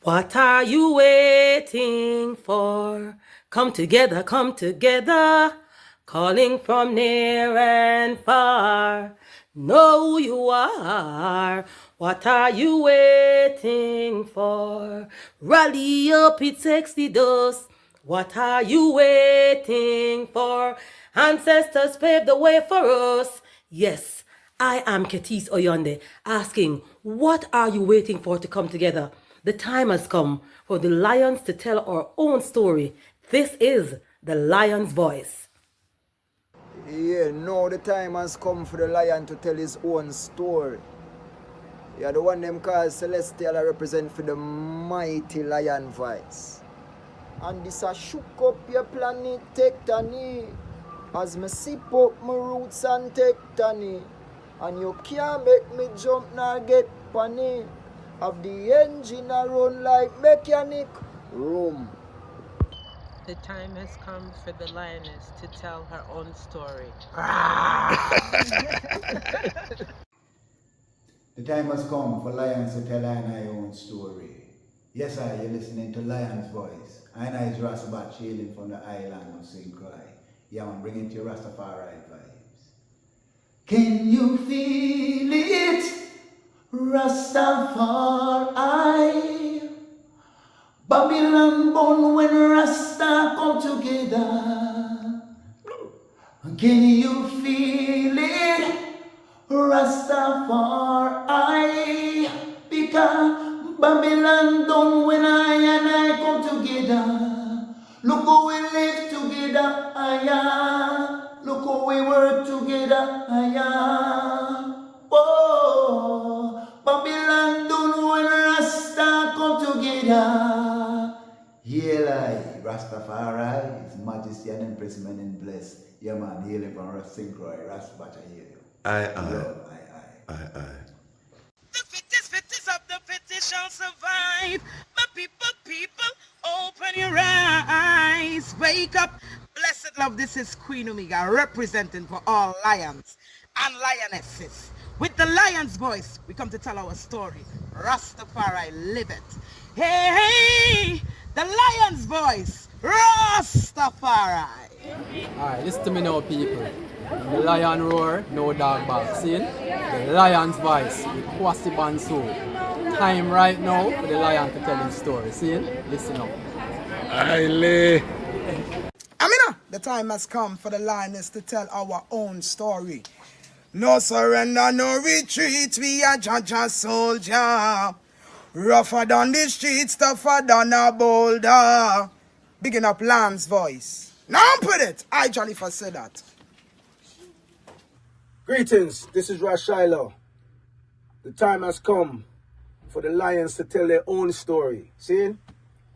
What are you waiting for? Come together, calling from near and far. Know who you are. What are you waiting for? Rally up, it takes the dust. What are you waiting for? Ancestors paved the way for us. Yes, I am Ketis Oyonde, asking, what are you waiting for to come together? The time has come for the lions to tell our own story. This is the lion's voice. Yeah, now the time has come for the lion to tell his own story. Yeah, the one them called Selassie represent for the mighty lion voice. And this a shook up your planet tectonic. As me sip up my roots and tectonic. And you can't make me jump nor get panic. Of the engine a run like mechanic room. The time has come for the lioness to tell her own story. The time has come for lions to tell our own story. Yes, you're listening to Lion's Voice. I is Dejazmatch, hailing from the island of St. Croix. Yeah, I'm bringing to you Rastafari vibes. Can you feel it? Rastafari. Babylon born when Rasta come together. Can you feel it? Rastafari. Because Babylon done when I and I come together. Look how we live together, look how we work together, Oh, Babylon done when Rasta come together. Haile, Rastafari, His Majesty and Empress men in bless. Yeah man, hailing from St. Croix, Dejazmatch, I hear you. Aye. The fittest of the fittest shall survive. My people, open your eyes. Wake up. Blessed love, this is Queen Omega representing for all lions and lionesses. With the lion's voice, we come to tell our story. Rastafari, live it. Hey, the lion's voice. Rastafari. Alright, listen to me now, people. The lion roar, no dog bark. See? The lion's voice with Kwasi Bonsu. Time right now for the lion to tell his story. See? Listen up. Haile. Amina, the time has come for the lioness to tell our own story. No surrender, no retreat, we are Jaja soldier. Rougher than the streets, tougher than a boulder. Bigging up lamb's voice. Now put it, I Jollifer said that. Greetings, this is Shiloh. The time has come for the lions to tell their own story. See?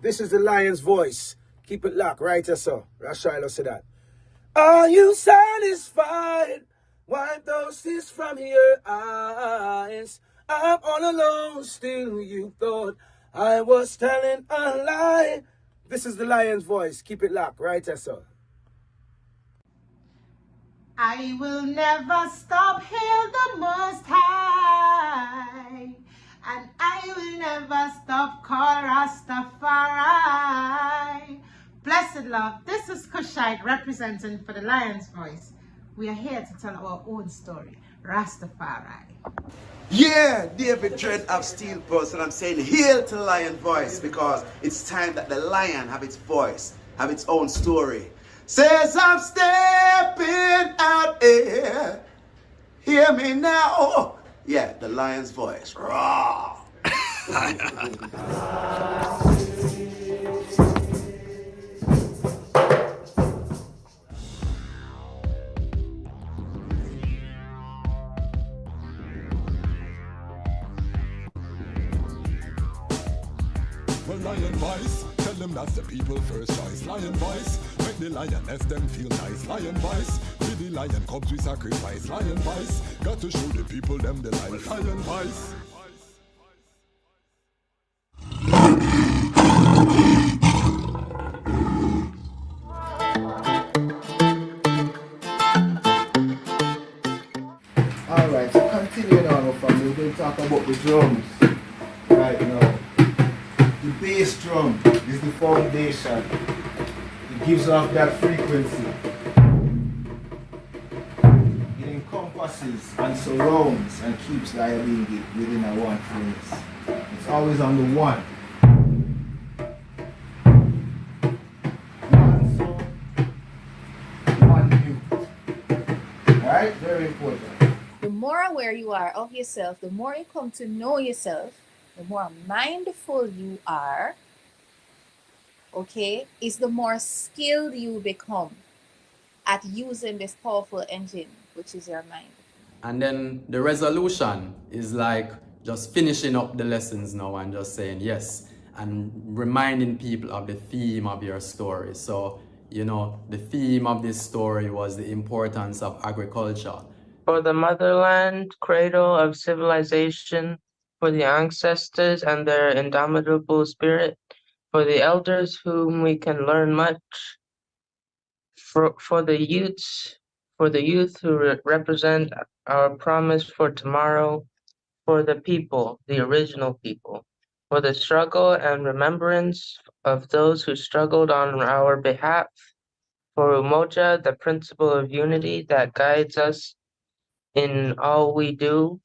This is the lion's voice. Keep it locked, right, sir? Shiloh said that. Are you satisfied? Wipe those tears from your eyes. I'm all alone, still you thought I was telling a lie. This is the lion's voice. Keep it locked, right, sir? I will never stop, hail the Most High, and I will never stop, call Rastafari. Blessed love, this is Kushite representing for the Lion's Voice. We are here to tell our own story, Rastafari. Yeah, David Dread of Steel Pulse, and I'm saying hail to Lion Voice because it's time that the lion have its voice, have its own story. Says I'm stepping out here. Hear me now. Yeah, the lion's voice. Raw. Well, lion voice, tell them that's the people first choice. Lion voice, make the lioness them feel nice. Lion voice, for the lion cubs we sacrifice. Lion voice, got to show the people them the life. Lion voice. Alright, so continuing on from, we're going to talk about the drums right now. The drum is the foundation. It gives off that frequency. It encompasses and surrounds and keeps the Nyahbinghi within a one place. It's always on the one. One soul, one youth. Alright? Very important. The more aware you are of yourself, the more you come to know yourself, the more mindful you are, okay, is the more skilled you become at using this powerful engine, which is your mind. And then the resolution is like just finishing up the lessons now and just saying yes and reminding people of the theme of your story. So, you know, the theme of this story was the importance of agriculture. For the motherland, cradle of civilization, for the ancestors and their indomitable spirit, for the elders whom we can learn much, for the youth who represent our promise for tomorrow, for the people, the original people, for the struggle and remembrance of those who struggled on our behalf, for Umoja, the principle of unity that guides us in all we do,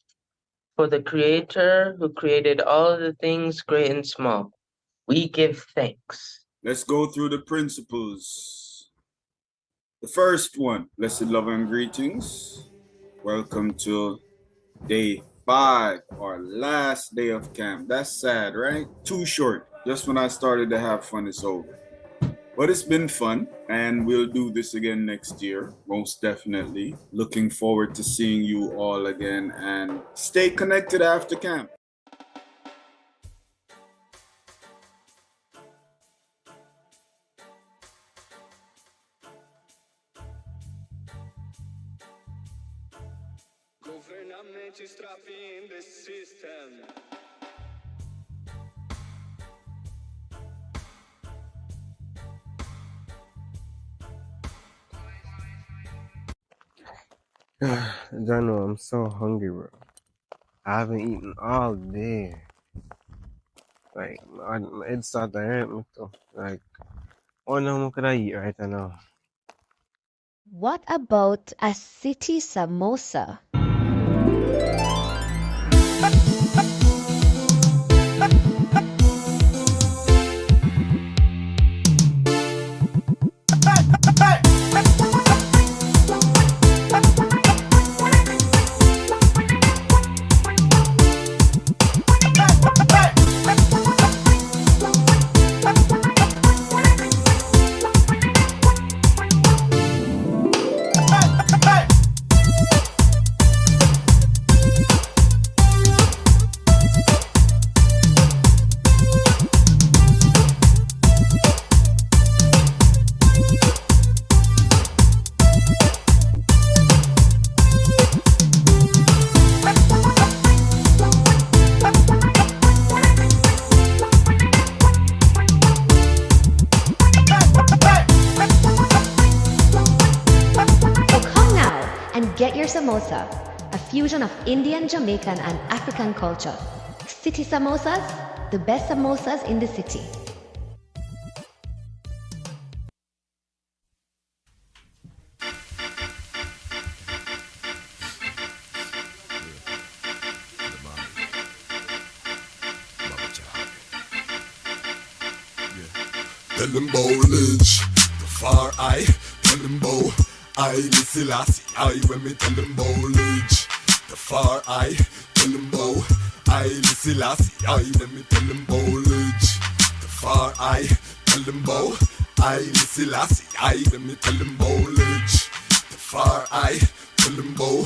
for the Creator who created all the things great and small. We give thanks. Let's go through the principles. The first one, blessed love and greetings. Welcome to day 5, our last day of camp. That's sad, right? Too short. Just when I started to have fun, it's over. But it's been fun, and we'll do this again next year, most definitely. Looking forward to seeing you all again, and stay connected after camp. Government is trapping the system. Jano, I'm so hungry, bro. I haven't eaten all day. Like, my head started to hurt me too. Like, what now could I eat right now? What about a city samosa? Get your samosa, a fusion of Indian, Jamaican, and African culture. City samosas, the best samosas in the city. Tell them bowledge, the far eye, tell them bow. Selassie, when me tell them bowledge, the far eye, tell them bow. Selassie, when me tell them bowledge, the far eye, tell them bow. Selassie, when me tell them bowledge, the far eye, tell them bow.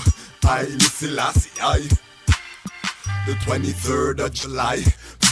Selassie, the 23rd of July,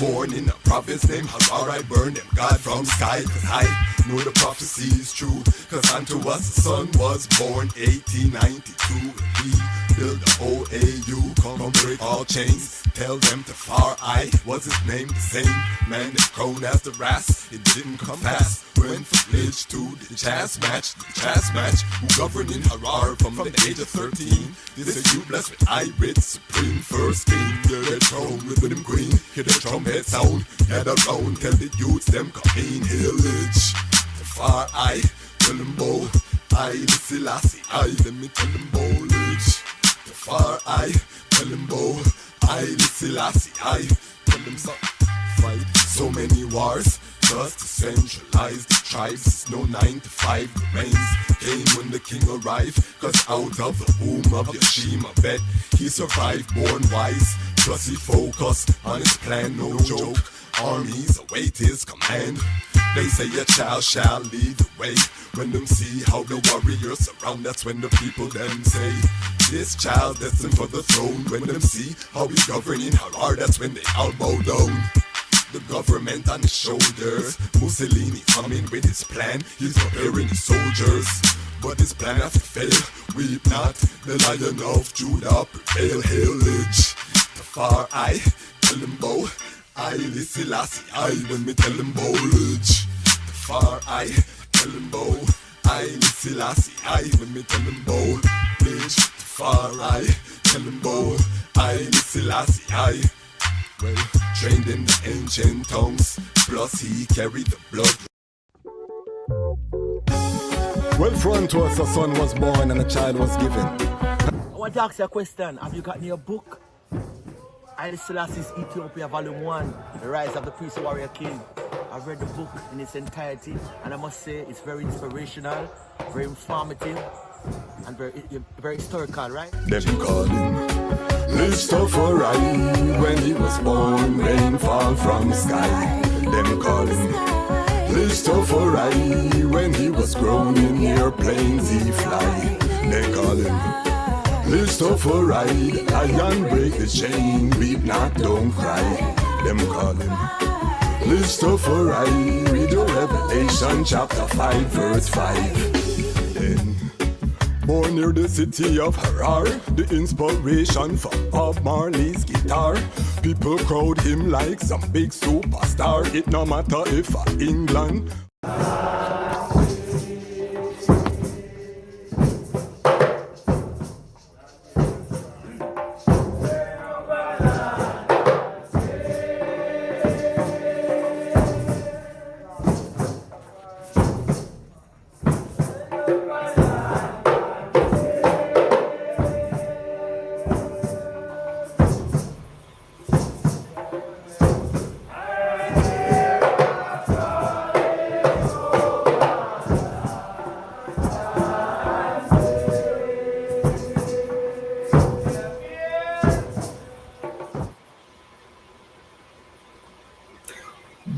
born in a province named Harare, I burn them God from sky, cause I know the prophecy is true, cause unto us a son was born 1892, and we build the OAU, come break all chains. Tell them Tafari was his name the same. Man is crowned as the RAS, it didn't come fast. Went from village to Dejazmatch, who governed in Harar from the age of 13. This is you blessed with Irit, supreme first king. Hear the throne with him queen, hear the trumpet sound. Gather round, tell the youths them come in village. Tafari, tell them bow, Haile Selassie, let me tell them bowledge. Tafari, tell them bow, Haile Selassie, tell them so. Fight so many wars, just to centralize the tribes. No 9 to 5 remains. Came when the king arrived, cause out of the womb of Yashima bet he survived, born wise. Plus he focused on his plan, no joke. Armies await his command. They say a child shall lead the way. When them see how the warriors surround, that's when the people them say, this child destined for the throne. When them see how we govern in Harar, that's when they all bow down. The government on his shoulders, Mussolini coming with his plan. He's preparing his soldiers, but his plan has to fail. Weep not, the Lion of Judah prevail. Hailage, Tafari, tell him bow, Haile Selassie, when me tell him bowledge. Tafari, tell him bow, Haile Selassie, when me tell him bowledge. Tafari, tell him bow, Haile Selassie, well, trained in the ancient tongues, plus he carried the blood. Well, front to us a son was born and a child was given. I want to ask you a question. Have you got your book? Haile Selassie's Ethiopia Volume 1, The Rise of the Priest Warrior King. I've read the book in its entirety, and I must say it's very inspirational, very informative, and very historical, right? Them call him Tafari. When he was born, rainfall from sky. Them call him Tafari. When he was grown in airplanes he fly. They call him Tafari. Lion break the chain, weep not, don't cry. Them call him Tafari. Read the Revelation chapter 5 verse 5. Then born near the city of Harar, the inspiration from Bob Marley's guitar. People crowd him like some big superstar. It no matter if England.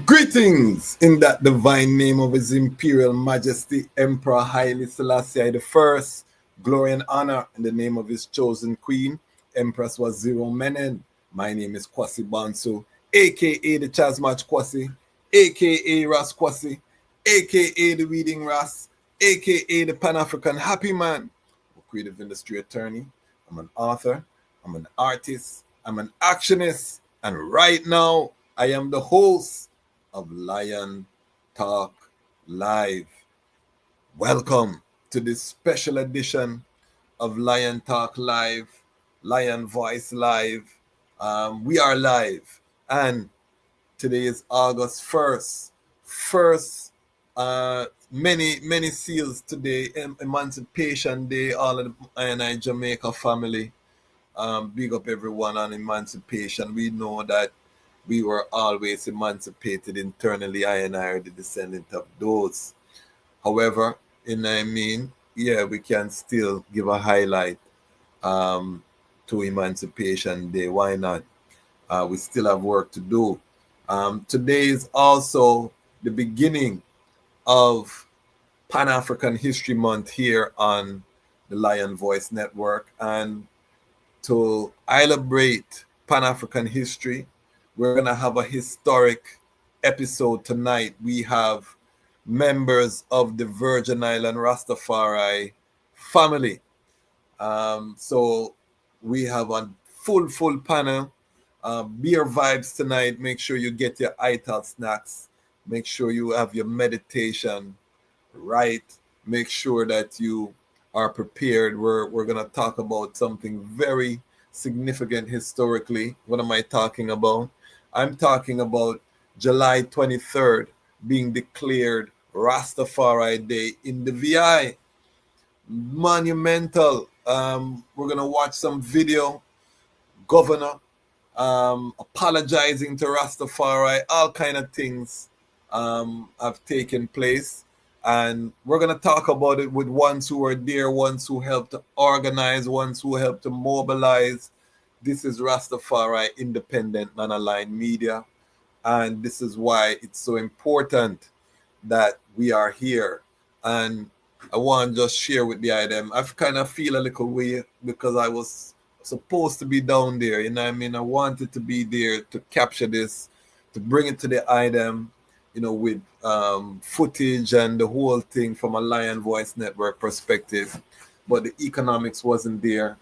Greetings in that divine name of His Imperial Majesty Emperor Haile Selassie I. Glory and honor in the name of his chosen queen, Empress Waziri Menen. My name is Kwasi Bonsu, aka the Dejazmatch Kwasi, aka Ras Kwasi, aka the Reading Ras, aka the Pan-African Happy Man, I'm a creative industry attorney. I'm an author, I'm an artist, I'm an actionist, and right now I am the host of Lion Talk Live. Welcome to this special edition of Lion Talk Live, Lion Voice Live. We are live, and today is August 1st. Many seals today, Emancipation Day, all of the I Jamaica family. Big up everyone on Emancipation. We know that we were always emancipated internally. I are the descendant of those. However, we can still give a highlight to Emancipation Day. Why not? We still have work to do. Today is also the beginning of Pan-African History Month here on the Lion Voice Network. And to celebrate Pan-African history, we're going to have a historic episode tonight. We have members of the Virgin Island Rastafari family. So We have a full panel. Beer vibes tonight. Make sure you get your ital snacks. Make sure you have your meditation right. Make sure that you are prepared. We're gonna talk about something very significant historically. What am I talking about? I'm talking about July 23rd being declared Rastafari Day in the VI. Monumental. We're gonna watch some video. Governor apologizing to Rastafari, all kind of things have taken place. And we're going to talk about it with ones who are there, ones who helped to organize, ones who helped to mobilize. This is Rastafari Independent Non-Aligned Media. And this is why it's so important that we are here. And I want to just share with the item. I kind of feel a little way because I was supposed to be down there. You know what I mean? I wanted to be there to capture this, to bring it to the item, you know, with footage and the whole thing from a Lion Voice Network perspective. But the economics wasn't there.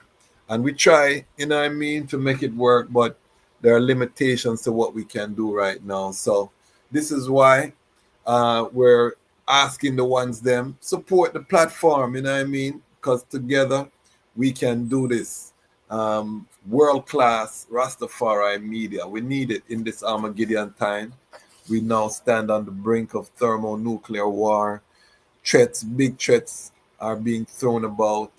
And we try, you know what I mean, to make it work, but there are limitations to what we can do right now. So this is why we're asking the ones them support the platform, you know what I mean? Because together we can do this. World-class Rastafari media. We need it in this Armageddon time. We now stand on the brink of thermonuclear war. Threats, big threats are being thrown about.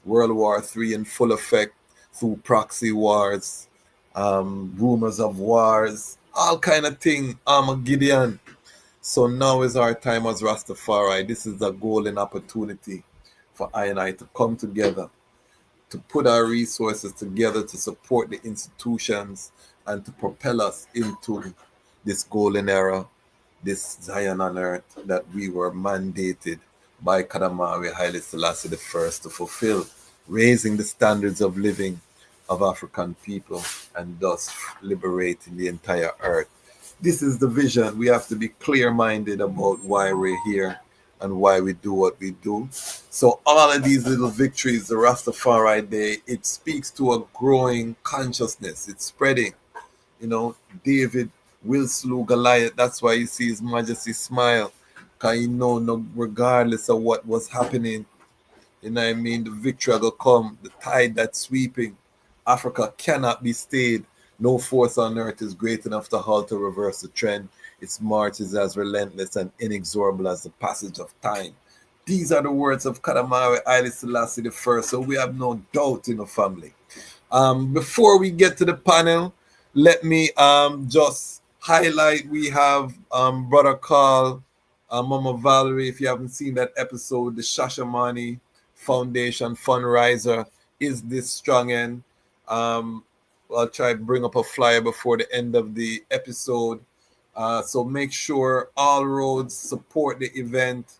World War III in full effect through proxy wars, rumors of wars, all kind of thing, Armageddon. So now is our time as Rastafari. This is a golden opportunity for I and I to come together, to put our resources together to support the institutions and to propel us into this golden era, this Zion on earth that we were mandated by Kadamawi Haile Selassie I to fulfill, raising the standards of living of African people and thus liberating the entire earth. This is the vision. We have to be clear-minded about why we're here and why we do what we do. So all of these little victories, the Rastafari Day, it speaks to a growing consciousness. It's spreading. You know, David will slew Goliath. That's why you see His Majesty smile. Because you know, no, regardless of what was happening, you know what I mean, the victory will come, the tide that's sweeping. Africa cannot be stayed. No force on earth is great enough to halt or reverse the trend. Its march is as relentless and inexorable as the passage of time. These are the words of Kadamawi Haile Selassie I, so we have no doubt in the family. Before we get to the panel, let me just highlight, we have Brother Carl, Mama Valerie. If you haven't seen that episode, the Shashamani Foundation fundraiser is this strong end. I'll try to bring up a flyer before the end of the episode. So make sure all roads support the event.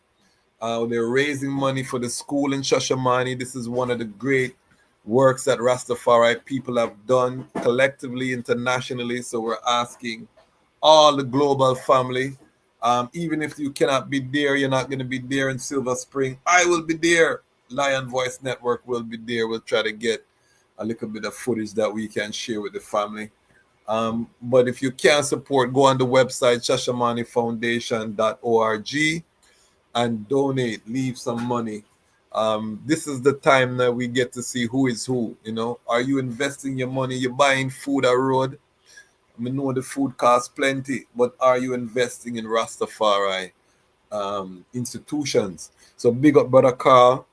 They're raising money for the school in Shashamani. This is one of the great works that Rastafari people have done collectively, internationally. So we're asking all the global family, even if you cannot be there, you're not going to be there in Silver Spring, I will be there. Lion Voice Network will be there. We'll try to get a little bit of footage that we can share with the family. But if you can't support, go on the website shashamanifoundation.org and donate, leave some money. This is the time that we get to see who is who. You know, are you investing your money? You're buying food a road. I know the food costs plenty, but are you investing in Rastafari institutions? So big up, Brother Carl.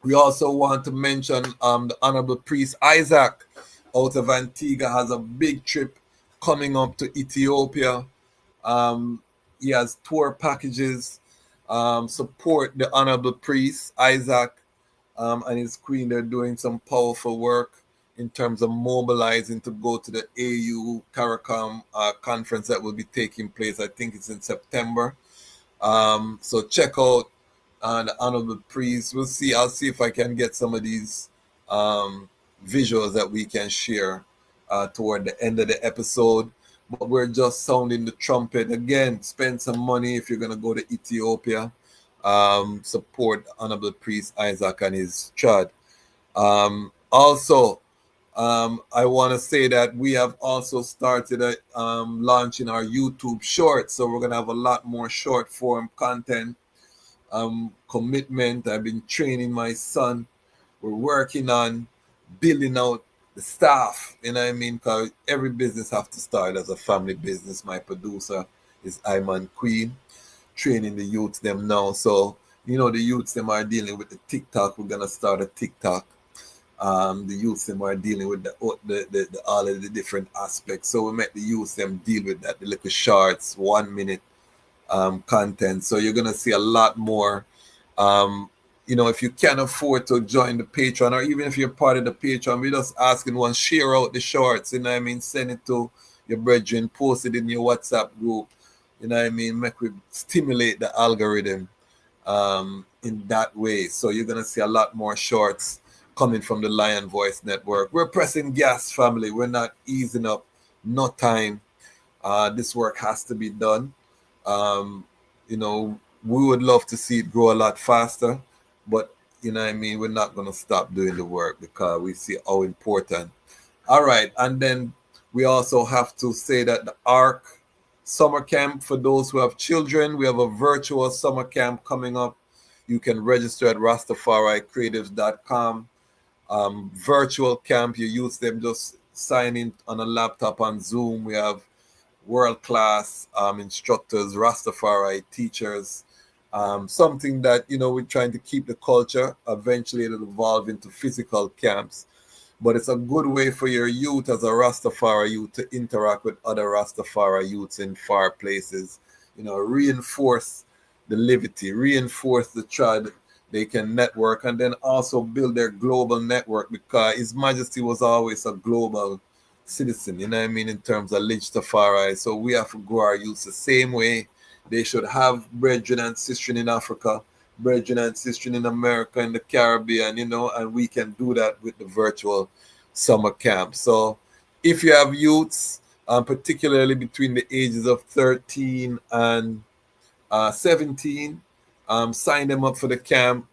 We also want to mention the Honorable Priest Isaac out of Antigua has a big trip coming up to Ethiopia. He has tour packages. Support the Honorable Priest Isaac and his queen. They're doing some powerful work in terms of mobilizing to go to the AU CARICOM conference that will be taking place. I think it's in September. So check out the Honorable Priest. We'll see. I'll see if I can get some of these visuals that we can share toward the end of the episode. But we're just sounding the trumpet. Again, spend some money if you're going to go to Ethiopia. Support Honorable Priest Isaac and his chad. Also, I want to say that we have also started launching our YouTube shorts. So we're going to have a lot more short form content, commitment. I've been training my son. We're working on building out the staff. You know what I mean? Because every business have to start as a family business. My producer is Iman Queen, training the youths them now. So, you know, the youths them are dealing with the TikTok. We're going to start a TikTok. The youth them are dealing with the all of the different aspects. So we make the youth them deal with that, the little shorts, 1 minute content. So you're gonna see a lot more. You know, if you can afford to join the Patreon, or even if you're part of the Patreon, we're just asking one, share out the shorts, you know what I mean? Send it to your brethren, post it in your WhatsApp group, you know what I mean? Make we stimulate the algorithm in that way. So you're gonna see a lot more shorts coming from the Lion Voice Network. We're pressing gas, family. We're not easing up. No time. This work has to be done. You know, we would love to see it grow a lot faster, but you know what I mean, we're not going to stop doing the work because we see how important. All right, and then we also have to say that the ARC summer camp for those who have children, we have a virtual summer camp coming up. You can register at rastafaricreatives.com. Virtual camp, you use them, just sign in on a laptop on Zoom. We have world-class instructors, Rastafari teachers, something that, you know, we're trying to keep the culture. Eventually it'll evolve into physical camps, but it's a good way for your youth as a Rastafari youth to interact with other Rastafari youths in far places, you know, reinforce the livity, reinforce the tribe. They can network and then also build their global network, because His Majesty was always a global citizen, you know what I mean, in terms of Lich Tafari. So we have to grow our youth the same way. They should have brethren and sistren in Africa, brethren and sistren in America, in the Caribbean, you know, and we can do that with the virtual summer camp. So if you have youths, particularly between the ages of 13 and 17, sign them up for the camp.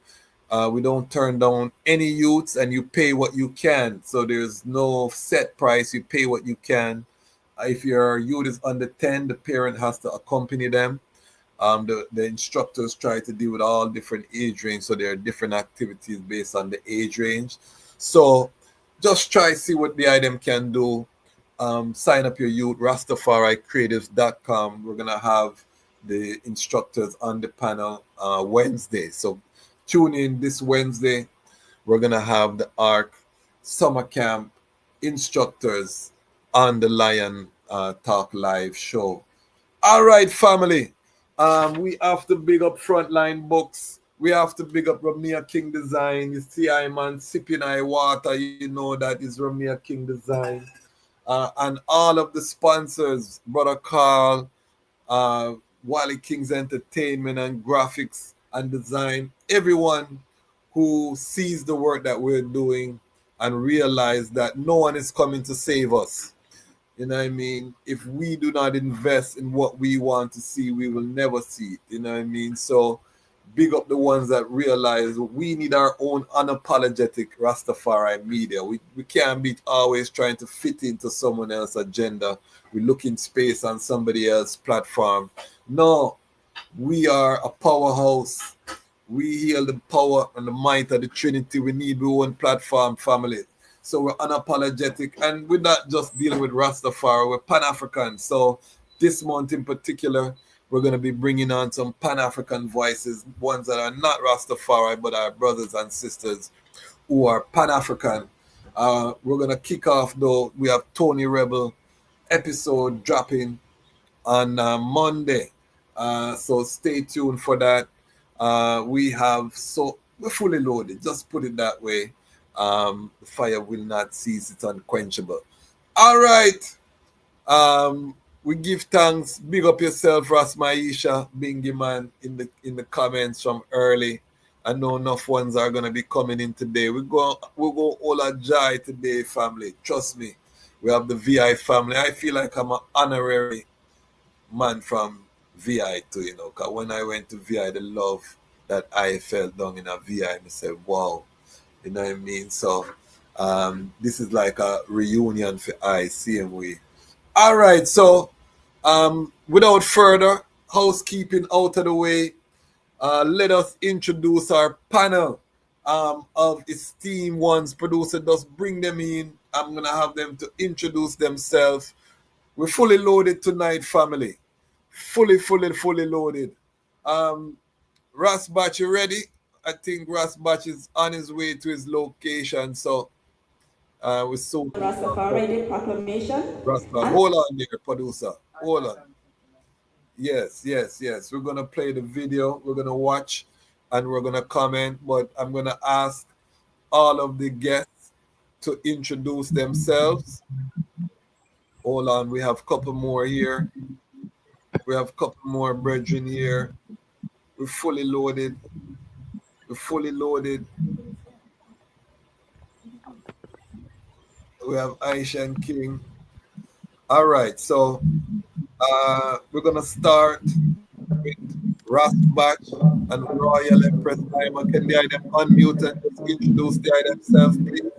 We don't turn down any youths, and you pay what you can. So there's no set price. You pay what you can. If your youth is under 10, the parent has to accompany them. The instructors try to deal with all different age range, so there are different activities based on the age range. So just try see what the item can do. Sign up your youth, rastafaricreatives.com. We're going to have the instructors on the panel Wednesday. So tune in this Wednesday. We're going to have the ARC Summer Camp instructors on the Lion Talk Live show. All right, family. We have to big up Frontline Books. We have to big up Ramia King Design. You see, I man sipping eye water. You know that is Ramia King Design. And all of the sponsors, Brother Carl, Wally King's Entertainment and Graphics and Design, everyone who sees the work that we're doing and realize that no one is coming to save us. You know what I mean? If we do not invest in what we want to see, we will never see it. You know what I mean? So big up the ones that realize we need our own unapologetic Rastafari media. We can't be always trying to fit into someone else's agenda. We look in space on somebody else's platform. No, we are a powerhouse. We heal the power and the might of the Trinity. We need our own platform, family. So we're unapologetic, and we're not just dealing with Rastafari, we're Pan-African. So this month in particular, we're going to be bringing on some Pan-African voices, ones that are not Rastafari, but our brothers and sisters who are Pan-African. We're going to kick off, though. We have Tony Rebel episode dropping on Monday. So stay tuned for that. We're fully loaded, just put it that way. The fire will not cease, it's unquenchable. All right. We give thanks. Big up yourself, Ras Maisha, Bingy man, in the comments from early. I know enough ones are gonna be coming in today. We'll go all a joy today, family. Trust me. We have the VI family. I feel like I'm an honorary man from VI too, you know, because when I went to VI, the love that I felt down in a VI, I said, wow. You know what I mean? So This is like a reunion for I, same way. All right, so without further housekeeping out of the way, let us introduce our panel of esteemed ones. Producer, just bring them in. I'm going to have them to introduce themselves. We're fully loaded tonight, family. Fully loaded. Rastafari, you ready? I think Rastafari is on his way to his location, so we're so Rastafari did proclamation. Rastafari. Hold on there, producer. Hold on. Yes. We're gonna play the video. We're gonna watch, and we're gonna comment. But I'm gonna ask all of the guests to introduce themselves. Hold on. We have a couple more here. We have a couple more brethren here. We're fully loaded. We have Aisha and King. All right, so we're gonna start with Rastafari and Royal Empress Naima. Can the item unmute and just introduce the item themselves, please?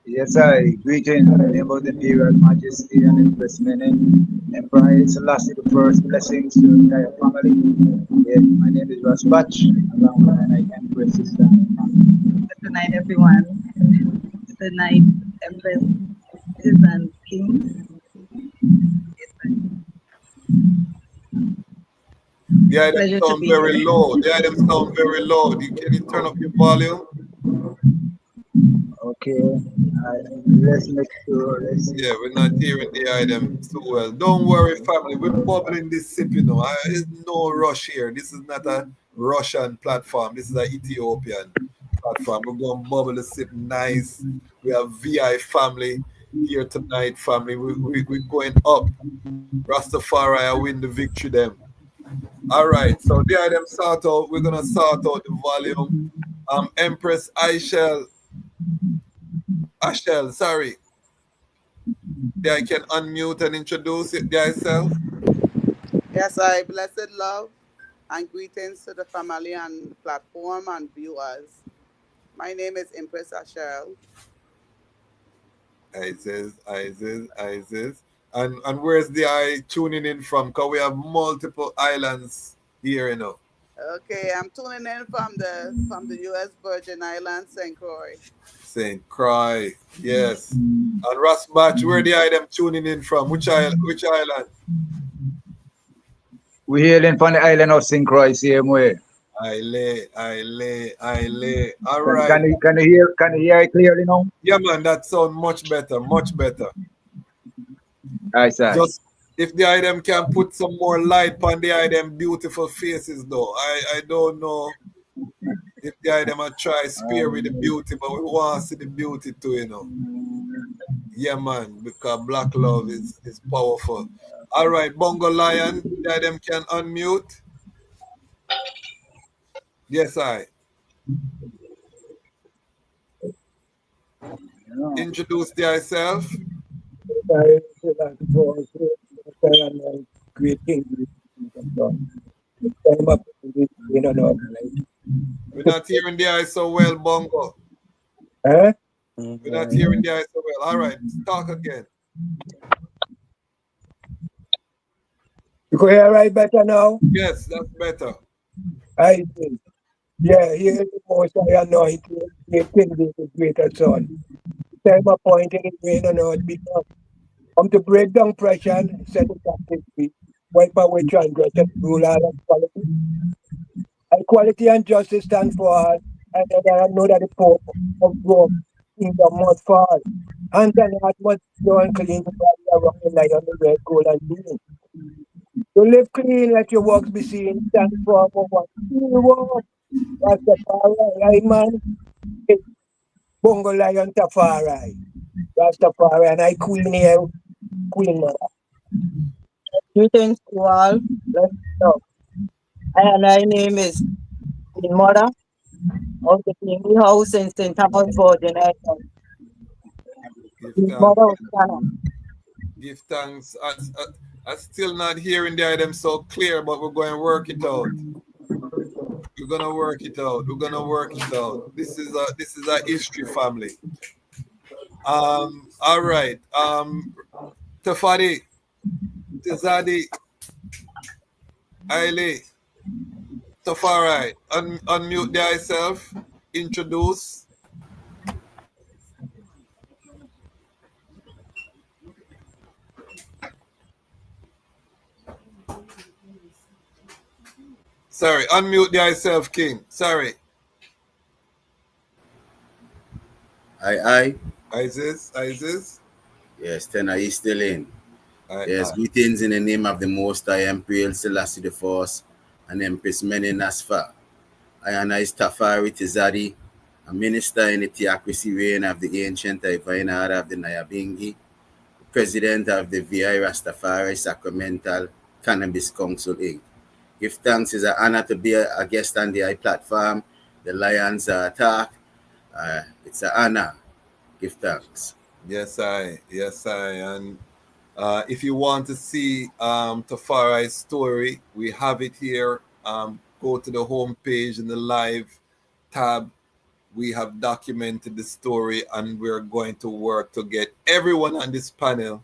Yes, I greeting in the name of the Imperial Majesty and Empress Menen, Emperor Selassie the first. Blessings to the entire family. Yes, my name is Rasbach, along with my Empress sister. Good night, everyone. Good night, Empress and King. The item sound very low. The item sound very low. Can you turn up your volume? Okay, let's make sure. Yeah, we're not hearing the item too well. Don't worry, family. We're bubbling this sip, you know. There's no rush here. This is not a Russian platform. This is an Ethiopian platform. We're going to bubble the sip nice. We have VI family here tonight, family. We're going up. Rastafari, I win the victory them. All right, so the item sort out. We're going to sort out the volume. Empress Ashel, sorry. I can unmute and introduce it yourself. Yes, I blessed love and greetings to the family and platform and viewers. My name is Empress Ashel. Isis. And where's the I tuning in from? Because we have multiple islands here, you know. Okay, I'm tuning in from the U.S. Virgin Islands, St. Croix. St. Croix, yes. And Rastafari, where the item tuning in from? Which island? We're hailing from the island of St. Croix, same way. Haile. All right. Can you hear it clearly now? Yeah, man, that sounds much better. Aye, sir. Just if the item can put some more light on the item beautiful faces, though. I don't know if the item will try spare with the beauty, but we want to see the beauty too, you know. Yeah, man, because black love is powerful. All right, Bongo Lion, the item can unmute. Yes, I. Introduce yourself. We're not hearing the eye so well, Bongo. Huh? We're not hearing the eye so well. All right, talk again. You can hear right better now? Yes, that's better. I think. Yeah, he is the most I anointed, the king is the greater son. Time appointed in rain and earth because to break down pressure and set the captive free, wipe away transgression, rule out of quality. Equality and justice stand for all, and then I know that the Pope of Rome kingdom must fall. Hands and heart must go and clean the body around the lion, the red, gold, and green. To live clean, let your works be seen, stand for what you want. That's the power, right, man? Bongo Lion Tafari. Rastafari, and I queen here, queen mother. Greetings to all. Let's go. And my name is Queen Mother of the Kingly House in St. Thomas, Virgin Islands. Give thanks. I'm still not hearing the item so clear, but we're going to work it out. We're gonna work it out. We're gonna work it out. This is a history family. All right. Tafari Tzaddi, Haile, Tafari, unmute thyself. Introduce. Sorry, unmute thyself, King. Sorry. Aye. Isis. Yes, Tenor is still in. Aye, Yes, aye. greetings in the name of the Most High Imperial Selassie the First and Empress Mene Nasfa. I am Tafari Tzaddi, a minister in the theocracy reign of the ancient divine order of the Nyahbinghi, president of the VI Rastafari Sacramental Cannabis Council Inc. Give thanks. It's an honor to be a guest on the I platform. The Lions are attacked. It's an honor. Give thanks. Yes, I. And if you want to see Tafari's story, we have it here. Go to the home page in the live tab. We have documented the story, and we're going to work to get everyone on this panel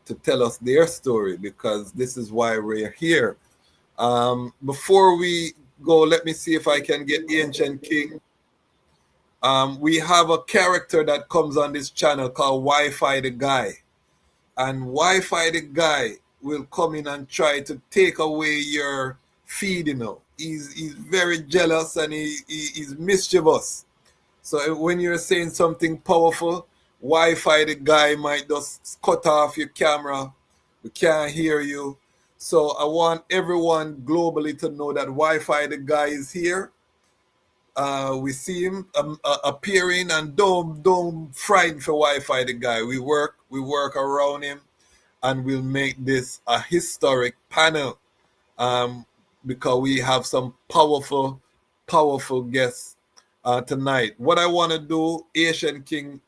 to tell us their story, because this is why we're here. Before we go, let me see if I can get the Ancient King. We have a character that comes on this channel called Wi-Fi the Guy. And Wi-Fi the Guy will come in and try to take away your feed, you know. He's very jealous and he's mischievous. So when you're saying something powerful, Wi-Fi the Guy might just cut off your camera. We can't hear you. So I want everyone globally to know that Wi-Fi the Guy is here. We see him appearing, and don't frighten for Wi-Fi the Guy. We work around him, and we'll make this a historic panel, because we have some powerful guests tonight. What I want to do, Asian King,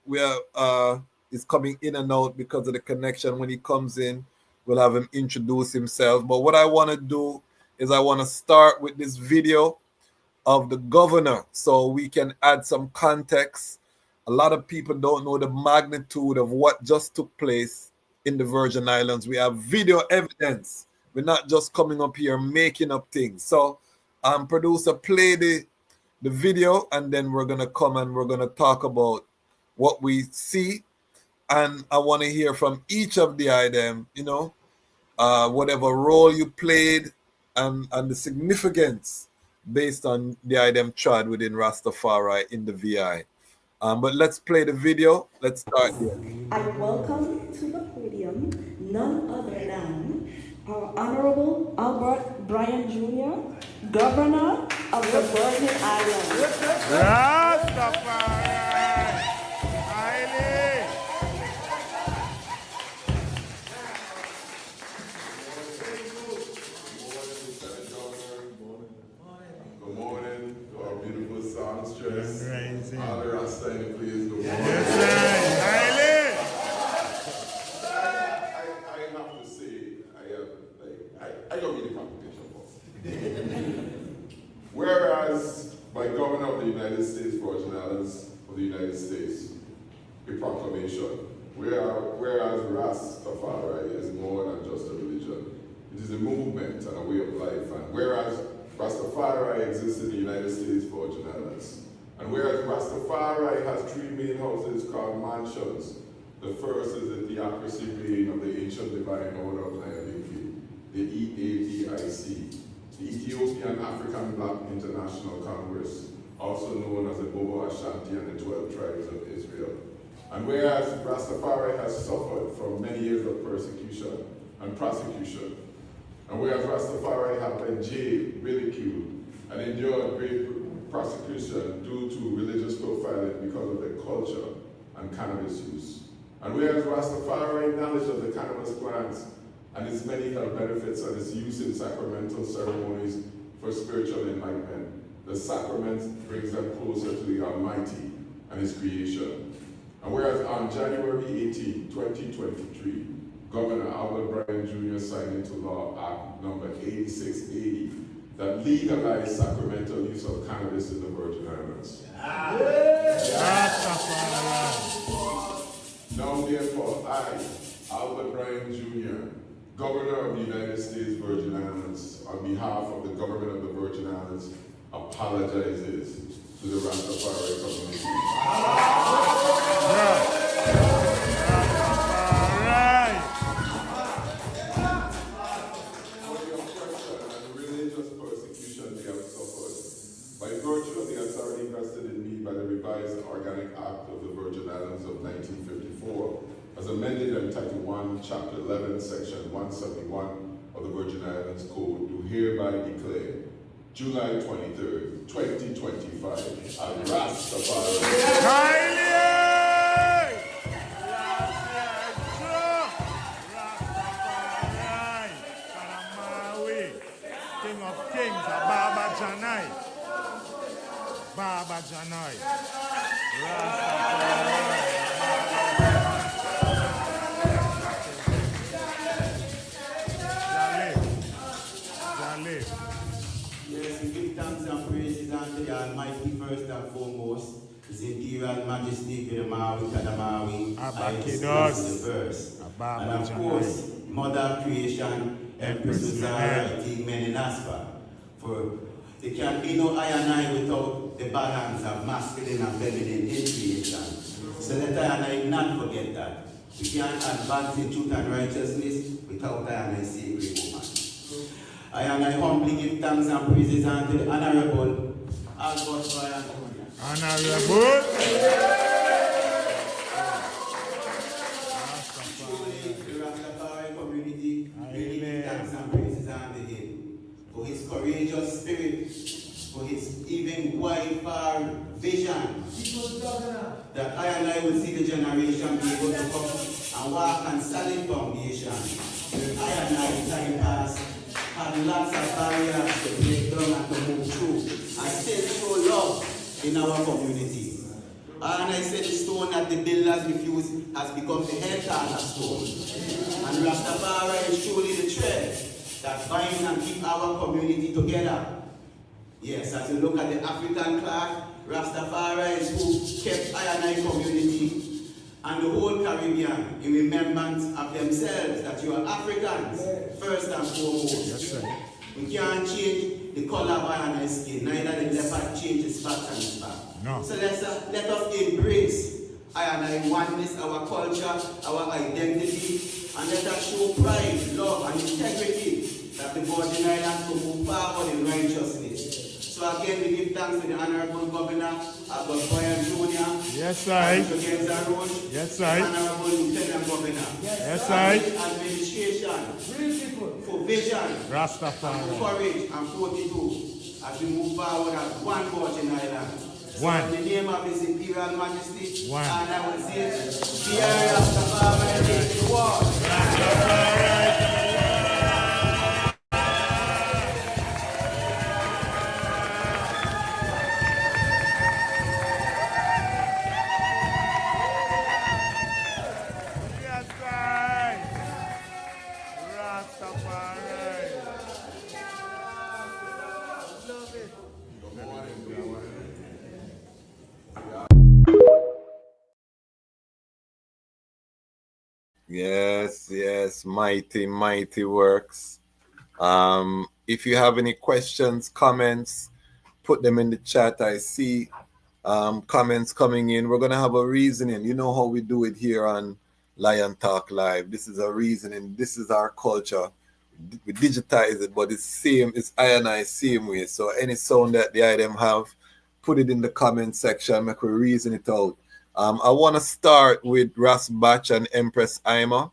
is coming in and out because of the connection. When he comes in, we'll have him introduce himself. But what I want to do is I want to start with this video of the governor so we can add some context. A lot of people don't know the magnitude of what just took place in the Virgin Islands. We have video evidence. We're not just coming up here making up things. So producer, play the video, and then we're gonna come and we're gonna talk about what we see. And I want to hear from each of the item, you know, whatever role you played and the significance based on the item tried within Rastafari in the VI. But let's play the video. Let's start here. I welcome to the podium none other than our Honorable Albert Bryan Jr., Governor of the Virgin Islands. Rastafari! Haile! Good morning to our beautiful songstress. All the Rasta in the place, good morning. I have to say, I don't read the Proclamation book. Whereas, by Governor of the United States, Virgin Islands of the United States, a proclamation. Whereas Rastafari is more than just a religion. It is a movement and a way of life. And whereas Rastafari exists in the United States, Virgin Islands. And whereas Rastafari has three main houses called mansions, the first is the theocracy reign of the ancient divine order of Nyahbinghi, the EAPIC, the Ethiopian African Black International Congress, also known as the Bobo Ashanti and the 12 tribes of Israel. And whereas Rastafari has suffered from many years of persecution and prosecution, and whereas Rastafari have been jailed, ridiculed, and endured great prosecution due to religious profiling because of their culture and cannabis use. And whereas Rastafari knowledge of the cannabis plants and its many health benefits and its use in sacramental ceremonies for spiritual enlightenment, the sacrament brings them closer to the Almighty and His creation. And whereas on January 18, 2023, Governor Albert Bryan Jr. signed into law Act number 8680, that legalized sacramental use of cannabis in the Virgin Islands. Now, therefore, I, Albert Bryan Jr., Governor of the United States Virgin Islands, on behalf of the government of the Virgin Islands, apologizes to the Rastafari community. For the oppression and religious persecution they have suffered, by virtue of the authority vested in me by the revised Organic Act of the Virgin Islands of 1954, as amended in Title 1, Chapter 11, Section 171 of the Virgin Islands Code, do hereby declare July 23rd, 2025, as Rastafari. Haile! King of Kings, Baba Janai. Baba Janai. Yes, we give thanks and praises unto the Almighty first and foremost, His Imperial Majesty, Maui Kadamawi, Selassie the First. And of course, Mother Creation, Empress Society, Meninaspa. For there can be no I and I without the balance of masculine and feminine in creation. So let I and I not forget that. We can't advance in truth and righteousness without I and I sacred woman. I and I humbly give thanks and praises unto the Honorable Albert Bryan. Honorable. The Rastafari community, we give thanks and praises unto him for his courageous spirit, for his even wide-far vision, that I and I will see the generation be able to come and walk on solid foundation. I and I, time past, had lots of barriers to break down and to move through, and still show love in our community. And I said the stone that the builders refused has become the head cornerstone. And Rastafari is surely the thread that binds and keeps our community together. Yes, as you look at the African clock, Rastafari is who kept I and I community and the whole Caribbean in remembrance of themselves, that you are Africans, first and foremost. Yes, sir. We can't change the color of our skin, neither the leopard change its spots and its back. No. So let us embrace I and I oneness, our culture, our identity, and let us show pride, love, and integrity that the Virgin Islands will move forward in righteousness. So again, we give thanks to the Honorable Governor, Albert Bryan Jr. Yes, sir. Yes, sir. Honorable Lieutenant Governor. Yes, sir. Administration for vision, Rastafari. for courage, and fortitude as we move forward as one Virgin Island. One. So in the name of His Imperial Majesty, one. And I will say, Dear Rastafari, take the world. Yes, yes, mighty, mighty works. If you have any questions, comments, put them in the chat. I see comments coming in. We're going to have a reasoning. You know how we do it here on Lion Talk Live. This is a reasoning. This is our culture. We digitize it, but it's same. It's I and I same way. So any sound that the item have, put it in the comment section. Make we reason it out. I want to start with Dejazmatch and Empress Ima.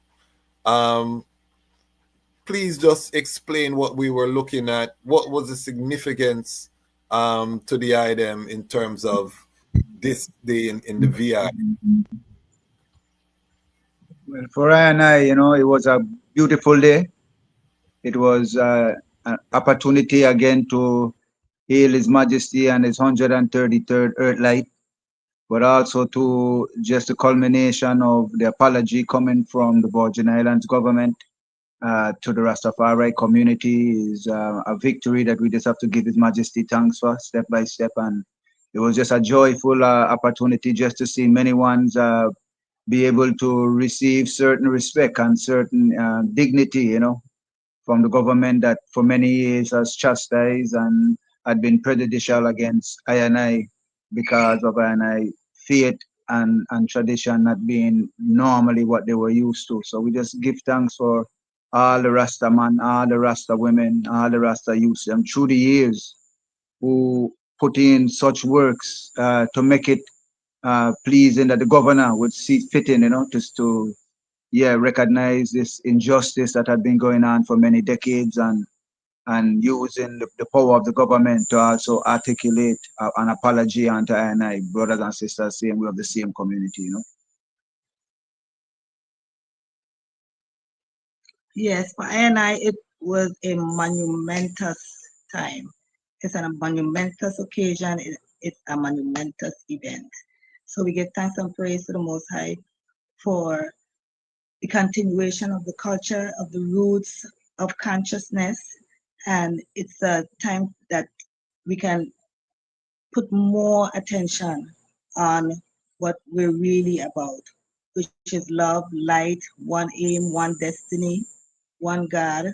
Please just explain what we were looking at. What was the significance to the item in terms of this day in the VI? Well, for I and I, it was a beautiful day. It was an opportunity again to hail His Majesty and His 133rd Earthlight, but also to just the culmination of the apology coming from the Virgin Islands government to the Rastafari community is a victory that we just have to give His Majesty thanks for step by step. And it was just a joyful opportunity just to see many ones be able to receive certain respect and certain dignity, you know, from the government that for many years has chastised and had been prejudicial against I and I because of I and I faith and tradition not being normally what they were used to. So we just give thanks for all the Rasta man, all the Rasta women, all the Rasta youths, and through the years who put in such works to make it pleasing that the governor would see fitting, you know, just to recognize this injustice that had been going on for many decades and using the power of the government to also articulate an apology unto I and I, brothers and sisters, saying we have the same community, you know. Yes, for I, it was a monumentous time. It's a monumentous occasion. It's a monumentous event. So we give thanks and praise to the Most High for the continuation of the culture, of the roots of consciousness. And it's a time that we can put more attention on what we're really about, which is love, light, one aim, one destiny, one God,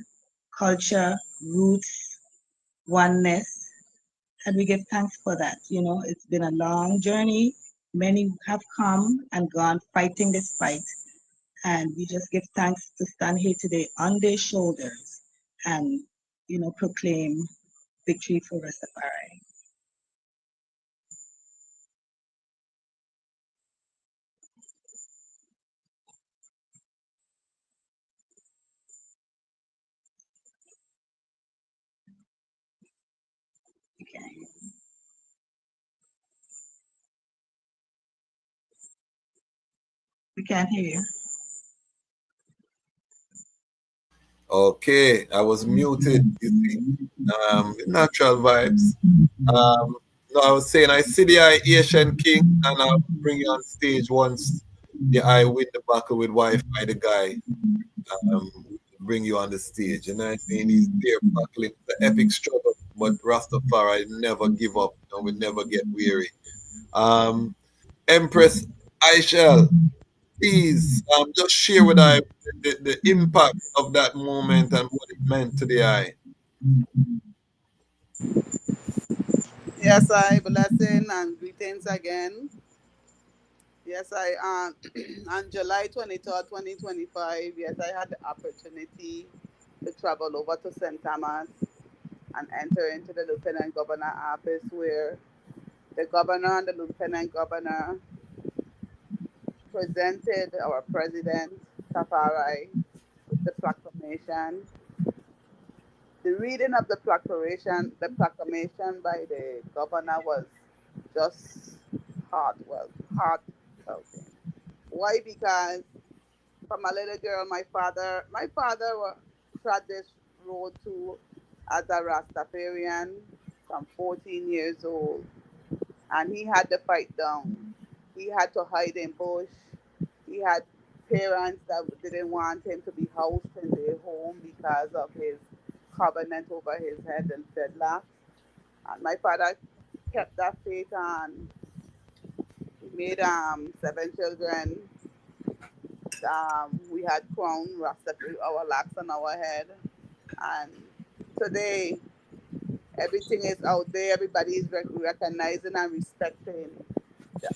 culture, roots, oneness. And we give thanks for that. You know, it's been a long journey. Many have come and gone fighting this fight. And we just give thanks to stand here today on their shoulders and, you know, proclaim victory for Rastafari. Okay. We can't hear you. Okay, I was muted, you see. Natural vibes. No, I was saying I see the Asian King and I'll bring you on stage once the I win the battle with Wi-Fi, the guy. Bring you on the stage. You know what I mean? He's there battling the epic struggle, but Rastafari never give up and we never get weary. Empress Aishel, please just share with I the impact of that moment and what it meant to the eye. Yes, I blessing and greetings again. Yes, I on July 23rd, 2025, yes, I had the opportunity to travel over to St. Thomas and enter into the Lieutenant Governor office where the governor and the Lieutenant Governor presented our President Tafari with the proclamation. The reading of the proclamation by the governor was just heartfelt. Why? Because from a little girl, my father trod this road too as a Rastafarian from 14 years old, and he had to fight down. He had to hide in bush. He had parents that didn't want him to be housed in their home because of his covenant over his head and fedlock. And my father kept that faith on. He made 7 children. We had crown Rastafari, our locks on our head. And today, everything is out there. Everybody is recognizing and respecting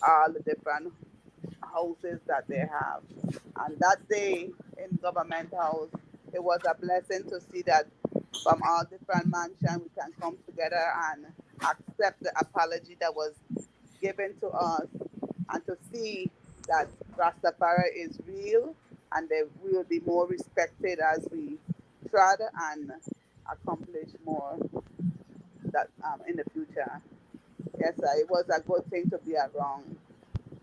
all the different houses that they have. And that day in Government House, it was a blessing to see that from all different mansions we can come together and accept the apology that was given to us and to see that Rastafari is real and they will be more respected as we try and accomplish more that in the future. Yes, it was a good thing to be around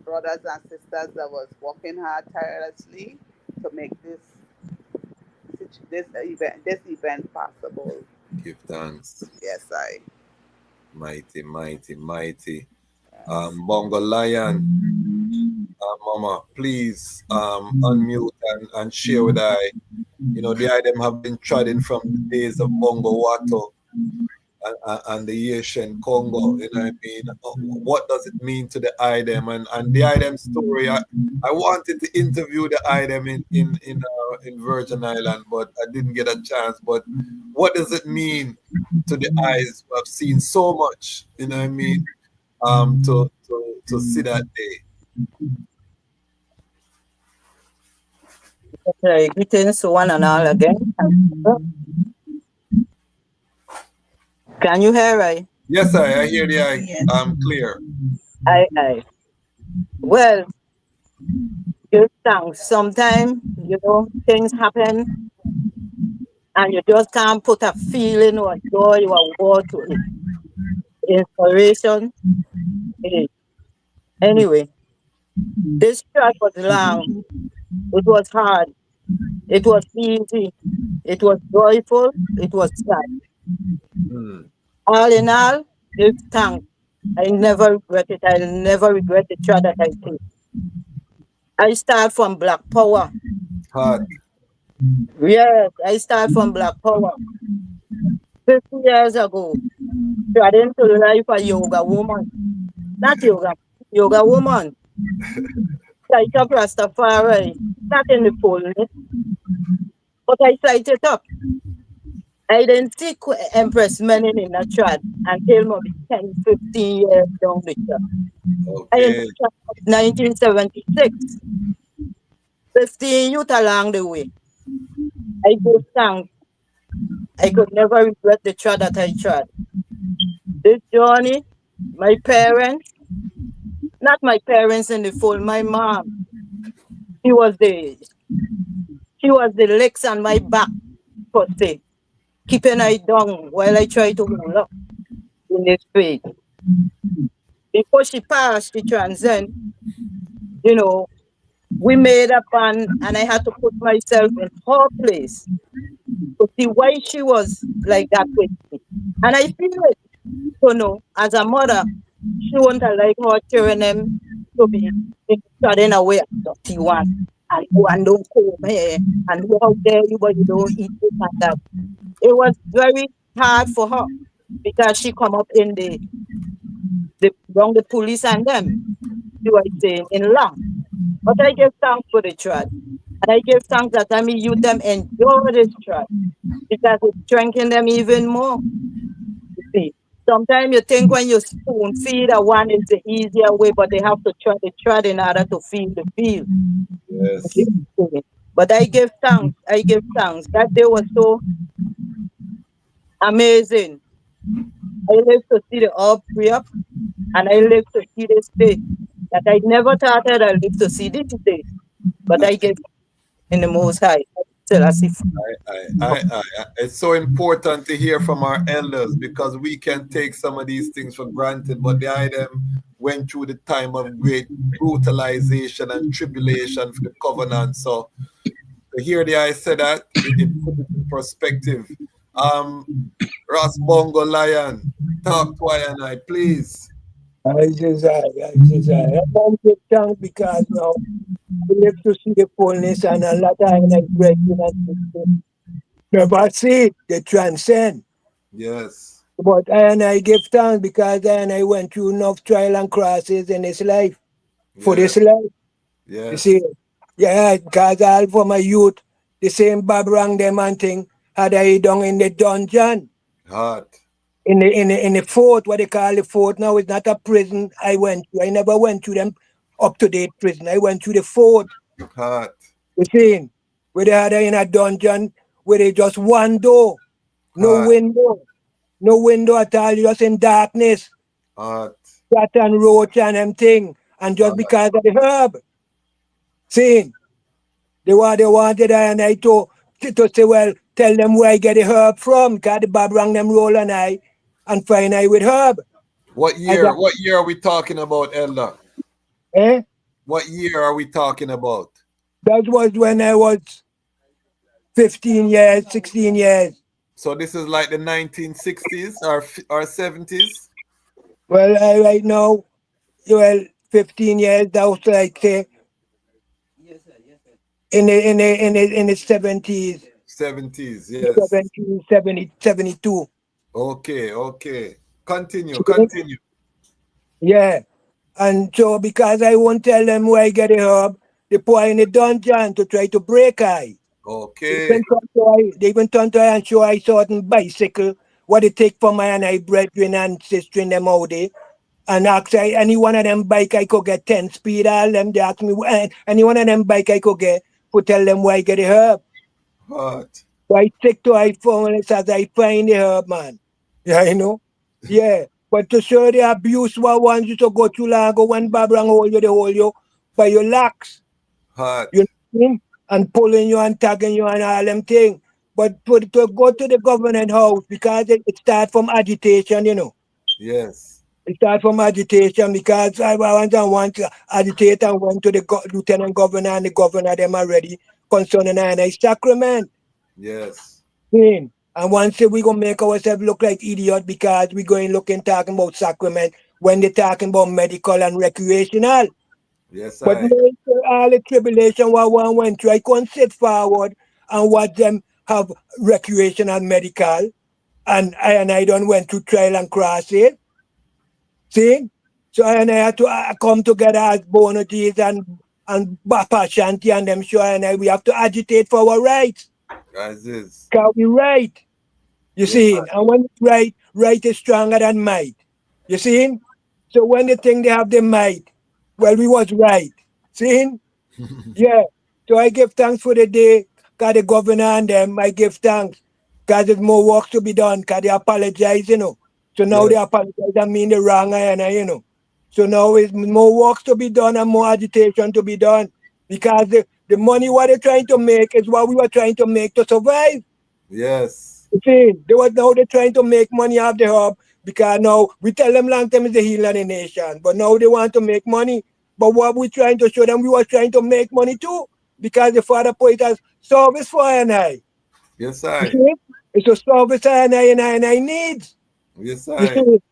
brothers and sisters that was working hard tirelessly to make this event possible. Give thanks. Yes, I. Mighty, mighty, mighty. Bongo Lion, Mama, please unmute and share with I You know, the item have been trodden from the days of Bongo Watto and the Haitian Congo. You know what I mean? What does it mean to the item and the item story? I wanted to interview the item in Virgin Island, but I didn't get a chance. But what does it mean to the eyes who have seen so much? You know what I mean? To see that day. Okay, greetings to one and all again. Can you hear me? Yes, I hear the clear. I. Well, just thanks. Sometimes, things happen and you just can't put a feeling or joy or word to it. Inspiration. eh. Anyway, this track was long. It was hard. It was easy. It was joyful. It was sad. All in all, give thanks. I never regret it. I'll never regret the track that I take. I start from Black Power. Hard. Yes, I start from Black Power. 50 years ago, trying to life a yoga woman. Not yoga woman. Light up Rastafari. Not in the fullness, but I light it up. I didn't see Empress Menin in a trad until maybe 10, 15 years down the track. I in Okay. the track of 1976. 15 youth along the way. I give thanks. I could never regret the trad that I trod. This journey, my parents, not my parents in the full, my mom, she was the legs on my back, per se, keeping I down while I try to hold up in this faith. Before she passed, she transcend, you know, we made a plan and I had to put myself in her place to see why she was like that with me. And I feel it, as a mother, she wouldn't have like her children them to be starting away at 31 and go and don't comb hair and go out there, you don't eat this and that. It was very hard for her because she come up in the police and them. She was saying in law. But I give thanks for the trust. And I give thanks that I mean you them endure this trust because it strengthens them even more. You see. Sometimes you think when you spoon feed a one is the easier way, but they have to try the trod in order to feed the field. Yes. But I give thanks. I give thanks. That day was so amazing. I live to see the all free up and I live to see this day. That I never thought that I live to see this day. But I give in the most high. Selassie. It's so important to hear from our elders because we can take some of these things for granted, but the item went through the time of great brutalization and tribulation for the covenant. So to hear the I say that, it put it in perspective. Ross Bongo Lion, talk to I and I, please. I don't give thanks because now we live to see the fullness and a lot of like breaking and never see the transcend. Yes. But I give thanks because I went through enough trial and crosses in this life. For this life. Yes. You see, yeah, because all for my youth, the same Bob Rang them and thing had I down in the dungeon. Hard. In the fort, what they call the fort now, it's not a prison I went to. I never went to them up to date prison. I went to the fort. Hard. You see, where they had in a dungeon where they just one door, no window, no window at all, just in darkness. Hard. Cat and roach and them thing. And just because of the herb. See, they wanted I to say, well, tell them where I get the herb from, because the Bob rang them roll and find I with herb. What year are we talking about, Elder? Eh? What year are we talking about? That was when I was 15 years, 16 years. So this is like the 1960s or 70s? Well, right now, 15 years, that was like, say, in the 70s, 70s, yes. 70, 70, 72. Okay. Continue. Yeah. And so because I won't tell them where I get the herb, they put I in the dungeon to try to break I. Okay. They even turn to I and show I certain bicycle, what it take for my and I brethren and sister in them out there. And ask I, any one of them bike I could get 10 speed, all them, they ask me, any one of them bike I could get, to tell them where I get the herb. What? So I stick to iPhone as I find the herb, man. Yeah, you know? Yeah. But to show the abuse what wants you to go too long, go one babrang hold you by your locks. Hot. You know? And pulling you and tagging you and all them things. But to go to the government house because it starts from agitation, you know. Yes. It starts from agitation because I want to agitate and went to the lieutenant governor and the governor them already concerning a sacrament. Yes. And once we gonna make ourselves look like idiots because we going looking talking about sacrament when they're talking about medical and recreational. Yes, But I. all the tribulation what one went through, I can't sit forward and watch them have recreational medical and I don't went through trial and cross it. See? So and I had to come together as Bonatis and Bapa Shanti and them sure we have to agitate for our rights. As is. Because we right. You Yes, see? I. And when it's right is stronger than might. You see? So when they think they have the might, well, we was right. See? Yeah. So I give thanks for the day. Because the governor and them, I give thanks. Because there's more work to be done. Because they apologize, you know. So now they Yes. apologize and mean the wrong, you know. So now it's more work to be done and more agitation to be done. Because the money what they're trying to make is what we were trying to make to survive. Yes. You see, now they're trying to make money off the hub because now we tell them long time is the healing of the nation. But now they want to make money. But what we trying to show them, we were trying to make money too. Because the father put it as service for I. Yes, You I. see? It's a service I needs. Yes, You I. see?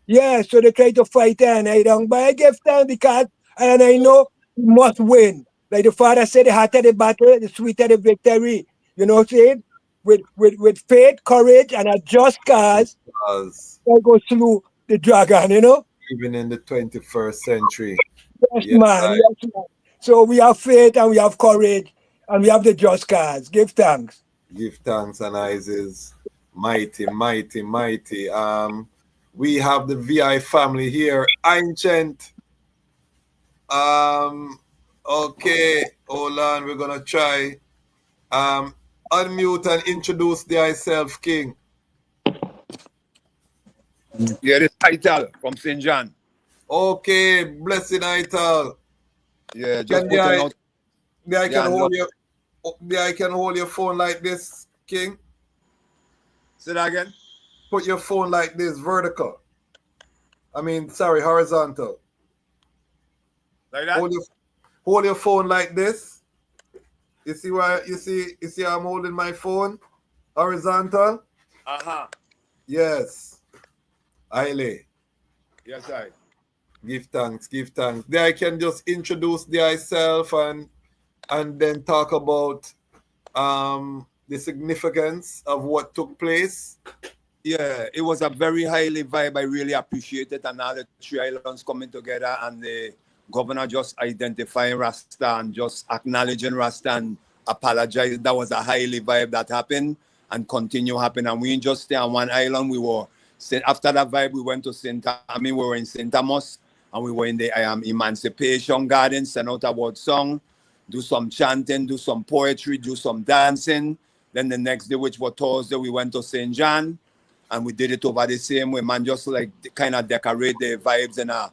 Yeah, so they try to fight I down. But I give time because and I know we must win. Like the father said, the hotter the battle, the sweeter the victory. You know what I'm saying? With faith, courage, and a just cause, Because I go through the dragon, you know? even in the 21st century. Yes, Yes, man. I. Yes, man. So we have faith and we have courage and we have the just cause. Give thanks. Give thanks and Isis. Mighty. We have the VI family here. Ancient. Okay. Hold on. We're gonna try. Unmute and introduce thyself, King. Yeah, this title from St. John. Okay, blessed Ital. Yeah, Can just putting out. I can Yeah, hold look. your phone like this, King. Say that again. Put your phone like this, vertical. Sorry, horizontal. Like that? Hold your phone like this. You see why you see I'm holding my phone? Horizontal? Uh-huh. Yes. Haile. Yes, I. Give thanks. There I can just introduce thyself and then talk about the significance of what took place. Yeah, it was a very highly vibe. I really appreciate it. And all the three islands coming together and the governor just identifying Rasta and just acknowledging Rasta and apologizing. That was a highly vibe that happened and continue happening. And we didn't just stay on one island. After that vibe, we went to we were in St. Thomas and we were in the Emancipation Garden, sent out a word song, do some chanting, do some poetry, do some dancing. Then the next day, which was Thursday, we went to St. John. And we did it over the same way, man, just like kind of decorate the vibes in a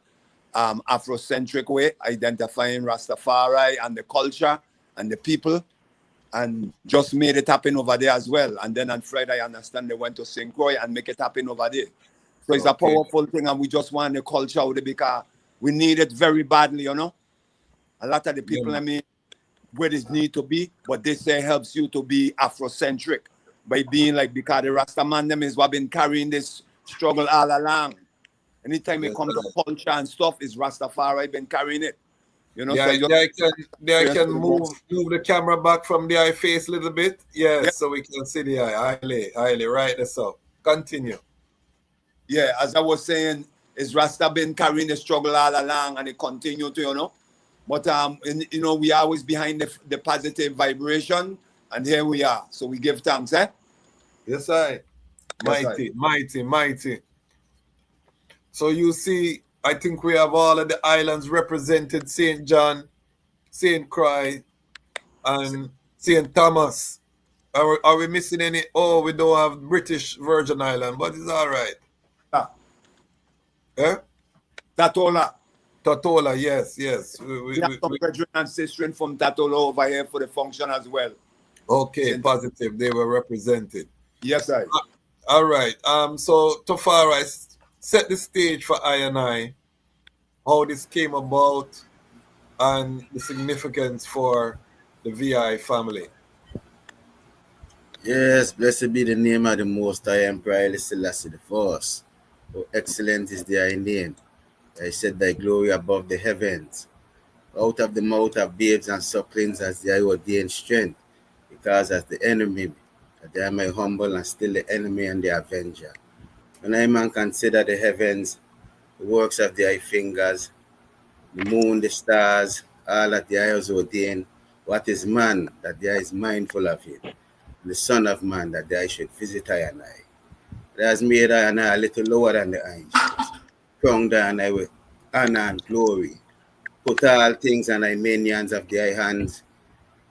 Afrocentric way, identifying Rastafari and the culture and the people, and just made it happen over there as well. And then on Friday, I understand they went to St. Croix and make it happen over there. So it's a powerful thing, and we just want the culture out there because we need it very badly, you know? A lot of the people, where this need to be, but this helps you to be Afrocentric. By being like, because the Rastaman them is what been carrying this struggle all along. Anytime it comes to culture and stuff, is Rastafari been carrying it. You know, Yeah, so I just I can move the camera back from the eye face a little bit. Yes, so we can see the eye. Haile, right this up. Continue. Yeah, as I was saying, is Rasta been carrying the struggle all along, and it continue to, you know. But you know, we are always behind the positive vibration, and here we are. So we give thanks, eh? Yes, I. Mighty. So you see, I think we have all of the islands represented: St. John, St. Croix, and St. Thomas. Are we missing any? Oh, we don't have British Virgin Island, but it's all right. Eh? Tatola, yes. We have some brethren and sisters from Tatola over here for the function as well. Okay, positive. They were represented. Yes, I. All right. So Tafari, set the stage for I and I, how this came about, and the significance for the VI family. Yes, blessed be the name of the Most High Emperor Haile Selassie the First. Oh, excellent is thy name. I said thy glory above the heavens. Out of the mouth of babes and sucklings as thy ordained strength, because as the enemy, that they may humble and still the enemy and the avenger. When I man consider the heavens, the works of thy fingers, the moon, the stars, all that the eye has ordained, what is man that thou is mindful of him? The Son of Man that thou should visit I and I. Thou hast made I and I a little lower than the angels, crowned I and I with honor and glory. Put all things on thy minions of thy hands,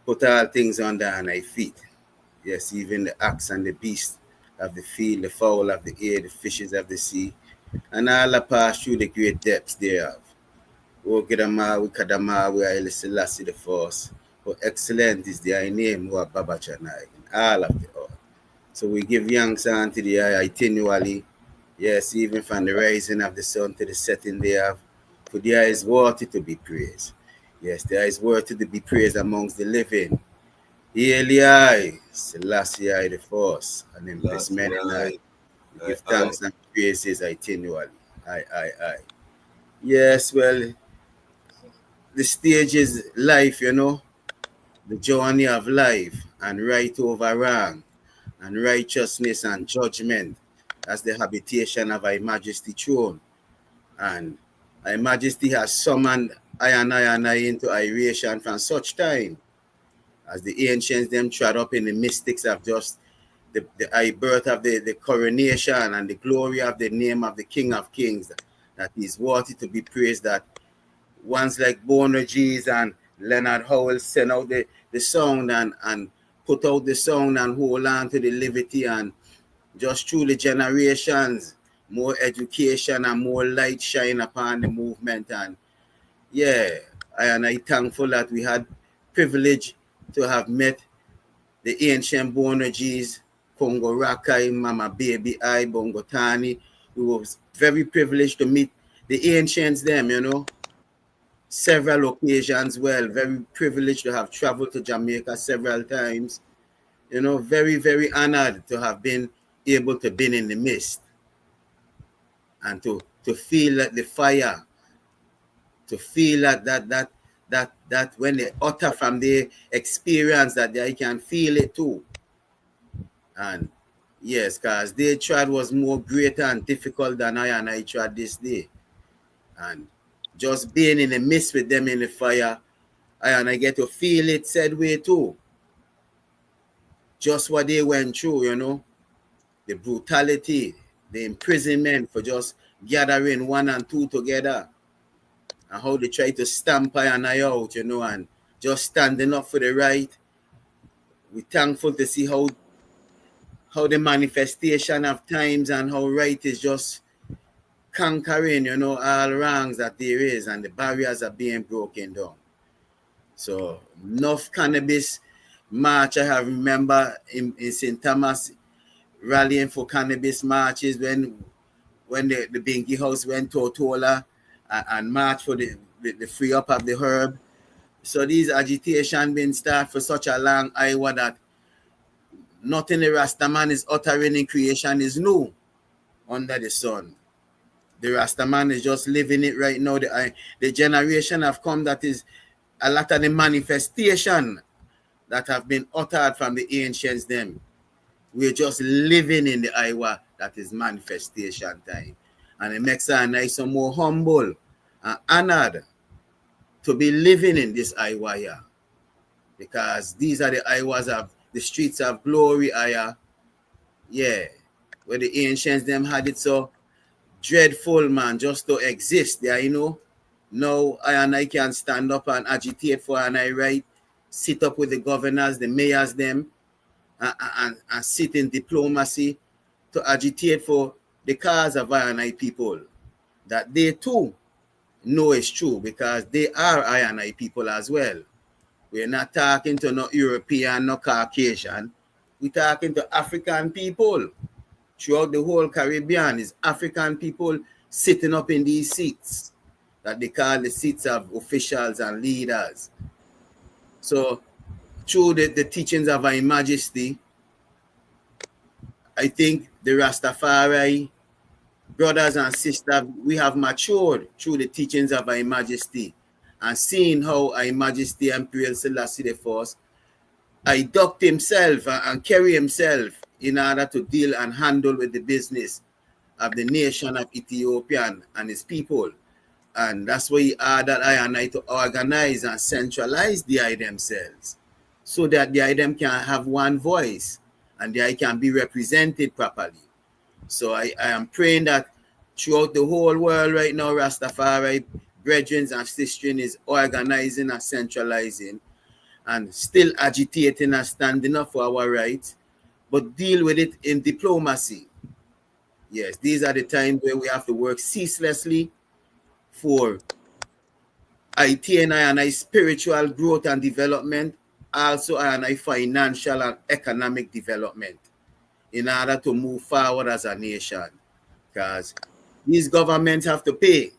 put all things under on thy feet. Yes, even the ox and the beast of the field, the fowl of the air, the fishes of the sea, and all that pass through the great depths thereof. O Gidamawi Kadamawi Haile Selassie the First. For excellent is thy name, O Babachanai, in all of the earth. So we give thanks unto the eye continually, yes, even from the rising of the sun to the setting thereof. For the eye is worthy to be praised. Yes, the eye is worthy to be praised amongst the living. Haile I, Selassie I the First, and then bless men and I. We give thanks and praises continually. I. Yes, well, the stage is life, you know, the journey of life, and right over wrong, and righteousness and judgment as the habitation of His Majesty throne. And His Majesty has summoned I and I into iration from such time as the ancients them trod up in the mystics of just the high birth of the coronation and the glory of the name of the King of Kings, that is worthy to be praised, that ones like Bonsu and Leonard Howell send out the sound and put out the sound and hold on to the liberty, and just through the generations, more education and more light shine upon the movement. And yeah, I thankful that we had privilege to have met the ancient Bonsu, Congo Rakai, Mama Baby I, Bongo Tani. We was very privileged to meet the ancients them, you know. Several occasions, well, very privileged to have traveled to Jamaica several times. You know, very, very honored to have been able to be in the midst and to feel that the fire, to feel that when they utter from the experience that they can feel it too. And yes, because their trial was more greater and difficult than I tried this day. And just being in the midst with them in the fire, I get to feel it said way too. Just what they went through, you know, the brutality, the imprisonment for just gathering one and two together, and how they try to stamp I and I out, you know, and just standing up for the right. We're thankful to see how the manifestation of times and how right is just conquering, you know, all wrongs that there is, and the barriers are being broken down. So enough cannabis march I have remember in St. Thomas rallying for cannabis marches when the Bingy House went to Tola and march for the free up of the herb. So these agitation been started for such a long Iowa that nothing the Rastaman is uttering in creation is new under the sun. The Rastaman is just living it right now. The generation have come that is a lot of the manifestation that have been uttered from the ancients them. We're just living in the Iowa that is manifestation time. And it makes us nice and more humble and honored to be living in this Iowa here. Because these are the Iowas of the streets of glory, Aya. Yeah. Where the ancients them had it so dreadful, man, just to exist there, you know. Now I can stand up and agitate for and I right, sit up with the governors, the mayors, them, and sit in diplomacy to agitate for the cause of I people. That they too know it's true because they are I people as well. We're not talking to no European, no Caucasian. We're talking to African people. Throughout the whole Caribbean is African people sitting up in these seats that they call the seats of officials and leaders. So through the teachings of His Majesty, I think the Rastafari brothers and sisters, we have matured through the teachings of His Majesty and seeing how His Majesty Imperial Selassie the First adopt himself and carry himself in order to deal and handle with the business of the nation of Ethiopia and his people. And that's why he ordered I to organize and centralize the I themselves so that the I them can have one voice and the I can be represented properly. So I am praying that throughout the whole world right now, Rastafari, brethren and sisters is organizing and centralizing and still agitating and standing up for our rights, but deal with it in diplomacy. Yes, these are the times where we have to work ceaselessly for IT and I spiritual growth and development, also and I financial and economic development in order to move forward as a nation. Because these governments have to pay.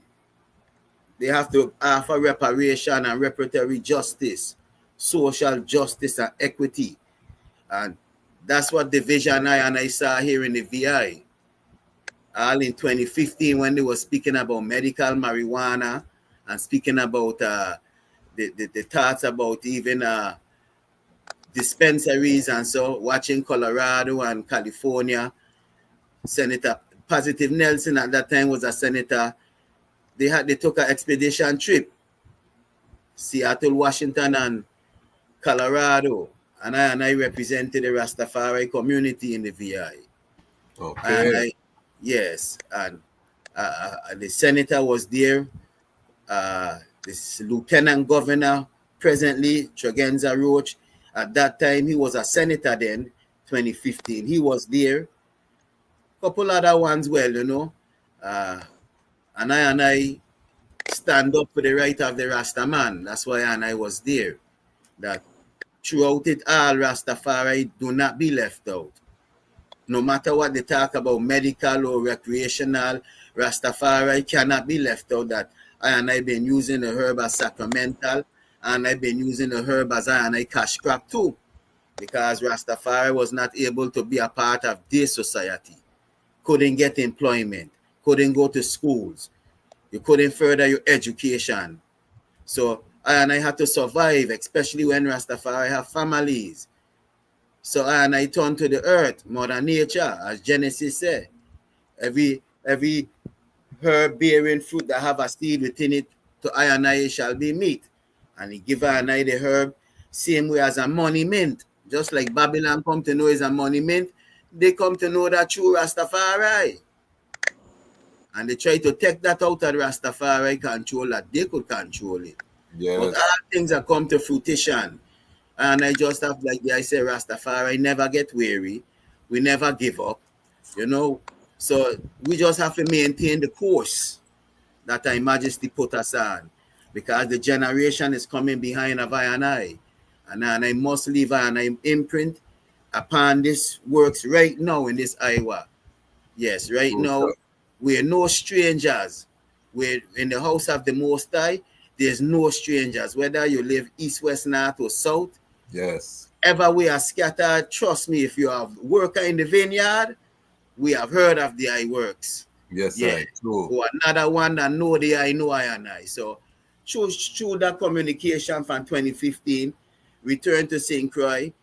They have to offer reparation and reparatory justice, social justice and equity. And that's what the vision I saw here in the VI. All in 2015 when they were speaking about medical marijuana and speaking about the thoughts about even dispensaries and so, watching Colorado and California. Senator Positive Nelson at that time was a senator. They took an expedition trip, Seattle, Washington, and Colorado, and I represented the Rastafari community in the VI. Okay. Yes, and the senator was there. This lieutenant governor presently, Tregenza Roach, at that time he was a senator then, 2015. He was there. Couple other ones, well, you know, and I stand up for the right of the Rastaman. That's why I was there. That throughout it all, Rastafari do not be left out. No matter what they talk about, medical or recreational, Rastafari cannot be left out. That I've been using the herb as sacramental, and I've been using the herb as I cash crop too, because Rastafari was not able to be a part of this society. Couldn't get employment, couldn't go to schools, you couldn't further your education. So I had to survive, especially when Rastafari have families. So I turn to the earth, Mother Nature, as Genesis said. Every herb bearing fruit that have a seed within it, to I shall be meat. And he give I the herb, same way as a monument. Just like Babylon come to know is a monument, they come to know that true Rastafari. And they try to take that out of the Rastafari control that they could control it. Yes. But all things have come to fruition. And I just have, like I say, Rastafari never get weary. We never give up, you know. So we just have to maintain the course that His Majesty put us on, because the generation is coming behind of I. And I must leave an imprint upon this works right now in this Iowa. Yes, right now, we're no strangers. We're in the house of the Most High. There's no strangers, whether you live east, west, north, or south. Yes. Ever we are scattered, trust me, if you have worker in the vineyard, we have heard of the I works. Yes, Yeah. I true. Or another one that know the I know I and I. So through that communication from 2015, return to St. Croix,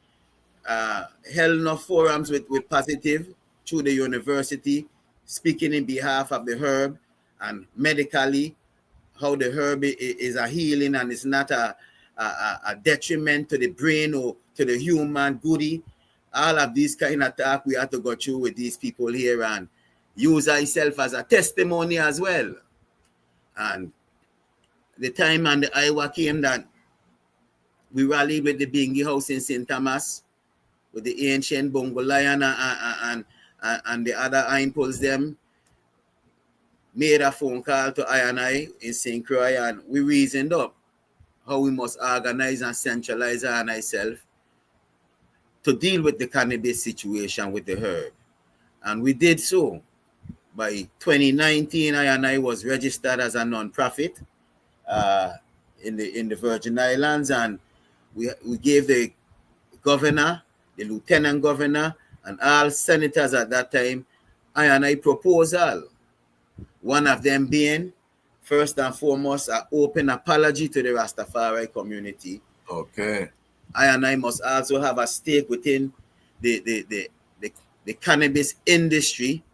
held enough forums with Positive through the university, speaking in behalf of the herb and medically, how the herb is a healing and it's not a detriment to the brain or to the human goodie. All of these kind of talk we have to go through with these people here and use ourselves as a testimony as well. And the time and the Iowa came that we rallied with the Bingi House in St. Thomas with the ancient Bongo Lion and the other Impulse them, made a phone call to I in St. Croix and we reasoned up how we must organize and centralize ourselves to deal with the cannabis situation with the herb. And we did so. By 2019, I was registered as a non-profit in the Virgin Islands, and we gave the governor, the lieutenant governor, and all senators at that time I proposal. One of them being, first and foremost, an open apology to the Rastafari community. Okay. I must also have a stake within the cannabis industry.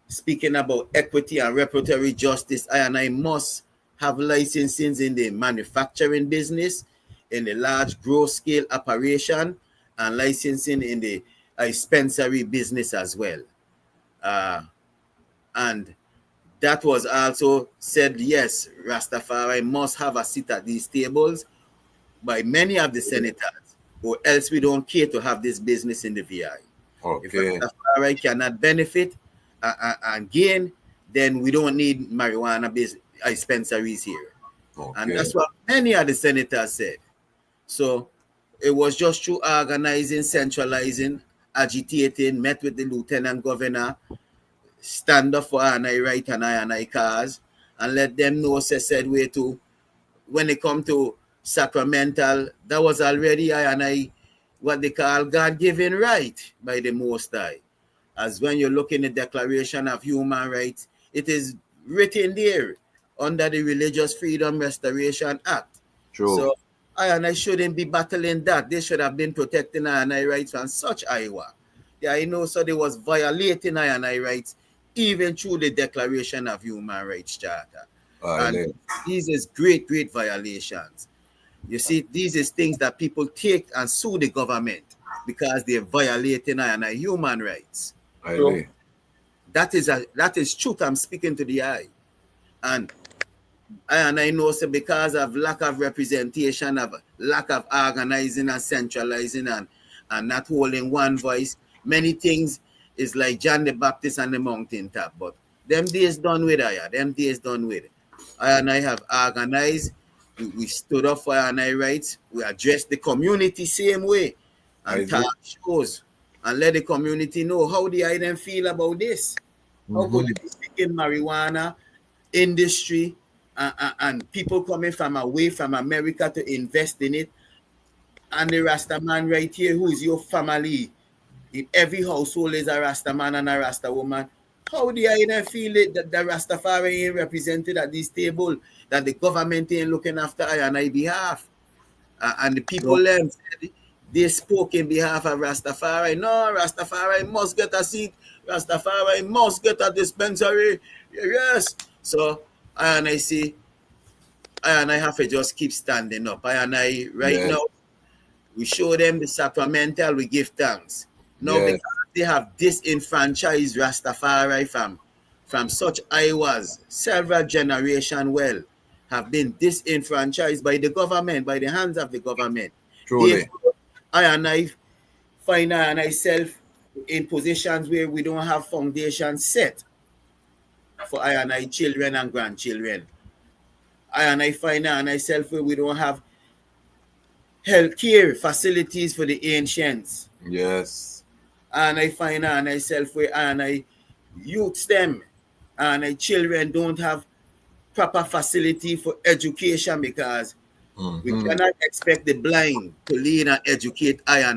Speaking about equity and reparatory justice, I must have licensing in the manufacturing business, in the large growth scale operation, and licensing in the dispensary business as well. And that was also said, yes, Rastafari must have a seat at these tables by many of the senators, or else we don't care to have this business in the VI. Okay. If Rastafari cannot benefit and gain, then we don't need marijuana dispensaries here. Okay. And that's what many of the senators said. So it was just through organizing, centralizing, agitating, met with the lieutenant governor, stand up for I right and I cause, and let them know said way to when it come to sacramental, that was already I what they call God-given right by the Most High. As when you look in the Declaration of Human Rights, it is written there under the Religious Freedom Restoration Act. True. So I shouldn't be battling that. They should have been protecting I rights from such Iowa. Yeah, I know, so they was violating I rights even through the Declaration of Human Rights Charter. And these is great violations. You see, these is things that people take and sue the government because they're violating human rights. So that is truth. I'm speaking to the eye. And I know, so because of lack of representation, of lack of organizing and centralizing and not holding one voice, many things is like John the Baptist and the mountaintop. But them days done with them days done with. I have organized, we stood up for our rights, we addressed the community same way and talk shows and let the community know how the I them feel about this. How could they be speaking marijuana industry and people coming from away from America to invest in it, and the Rasta man right here who is your family, in every household is a Rasta man and a Rasta woman. How do I feel it that the Rastafari ain't represented at this table, that the government ain't looking after I behalf? And the people them said they spoke in behalf of Rastafari. No, Rastafari must get a seat. Rastafari must get a dispensary. Yes. So I see, I have to just keep standing up. Right now, we show them the sacramental, we give thanks. Now, because they have disenfranchised Rastafari from such Iowas, several generations have been disenfranchised by the government, by the hands of the government. Truly. Therefore, I find myself in positions where we don't have foundation set for I children and grandchildren. I find myself where we don't have healthcare facilities for the ancients. Yes. And I find myself where youths them and children don't have proper facility for education because we cannot expect the blind to lead and educate I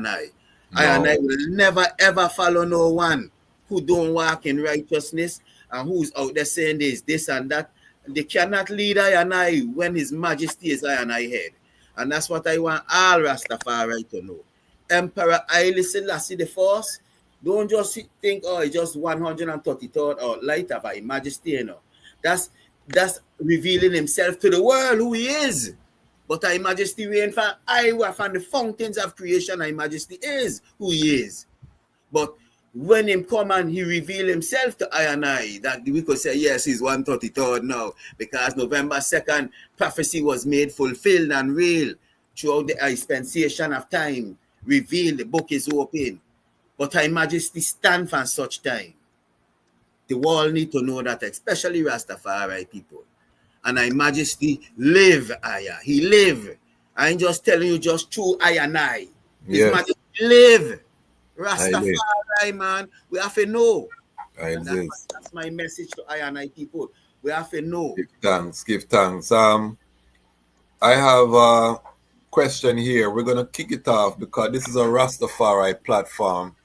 will never ever follow no one who don't walk in righteousness and who's out there saying this and that. They cannot lead I and I when His Majesty is I and I head. And that's what I want all Rastafari to know. Emperor Haile Selassie the First, don't just think, oh, it's just 133rd or light of His Majesty, you know. That's revealing himself to the world who he is. But His Majesty reign from Iowa, from the fountains of creation. His Majesty is who he is. But when him come and he reveal himself to I and I, that we could say, yes, he's 133rd now, because November 2nd, prophecy was made fulfilled and real throughout the dispensation of time. Revealed, the book is open. But His Majesty stand for such time. The world need to know that, especially Rastafari people. And His Majesty live, Aya. He live. I ain't just telling you just through I and I. His Majesty live. Rastafari, man, we have to know. And that's my message to I and I people. We have to know. Give thanks. I have a question here. We're gonna kick it off because this is a Rastafari platform.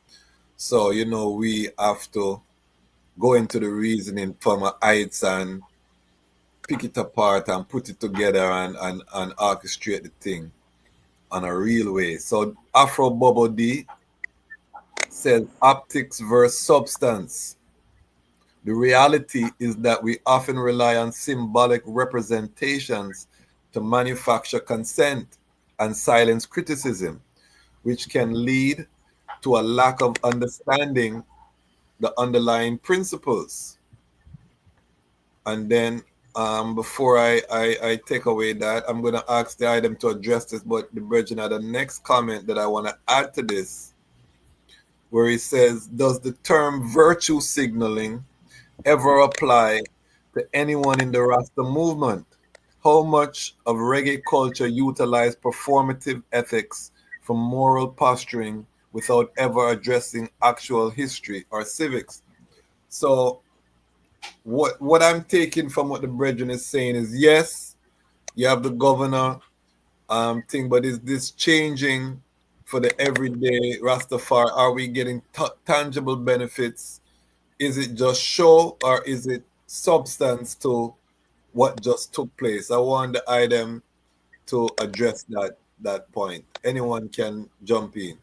So you know we have to go into the reasoning from a heights and pick it apart and put it together and orchestrate the thing on a real way. So Afro Bobo D says optics versus substance. The reality is that we often rely on symbolic representations to manufacture consent and silence criticism, which can lead to a lack of understanding the underlying principles. And then before I take away that, I'm going to ask the item to address this, but the Virgin had the next comment that I want to add to this, where he says, does the term virtue signaling ever apply to anyone in the Rasta movement? How much of reggae culture utilize performative ethics for moral posturing without ever addressing actual history or civics? So what I'm taking from what the brethren is saying is, yes, you have the governor thing, but is this changing for the everyday Rastafari? Are we getting tangible benefits? Is it just show or is it substance to what just took place? I want the item to address that point. Anyone can jump in.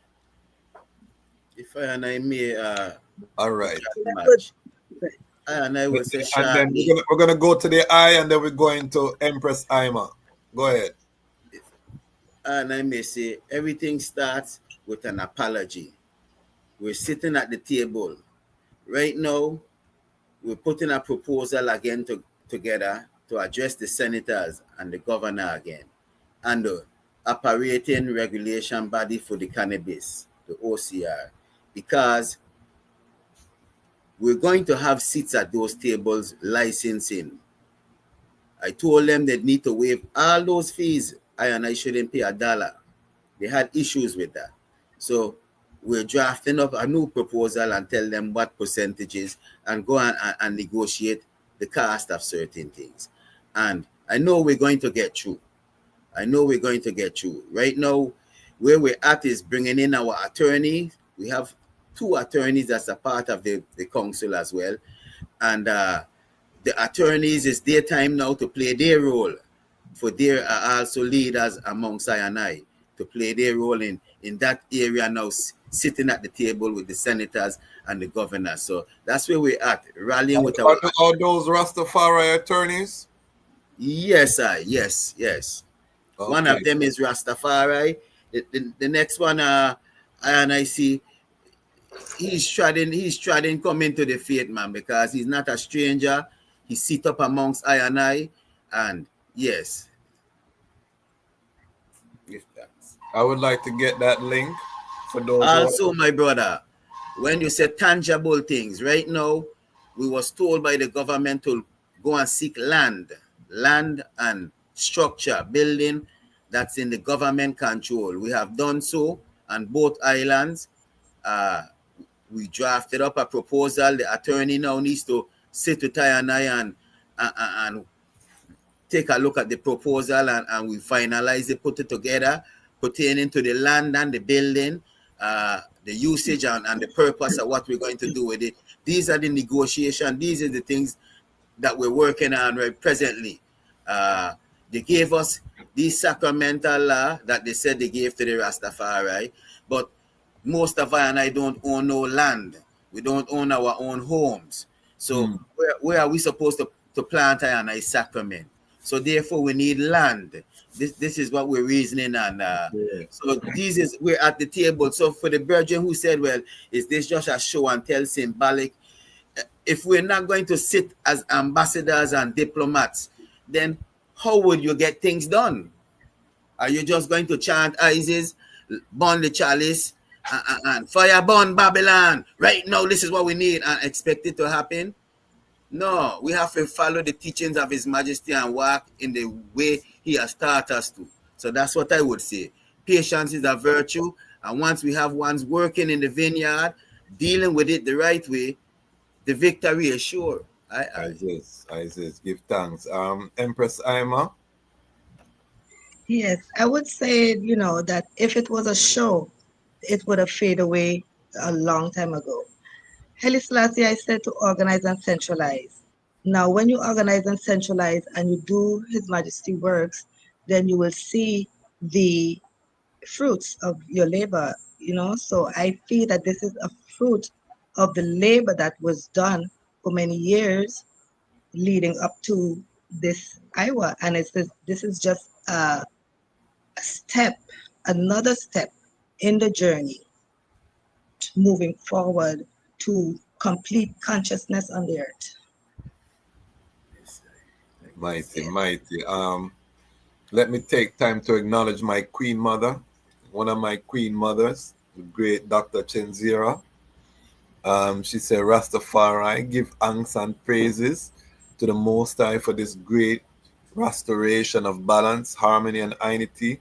If I and I may, all right. And I will say, and then we're gonna go to the eye, and then we're going to Empress Ima. Go ahead. And I may say, everything starts with an apology. We're sitting at the table right now. We're putting a proposal again together to address the senators and the governor again, and the operating regulation body for the cannabis, the OCR, because we're going to have seats at those tables licensing. I told them they need to waive all those fees. I shouldn't pay $1. They had issues with that. So we're drafting up a new proposal and tell them what percentages and go and negotiate the cost of certain things. And I know we're going to get through. Right now, where we're at is bringing in our attorney. We have 2 attorneys that's a part of the council as well. And the attorneys, it's their time now to play their role. For their also leaders amongst I and I to play their role in that area now, sitting at the table with the senators and the governor. So that's where we're at, rallying with our... Are those Rastafari attorneys? Yes, yes. Okay. One of them is Rastafari. The next one, I see, he's trying coming to the faith, man, because he's not a stranger. He sit up amongst I and I, and yes. I would like to get that link for those. Also, my brother, when you say tangible things, right now, we was told by the government to go and seek land and structure, building that's in the government control. We have done so on both islands. We drafted up a proposal. The attorney now needs to sit with I and take a look at the proposal, and we finalize it, put it together, pertaining to the land and the building. the usage and the purpose of what we're going to do with it. These are the negotiation. These are the things that we're working on right presently. They gave us these sacramental law that they said they gave to the Rastafari, but most of I and I don't own no land. We don't own our own homes. So where are we supposed to plant I and I sacrament? So therefore we need land. This is what we're reasoning on. So this is we're at the table. So for the brethren who said, well, is this just a show and tell symbolic? If we're not going to sit as ambassadors and diplomats, then how would you get things done? Are you just going to chant Isis, burn the chalice, and fire burn Babylon? Right now, this is what we need, and expect it to happen? No, we have to follow the teachings of His Majesty and walk in the way He has taught us to. So that's what I would say. Patience is a virtue, and once we have ones working in the vineyard, dealing with it the right way, the victory is sure. Isis, give thanks. Empress Ima? Yes, I would say, that if it was a show, it would have faded away a long time ago. Haile Selassie, I said to organize and centralize. Now, when you organize and centralize and you do His Majesty works, then you will see the fruits of your labor, So I feel that this is a fruit of the labor that was done for many years leading up to this Iowa. And this is just a step, another step in the journey moving forward to complete consciousness on the earth. Mighty. Let me take time to acknowledge my queen mother, one of my queen mothers, the great Dr. Chenzira. She said, Rastafari, give thanks and praises to the Most High for this great restoration of balance, harmony, and unity,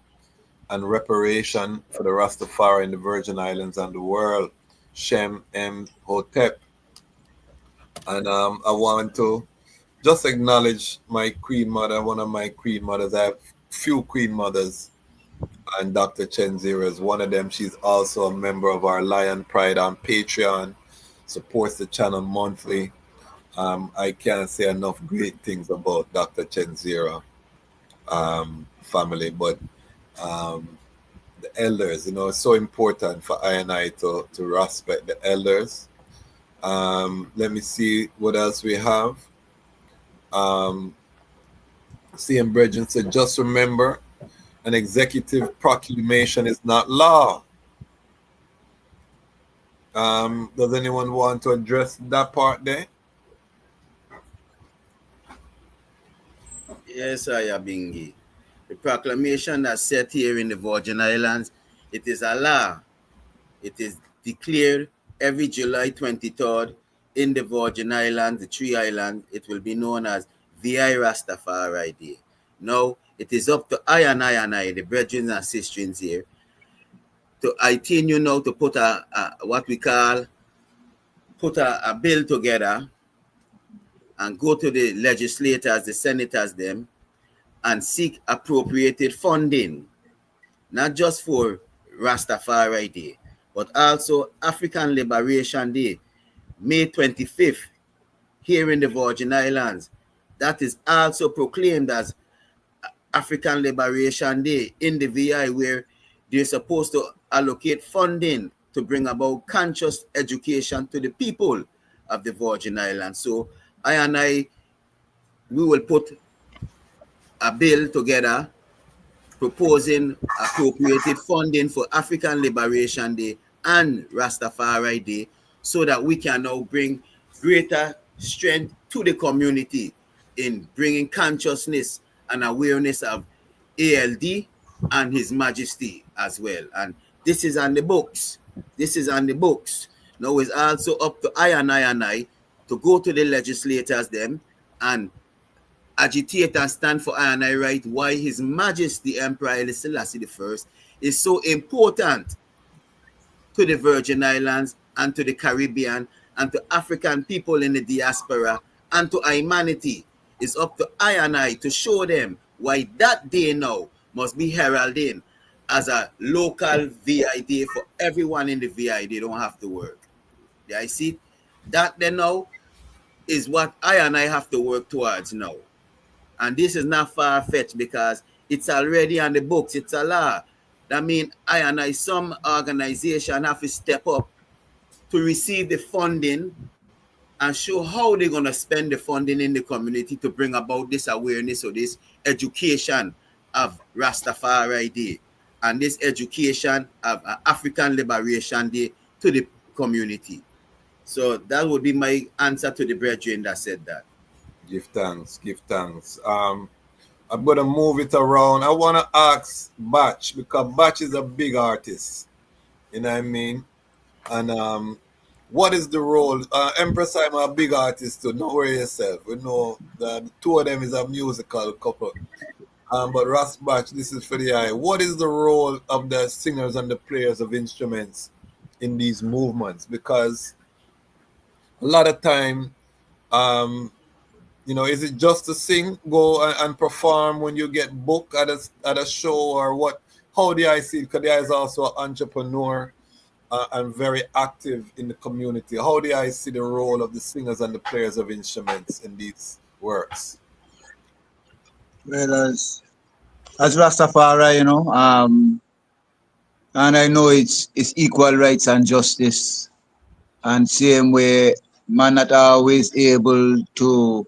and reparation for the Rastafari in the Virgin Islands and the world. Shem M. Hotep. And I want to just acknowledge my queen mother, one of my queen mothers. I have few queen mothers, and Dr. Chenzira is one of them. She's also a member of our Lion Pride on Patreon, supports the channel monthly. I can't say enough great things about Dr. Chenzira family, but the elders, it's so important for I and I to respect the elders. Let me see what else we have. CM Bridgen said, just remember, an executive proclamation is not law. Does anyone want to address that part there? Yes, Nyahbinghi. The proclamation that's set here in the Virgin Islands, it is a law. It is declared every July 23rd in the Virgin Islands, the three islands. It will be known as VI Rastafari Day. Now, it is up to I, the brethren and sisters here, to to put what we call, put a bill together and go to the legislators, the senators, them, and seek appropriated funding, not just for Rastafari Day, but also African Liberation Day, May 25th, here in the Virgin Islands. That is also proclaimed as African Liberation Day in the VI, where they're supposed to allocate funding to bring about conscious education to the people of the Virgin Islands. So we will put a bill together proposing appropriated funding for African Liberation Day and Rastafari Day, so that we can now bring greater strength to the community in bringing consciousness and awareness of ALD and His Majesty as well. And this is on the books. This is on the books. Now it's also up to I to go to the legislators them and agitate and stand for I and I right, why His Majesty Emperor Haile Selassie I is so important to the Virgin Islands and to the Caribbean and to African people in the diaspora and to humanity. It's up to I and I to show them why that day now must be heralded as a local VI for everyone in the VI. They don't have to work. Yeah, I see that then now is what I and I have to work towards now. And this is not far-fetched because it's already on the books. It's a law. That means I and I, some organization have to step up to receive the funding and show how they're going to spend the funding in the community to bring about this awareness or this education of Rastafari Day and this education of African Liberation Day to the community. So that would be my answer to the brethren that said that. Give thanks, give thanks. I'm gonna move it around. I wanna ask Batch because Batch is a big artist. You know what I mean? And what is the role? Empress, I'm a big artist too. Don't worry yourself. We know that the two of them is a musical couple. But Ras Batch, this is for the eye. What is the role of the singers and the players of instruments in these movements? Because a lot of time, you know, is it just to sing, go and perform when you get booked at a show, or what? How do I see it? Because the eye is also an entrepreneur and very active in the community. How do I see the role of the singers and the players of instruments in these works? Well, as Rastafari, you know, and I know it's equal rights and justice, and same way, man not always able to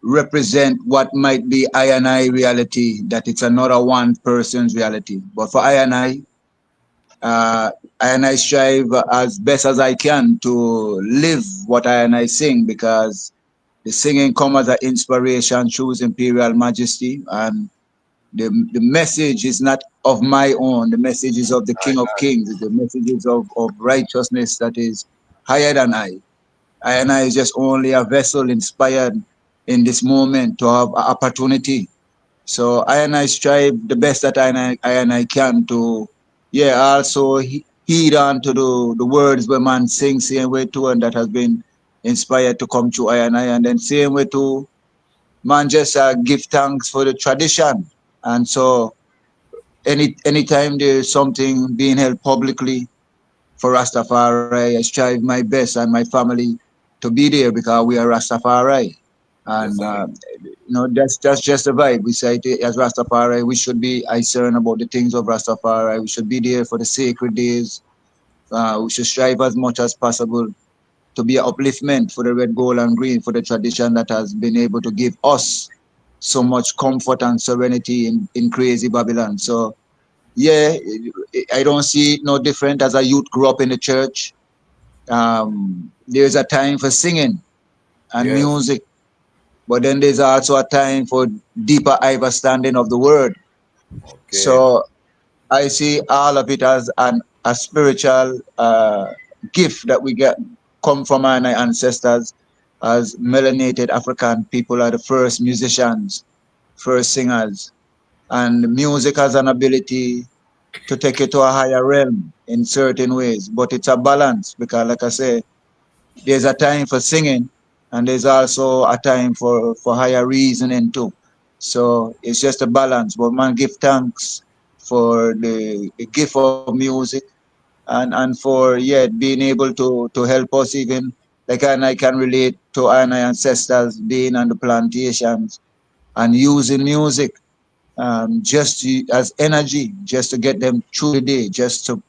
represent what might be I and I reality, that it's another one person's reality. But for I and I strive as best as I can to live what I and I sing, because the singing comes as an inspiration through His Imperial Majesty, and the message is not of my own. The message is of the King of Kings. The message is of righteousness that is higher than I. I and I is just only a vessel inspired in this moment to have an opportunity. So I and I strive the best that I and I can to, also heed on to the words where man sings, same way too, and that has been inspired to come to I, and then same way too, man just give thanks for the tradition. And so anytime there's something being held publicly for Rastafari, I strive my best and my family to be there because we are Rastafari. And you know, that's just the vibe. We say it as Rastafari, we should be concerned about the things of Rastafari. We should be there for the sacred days. We should strive as much as possible to be an upliftment for the red, gold, and green, for the tradition that has been able to give us so much comfort and serenity in crazy Babylon. So I don't see it no different. As a youth, grew up in the church. There's a time for singing and music, but then there's also a time for deeper understanding of the word. Okay. So I see all of it as a spiritual gift that we get come from our ancestors. As melanated African people are the first musicians, first singers, and music has an ability to take it to a higher realm in certain ways, but it's a balance, because like I say, there's a time for singing and there's also a time for higher reasoning too. So it's just a balance, but man, give thanks for the gift of music, and for being able to help us, even like, and I can relate to our ancestors being on the plantations and using music just as energy, just to get them through the day, just to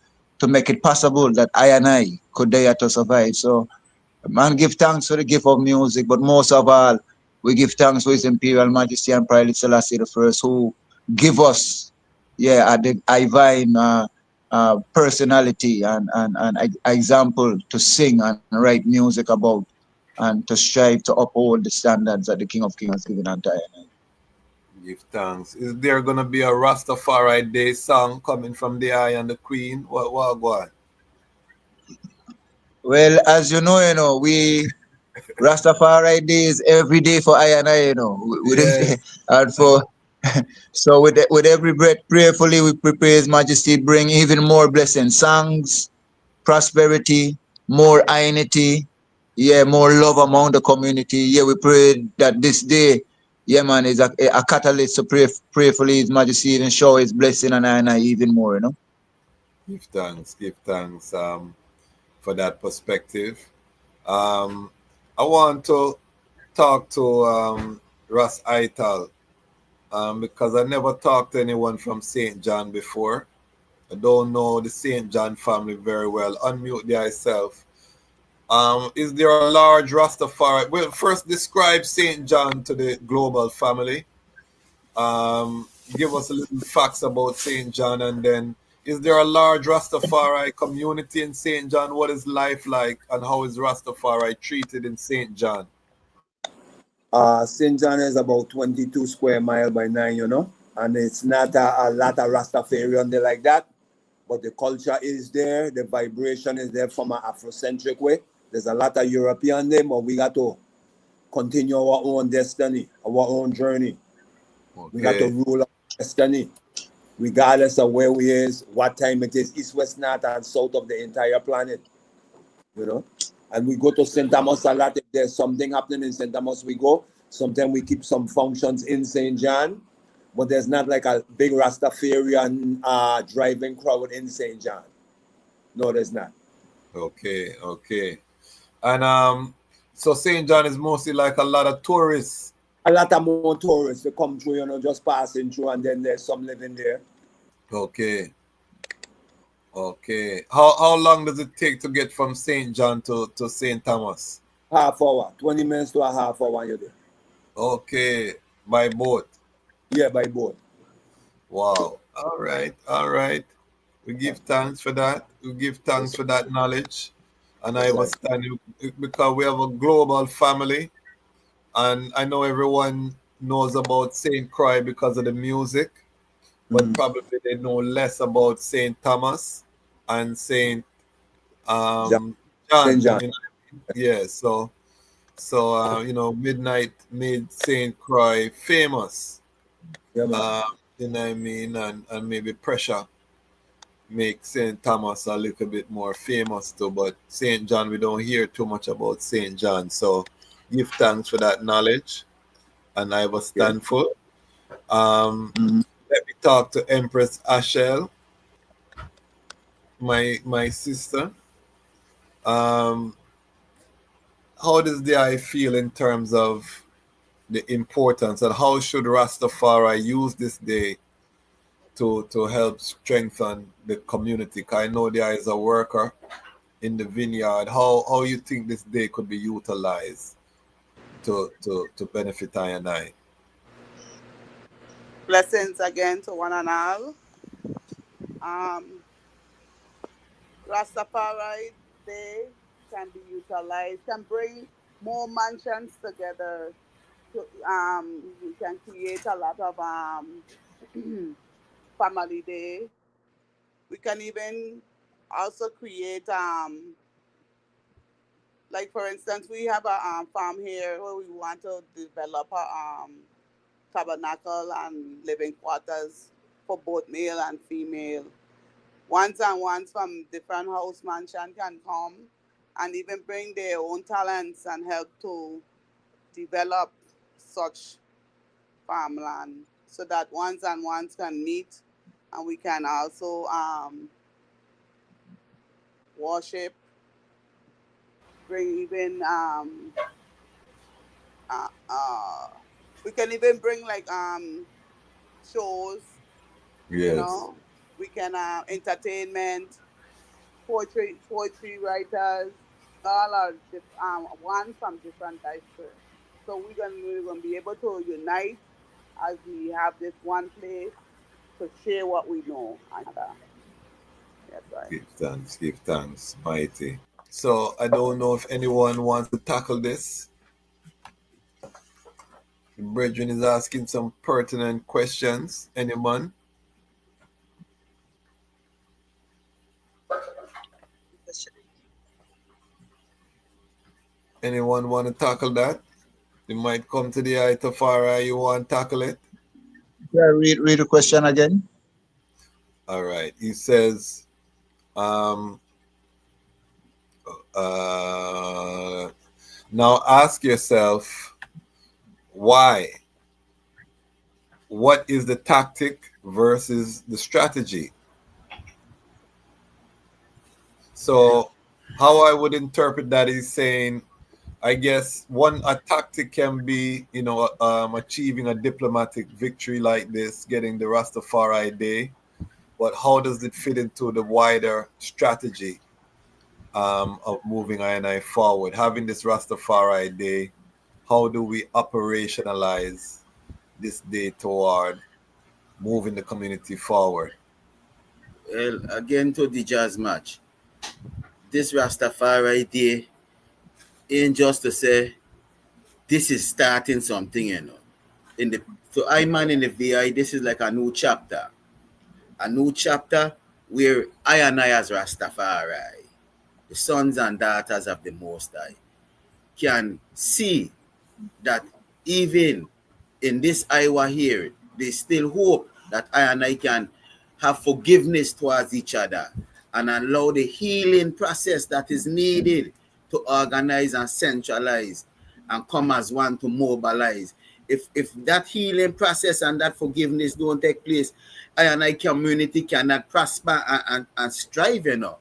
make it possible that I and I could dare to survive. So, man, give thanks for the gift of music, but most of all, we give thanks for His Imperial Majesty and Panelist Selassie the First, who give us, a divine personality and example to sing and write music about, and to strive to uphold the standards that the King of Kings has given unto us. Give thanks. Is there gonna be a Rastafari Day song coming from the Eye and the Queen? What go on? Well, as you know, we Rastafari Day is every day for I and I, and for so with every breath, prayerfully we prepare His Majesty bring even more blessings, songs, prosperity, more unity, more love among the community. We pray that this day Yeah, man, it's a catalyst to pray for His Majesty and show His blessing and I even more, you know. Give thanks for that perspective. I want to talk to Ras Aital because I never talked to anyone from St. John before. I don't know the St. John family very well. Unmute thyself. Is there a large Rastafari? Well, first describe St. John to the global family. Give us a little facts about St. John, and then is there a large Rastafari community in St. John? What is life like, and how is Rastafari treated in St. John? St. John is about 22 square mile by 9, you know, and it's not a lot of Rastafarian there like that, but the culture is there, the vibration is there from an Afrocentric way. There's a lot of European there, but we got to continue our own destiny, our own journey. Okay. We got to rule our destiny, regardless of where we is, what time it is, east, west, north, and south of the entire planet, you know. And we go to St. Thomas a lot. If there's something happening in St. Thomas, we go. Sometimes we keep some functions in St. John, but there's not like a big Rastafarian driving crowd in St. John. No, there's not. Okay. And so St. John is mostly like a lot of tourists. A lot of more tourists. They come through, you know, just passing through, and then there's some living there. Okay. How long does it take to get from St. John to St. Thomas? Half hour, 20 minutes to a half hour you're there. Okay, by boat? Yeah, by boat. Wow. All right. We give thanks for that. We give thanks for that knowledge. And I understand because we have a global family. And I know everyone knows about St. Croix because of the music. But probably they know less about St. Thomas and St. John. St. John. You know? Yeah, so you know, Midnight made St. Croix famous. Yeah, you know what I mean? And maybe Pressure make St. Thomas a little bit more famous too. But St. John, we don't hear too much about St. John. So give thanks for that knowledge. And I was thankful. Let me talk to Empress Ashel, my sister. How does the I feel in terms of the importance, and how should Rastafari use this day to help strengthen the community? I know there is a worker in the vineyard. How you think this day could be utilized to benefit I and I? Blessings again to one and all. Rastafari Day can be utilized, can bring more mansions together. We can create a lot of family day. We can even also create like for instance, we have a farm here where we want to develop a tabernacle and living quarters for both male and female. Ones from different house mansion can come and even bring their own talents and help to develop such farmland so that ones can meet and we can also worship, bring even we can even bring like shows, you know, we can entertainment, poetry writers, all are one from different districts. So we're gonna be able to unite as we have this one place to share what we know. Yes, right. Give thanks, mighty. So I don't know if anyone wants to tackle this. The brethren is asking some pertinent questions. Anyone? Anyone want to tackle that? You might come to the Tafari. You want to tackle it? Yeah, read the question again. All right. He says, now ask yourself, why? what is the tactic versus the strategy? So how I would interpret that is saying, I guess a tactic can be, achieving a diplomatic victory like this, getting the Rastafari Day, but how does it fit into the wider strategy of moving I forward? Having this Rastafari Day, how do we operationalize this day toward moving the community forward? Well, again to the Dejazmatch. This Rastafari Day ain't just to say this is starting something, So I man in the VI, this is like a new chapter. A new chapter where I and I as Rastafari, the sons and daughters of the Most High, can see that even in this Iowa here, there's still hope that I and I can have forgiveness towards each other and allow the healing process that is needed to organize and centralize and come as one to mobilize. If that healing process and that forgiveness don't take place, I and I community cannot prosper and strive, Then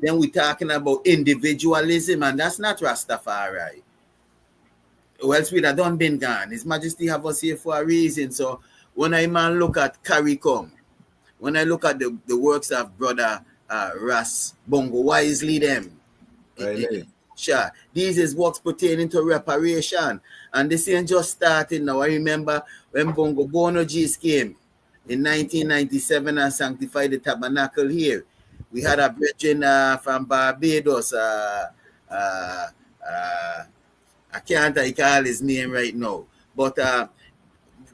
we're talking about individualism, and that's not Rastafari. Well, sweet, I done been gone. His Majesty have us here for a reason. So when I man look at CARICOM, when I look at the works of Brother Ras Bongo Wisely them, sure, these is what's pertaining to reparation. And this ain't just starting now. I remember when Bongo Bonogis came in 1997 and sanctified the tabernacle here. We had a brethren from Barbados, I can't recall his name right now, but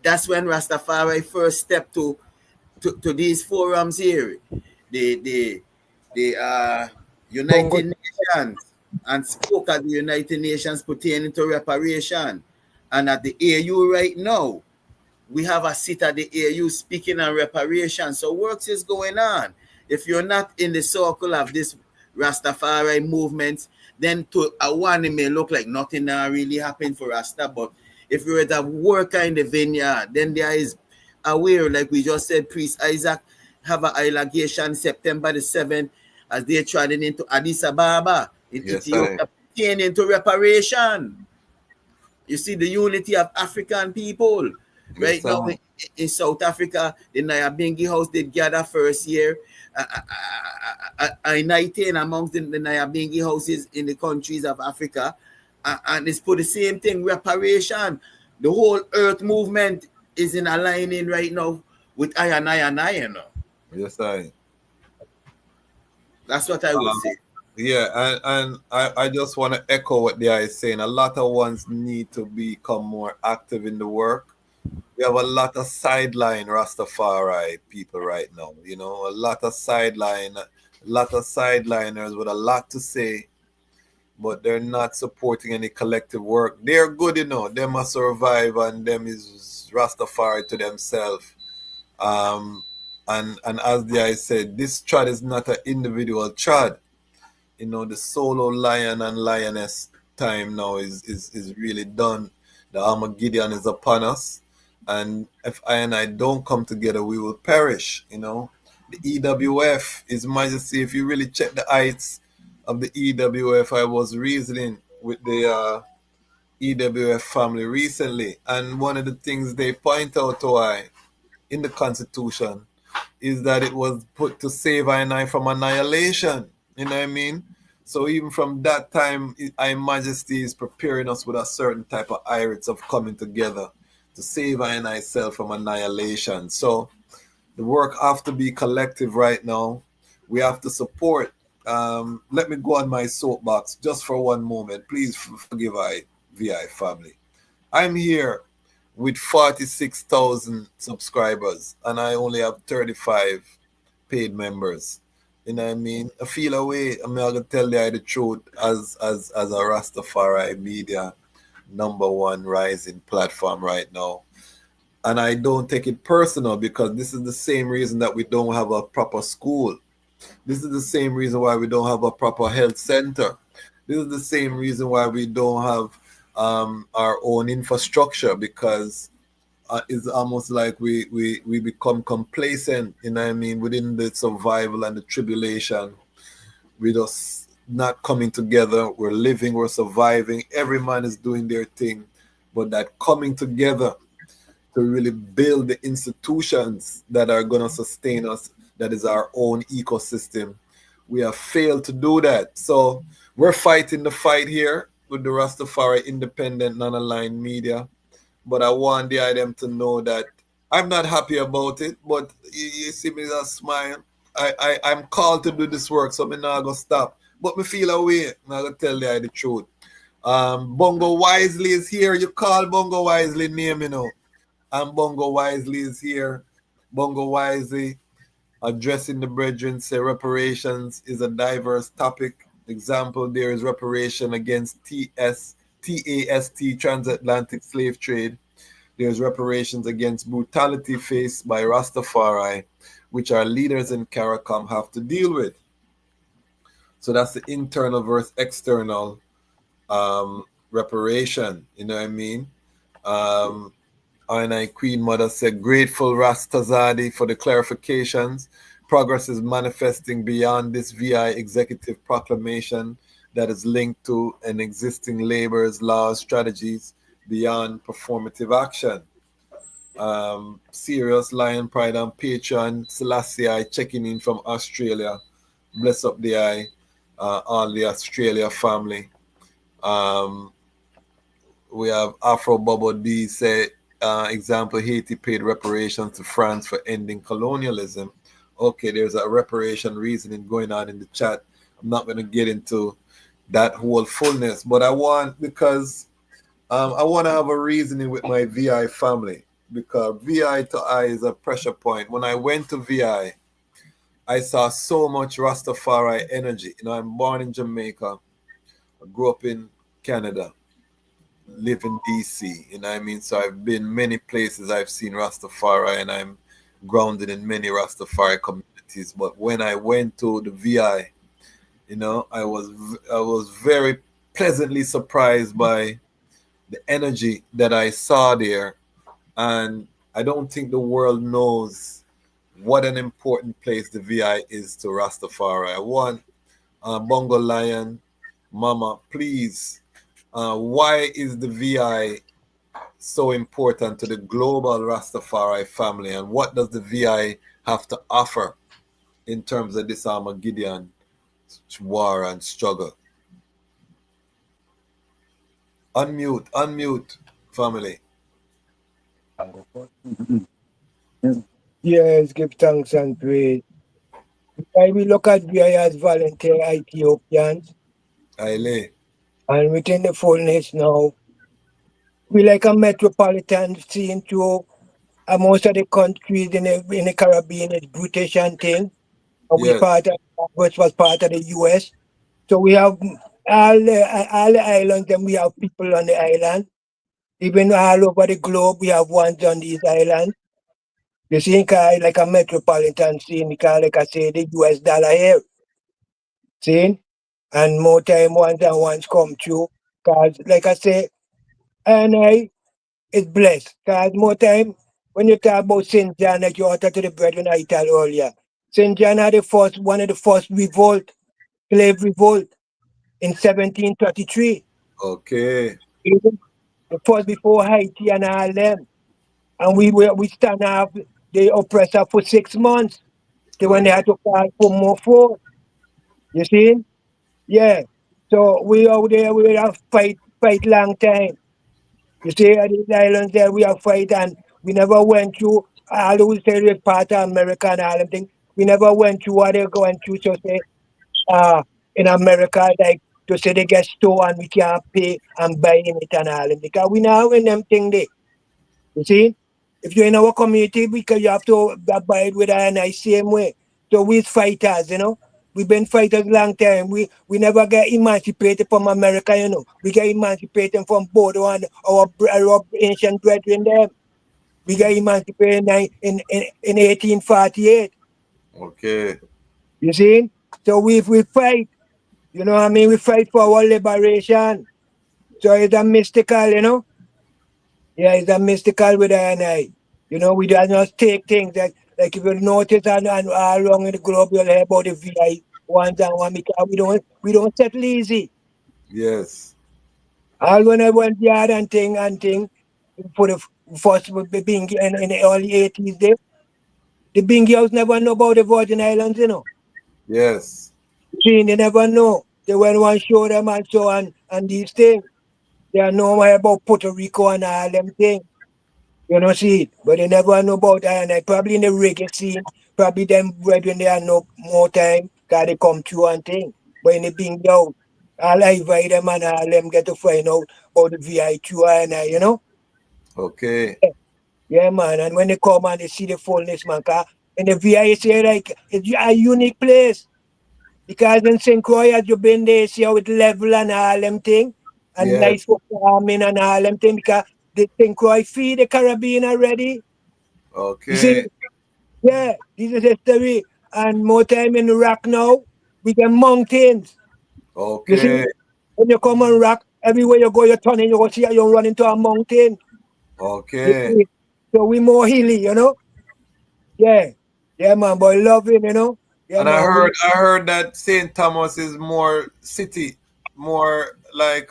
that's when Rastafari first stepped to these forums here, the United Nations, and spoke at the United Nations pertaining to reparation. And at the AU right now, we have a seat at the AU speaking on reparation. So works is going on. If you're not in the circle of this Rastafari movement, then to a one it may look like nothing really happened for Rasta. But if you're at a worker in the vineyard, then there is aware, like we just said, Priest Isaac have an allegation September the 7th as they're trying into Addis Ababa in Ethiopia pertaining to reparation. You see the unity of African people. Right now in South Africa, the Nyahbinghi house did gather first year. Uniting amongst the Nyahbinghi houses in the countries of Africa, and it's for the same thing, reparation. The whole earth movement is in aligning right now with I and I. Yes, I. That's what I would say. Yeah, and I just want to echo what they are saying. A lot of ones need to become more active in the work. We have a lot of sideline Rastafari people right now, a lot of sideliners with a lot to say, but they're not supporting any collective work. They're good, them a survive and them is Rastafari to themselves. And as I said, this trad is not an individual trad. The solo lion and lioness time now is really done. The Armageddon is upon us. And if I and I don't come together, we will perish, The EWF, His Majesty, if you really check the heights of the EWF, I was reasoning with the EWF family recently. And one of the things they point out to I in the Constitution is that it was put to save I and I from annihilation. You know what I mean? So even from that time, His Majesty is preparing us with a certain type of irids of coming together to save I and I self from annihilation. So the work have to be collective right now. We have to support. Let me go on my soapbox just for one moment. Please forgive I, VI family. I'm here with 46,000 subscribers and I only have 35 paid members. You know what I mean? I feel away. I'm going to tell you the truth as a Rastafari media #1 rising platform right now. And I don't take it personal because this is the same reason that we don't have a proper school. This is the same reason why we don't have a proper health center. This is the same reason why we don't have our own infrastructure, because is almost like we become complacent, you know what I mean, within the survival and the tribulation. We just not coming together. We're living, we're surviving. Every man is doing their thing. But that coming together to really build the institutions that are going to sustain us, that is our own ecosystem, we have failed to do that. So we're fighting the fight here with the Rastafari independent, non-aligned media. But I want the item to know that I'm not happy about it, but you see me that smile. I'm called to do this work, so I'm not going to stop. But me feel away. I'm going to tell you the truth. Bongo Wisely is here. You call Bongo Wisely name, you know. And Bongo Wisely is here. Bongo Wisely addressing the brethren, say reparations is a diverse topic. Example, there is reparation against TAST, transatlantic slave trade. There's reparations against brutality faced by Rastafari, which our leaders in CARICOM have to deal with. So that's the internal versus external reparation, you know what I mean? I Queen Mother said, grateful Rasta Tzaddi for the clarifications. Progress is manifesting beyond this VI executive proclamation that is linked to an existing labor's laws, strategies beyond performative action. Serious Lion Pride and Patreon, Selassie checking in from Australia. Bless up the eye, all the Australia family. We have Afro Bubble D say, example, Haiti paid reparations to France for ending colonialism. Okay, there's a reparation reasoning going on in the chat. I'm not going to get into that whole fullness, but I want, because I want to have a reasoning with my VI family, because VI to I is a pressure point. When I went to VI, I saw so much Rastafari energy. You know, I'm born in Jamaica. I grew up in Canada, live in DC, you know what I mean? So I've been many places, I've seen Rastafari, and I'm grounded in many Rastafari communities. But when I went to the VI, you know, I was very pleasantly surprised by the energy that I saw there. And I don't think the world knows what an important place the VI is to Rastafari. I want Bongo Lion, Mama, please, why is the VI so important to the global Rastafari family, and what does the VI have to offer in terms of this Armageddon war and struggle? Unmute, family. Yes, give thanks and praise. When we look at VI as volunteer Ethiopians, Haile. and within the fullness now, we like a metropolitan scene to most of the countries in the Caribbean is British and thing. And we Yes. which was part of the US. So we have all the islands, and we have people on the island. Even all over the globe, we have ones on these islands. You see, like a metropolitan scene, because like I say, the US dollar here. See? And more time ones come through. Because like I say, and I is blessed. Because more time, when you talk about St. John, like you uttered to the brethren I tell earlier, St. John had one of the first revolt, slave revolt in 1733. Okay. Even the first before Haiti and all them. And we stand up the oppressor for 6 months. Till when they had to call for more force. You see? Yeah. So we out there, we have fight long time. You see, at these islands there, we have fight, and we never went through, all we say is part of America and all them things. We never went through what they're going through, so say, in America, like, to say they get stolen, we can't pay and buy in it and all them, because we now in them thing there. You see? If you're in our community, because you have to abide with our nice same way. So we're fighters, you know. We've been fighters long time. We never get emancipated from America, you know. We get emancipated from Bodo and our ancient brethren them. We get emancipated in 1848. Okay. You see? So we fight, you know what I mean? We fight for our liberation. So it's a mystical, you know. Yeah, it's a mystical with I and I. You know, we don't just take things that, like if you notice and all along in the globe, you'll hear about the VI ones and one because we don't settle easy. Yes. All when I went yard and thing for the first being in the early 80s there, the Bingy house never know about the Virgin Islands, you know. Yes. See, they never know. They went one show them and so on and these things. They are know about Puerto Rico and all them things. You know, see it. But they never know about I and I. Probably in the reggae scene, probably them brethren they have no more time, cause they come through and thing. But in the Bingy house, all I invite them and all them get to find out about the VI2 and I, you know. Okay. Yeah, man. And when they come and they see the fullness, man, cause in the VI, say like it's a unique place. Because in St. Croix, as you've been there, see how it level and all them thing, and nice Yes. for farming and all them thing, because the St. Croix feed the Caribbean already. You see, Okay. yeah, this is history. And more time in Iraq now, we get mountains. You see, Okay. when you come on rock, everywhere you go, you turn in, you go see how you run into a mountain. You Okay. see? So we more hilly, you know? Yeah. Yeah, man, boy, loving, you know? Yeah, And I man, heard we I heard that St. Thomas is more city, more like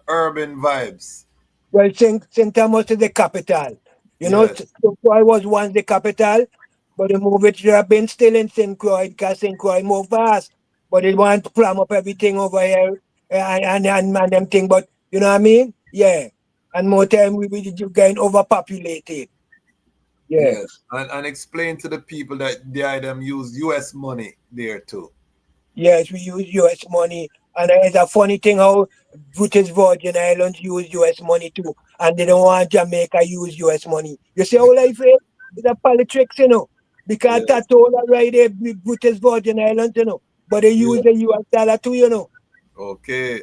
urban vibes. well, St. Thomas is the capital. You know, Yes. St. Croix was once the capital, but they moved it. They have been still in St. Croix because St. Croix moved fast. But they want to clam up everything over here and them thing. But you know what I mean? Yeah. And more time we getting overpopulated. Yeah. Yes. And explain to the people that the item use US money there too. Yes, we use US money. And it's a funny thing how British Virgin Islands use US money too. And they don't want Jamaica use US money. You see how life is? It's a politics, you know. Because Yes. that's all right there, British Virgin Islands, you know. But they use Yeah. the US dollar too, you know. Okay.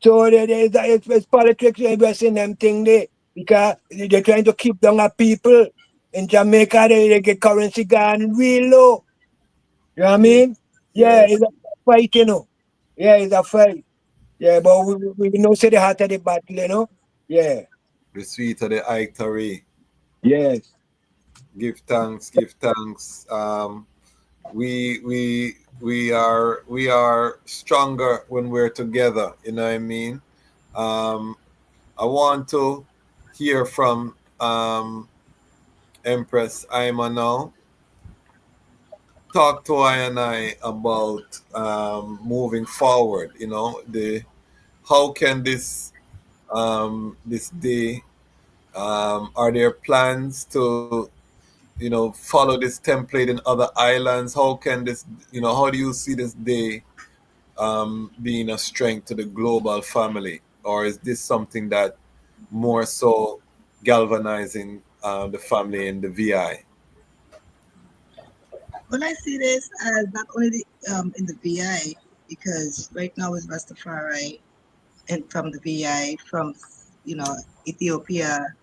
So it's politics in them thing there. Because they're trying to keep down our people. In Jamaica, they get currency gone real low. You know what I Yes. mean? Yeah, Yes. it's a fight, you know. Yeah, it's a fight. Yeah, but we know say the heart of the battle, you know. Yeah. The sweet of the ictory. Yes. Give thanks, give thanks. We are stronger when we're together, you know what I mean? Um I want to hear from Empress Ima now. Talk to I and I about moving forward. You know, the how can this day, are there plans to follow this template in other islands? How can this how do you see this day being a strength to the global family, or is this something that more so galvanizing the family in the VI? Well, I see this as not only in the VI, because right now is Rastafari, and from the VI, from Ethiopia,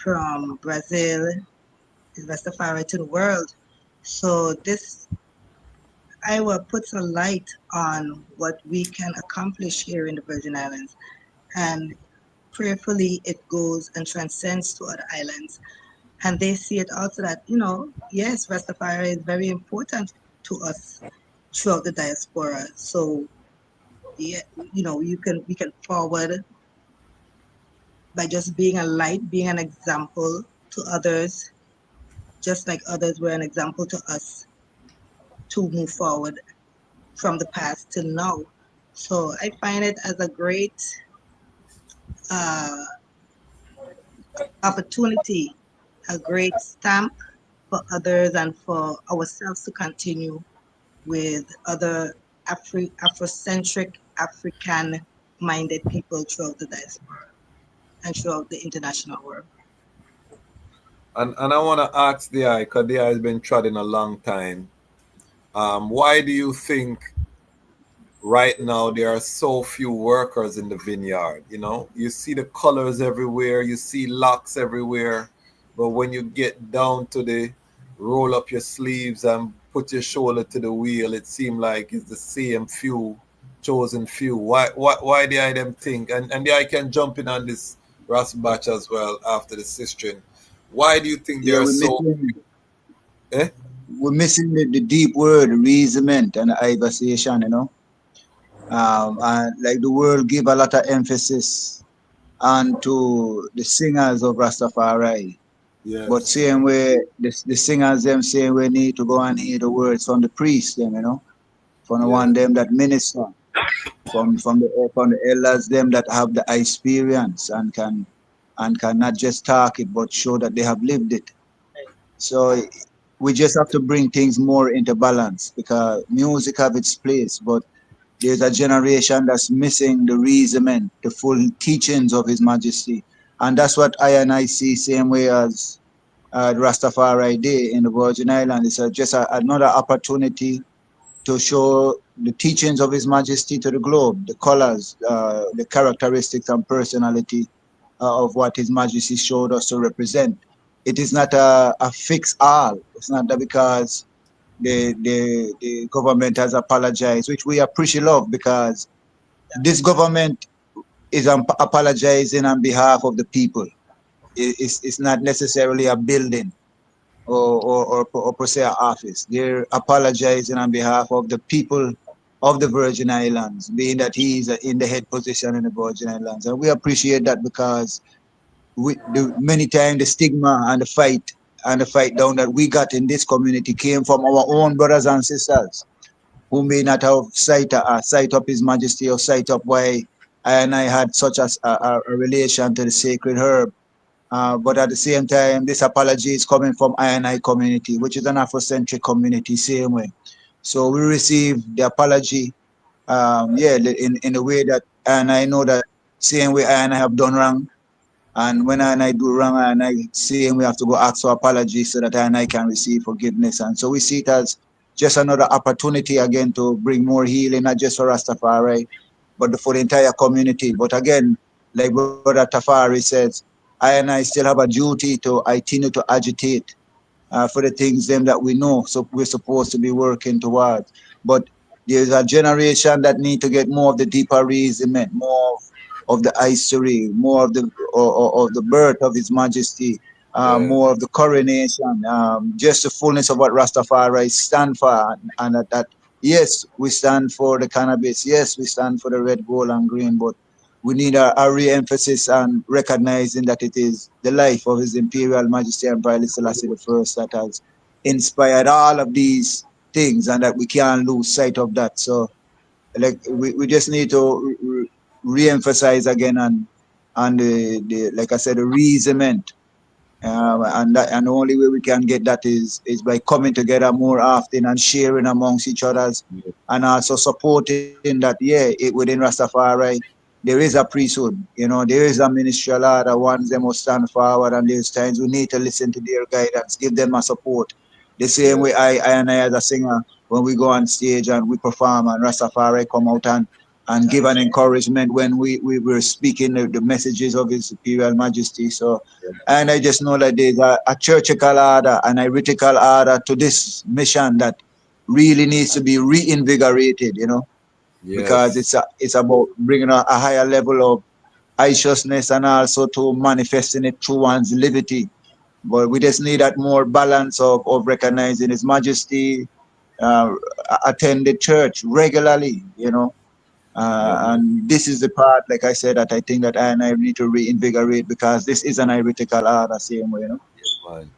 from Brazil, is Rastafari to the world. So this Iowa puts a light on what we can accomplish here in the Virgin Islands, and prayerfully it goes and transcends to other islands. And they see it also that, yes, Rastafari is very important to us throughout the diaspora. So, yeah, we can forward by just being a light, being an example to others, just like others were an example to us to move forward from the past till now. So I find it as a great uh, opportunity, a great stamp for others and for ourselves to continue with other Afrocentric, African-minded people throughout the diaspora and throughout the international world. And I want to ask the eye, because the eye has been trotting a long time. Why do you think right now there are so few workers in the vineyard? You see the colors everywhere, you see locks everywhere, but when you get down to the roll up your sleeves and put your shoulder to the wheel, it seems like it's the same few chosen few. Why the I them think? And the I can jump in on this Dejazmatch as well after the sistering. Why do you think they Yeah, are so? Eh? we're missing the deep word, reasoning and iversation, you know. And like the world give a lot of emphasis onto the singers of Rastafari. But Yes. same way, the singers them same way need to go and hear the words from the priests them, you know, from the Yeah. one them that minister, from the elders them that have the experience and can not just talk it but show that they have lived it. So we just have to bring things more into balance because music have its place, but there's a generation that's missing the reasoning, the full teachings of His Majesty. And that's what I and I see same way as the Rastafari Day in the Virgin Islands. It's just another opportunity to show the teachings of His Majesty to the globe, the colors, the characteristics and personality of what His Majesty showed us to represent. It is not a fix all. It's not that because the government has apologized, which we appreciate love because this government is apologizing on behalf of the people. It's not necessarily a building or per se an office. They're apologizing on behalf of the people of the Virgin Islands, being that he is in the head position in the Virgin Islands. And we appreciate that because many times the stigma and the fight down that we got in this community came from our own brothers and sisters who may not have sight up His Majesty or sight up why I and I had such a relation to the sacred herb. But at the same time, this apology is coming from I and I community, which is an Afrocentric community, same way. So we receive the apology, in a way that, and I know that same way I and I have done wrong, and when I and I do wrong, and I say we have to go ask for apology so that I and I can receive forgiveness. And so we see it as just another opportunity again to bring more healing, not just for Rastafari, but for the entire community. But again, like Brother Tafari says, I and I still have a duty to continue to agitate for the things them that we know so we're supposed to be working towards. But there's a generation that need to get more of the deeper reason, more of the history, more of the birth of His Majesty, Yeah. more of the coronation, just the fullness of what Rastafari stand for, and that yes, we stand for the cannabis, yes, we stand for the red, gold, and green, but we need a re-emphasis on recognizing that it is the life of His Imperial Majesty and Haile Selassie the First that has inspired all of these things, and that we can't lose sight of that. So, like, we just need to re-emphasize again on the like I said, the reasoning, and the only way we can get that is by coming together more often and sharing amongst each others, and also supporting that within Rastafari there is a priesthood, there is a ministerial order. Ones they must stand forward, and there's times we need to listen to their guidance, give them a support. The same way I and I as a singer, when we go on stage and we perform and Rastafari come out and give an encouragement when we were speaking the messages of His Imperial Majesty. So, and I just know that there's a churchical order and a heretical order to this mission that really needs to be reinvigorated, because Yes. it's about bringing a higher level of righteousness and also to manifesting it through one's liberty. But we just need that more balance of recognizing His Majesty, uh, attend the church regularly, and this is the part, like I said, that I think that I and I need to reinvigorate because this is an heretical order, same way, Man.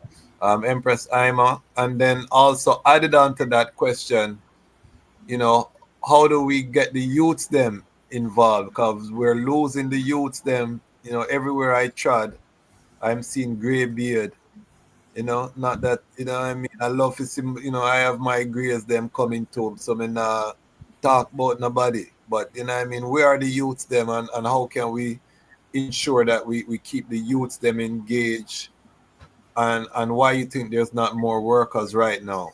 Empress Ima, and then also added on to that question, how do we get the youths them involved? Because we're losing the youths them, everywhere I trod, I'm seeing gray beard, not that, what I mean, I love to see, I have my grays them coming to, so I not talk about nobody, but, what I mean, where are the youths them, and how can we ensure that we keep the youths them engaged, and why you think there's not more workers right now?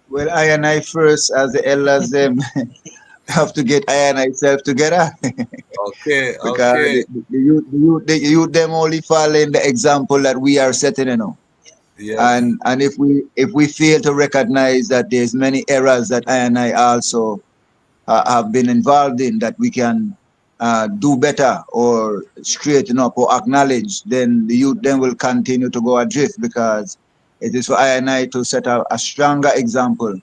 Well, I and I first, as the elders, them have to get I and I self together. Okay, Because okay. the youth them only follow in the example that we are setting, Yes. And if we fail to recognize that there's many errors that I and I also have been involved in, that we can do better or straighten up or acknowledge, then the youth then will continue to go adrift, because it is for I and I to set a stronger example,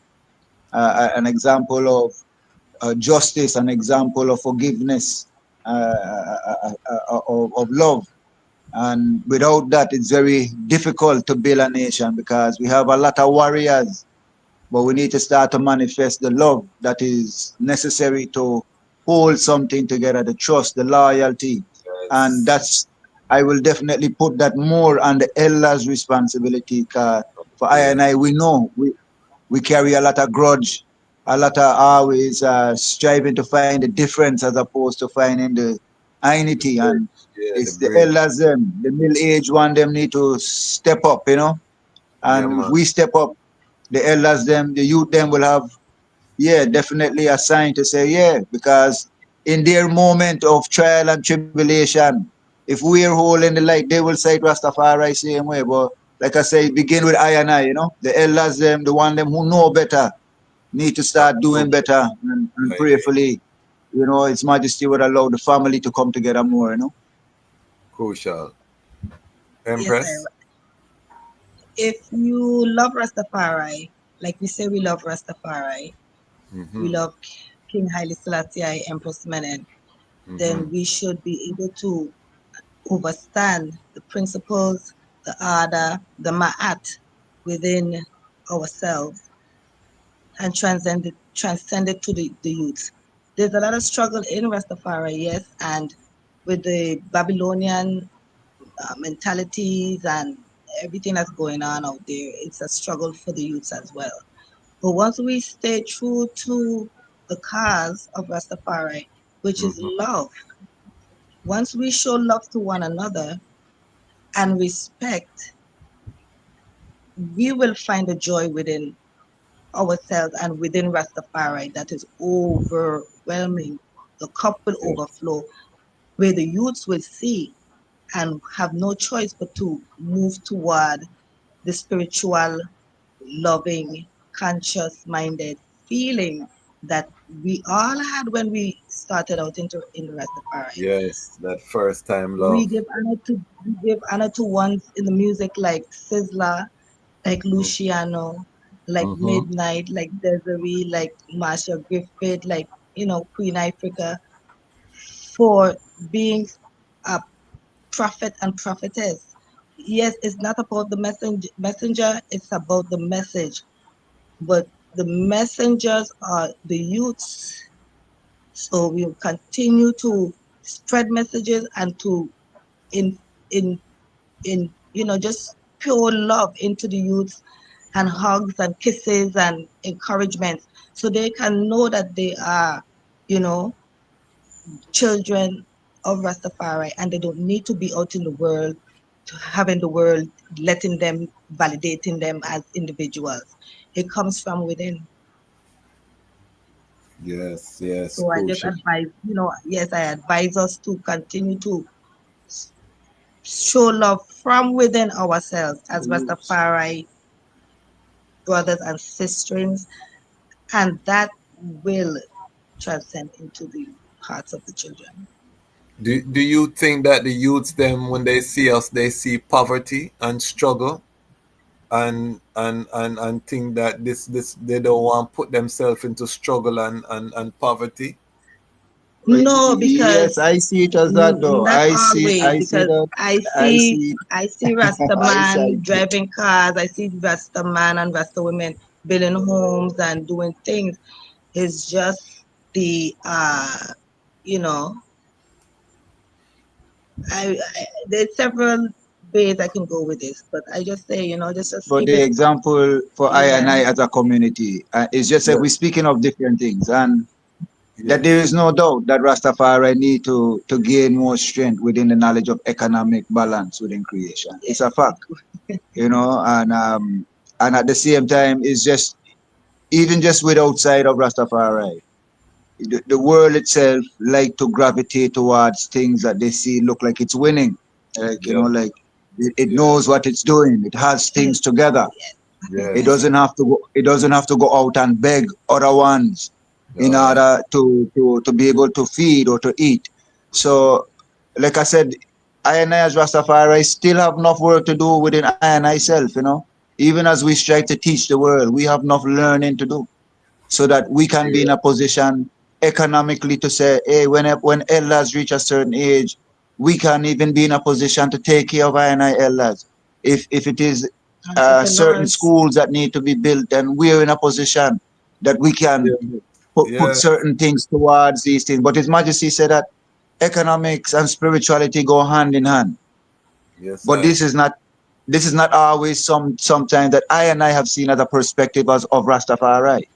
an example of justice, an example of forgiveness, of love. And without that, it's very difficult to build a nation, because we have a lot of warriors, but we need to start to manifest the love that is necessary to hold something together, the trust, the loyalty. And that's, I will definitely put that more on the elders' responsibility, because for I and I, we know we carry a lot of grudge, a lot of always striving to find the difference as opposed to finding the unity. And it's the elders, them, the middle-aged one, them need to step up, you know. And if we step up, the elders, them, the youth, them will have, definitely a sign to say, because in their moment of trial and tribulation, if we are holding the light, they will say Rastafari same way. But like I say, begin with I and I, you know, the elders, them, the one them who know better, need to start doing better, and prayerfully, you know, His Majesty would allow the family to come together more, you know. Crucial. Yes, Empress? if you love Rastafari, like we say we love Rastafari, we love King Haile Selassie, Empress Menen, then we should be able to overstand the principles, the order, the ma'at within ourselves and transcend it to the youth. There's a lot of struggle in Rastafari, yes, and with the Babylonian mentalities and everything that's going on out there, it's a struggle for the youths as well. But once we stay true to the cause of Rastafari, which is love, once we show love to one another and respect, we will find a joy within ourselves and within Rastafari that is overwhelming. The cup will overflow, where the youths will see and have no choice but to move toward the spiritual, loving, conscious-minded feeling that we all had when we started out in Rastafari. Yes, that first time love. We give honor to ones in the music like Sizzla, like Luciano, like Midnight, like Desiree, like Marsha Griffith, like, you know, Queen Africa, for being a prophet and prophetess. Yes, it's not about the messenger, it's about the message. But the messengers are the youths. So we will continue to spread messages and to in you know, just pure love into the youths, and hugs and kisses and encouragement, so they can know that they are, you know, children of Rastafari, and they don't need to be out in the world, to having the world letting them, validating them as individuals. It comes from within. Yes, So I just crucial. advise, you know, yes, I advise us to continue to show love from within ourselves as Rastafari brothers and sisters, and that will transcend into the hearts of the children. Do you think that the youths, them, when they see us, they see poverty and struggle, and think that this they don't want to put themselves into struggle and poverty? No, because yes, I see it as that though. not I see always, because that. I see Rasta I man driving cars. I see Rasta man and Rasta women building homes and doing things. It's just the you know, there's several ways I can go with this, but I just say, you know, just But keep the it. example for I and I as a community, is just that we're speaking of different things, and that there is no doubt that Rastafari need to gain more strength within the knowledge of economic balance within creation. It's a fact, you know, and at the same time, it's just, even just with outside of Rastafari, the world itself like to gravitate towards things that they see look like it's winning, like, you know, like it knows what it's doing. It has things together. It doesn't have to go. It doesn't have to go out and beg other ones in order to be able to feed or to eat. So, like I said, I and I as Rastafari still have enough work to do within I and I self, you know. Even as we strive to teach the world, we have enough learning to do so that we can be in a position economically to say, hey, when elders reach a certain age, we can even be in a position to take care of I and I elders. If it is certain Entrepreneurs. schools that need to be built, then we're in a position that we can put Yes. certain things towards these things. But His Majesty said that economics and spirituality go hand in hand. Yes, But this is not always sometimes that I and I have seen as a perspective of Rastafari.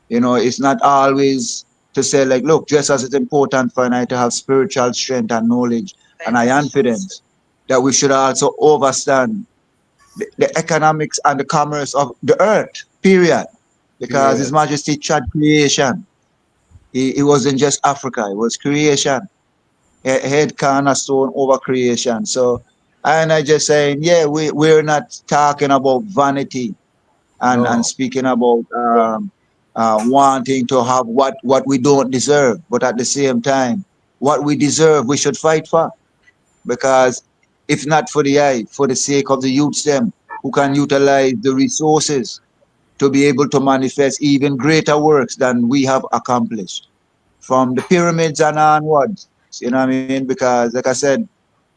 You know, it's not always to say like, look, just as it's important for an I to have spiritual strength and knowledge and I confidence, that we should also understand the economics and the commerce of the earth, period. Because His Period. Majesty tried creation. It wasn't just Africa, it was creation. Head cornerstone over creation. So I just saying, yeah, we're not talking about vanity and No. speaking about wanting to have what we don't deserve, but at the same time, what we deserve, we should fight for. Because if not for the eye, for the sake of the youths them who can utilize the resources to be able to manifest even greater works than we have accomplished from the pyramids and onwards. You know what I mean? Because like I said,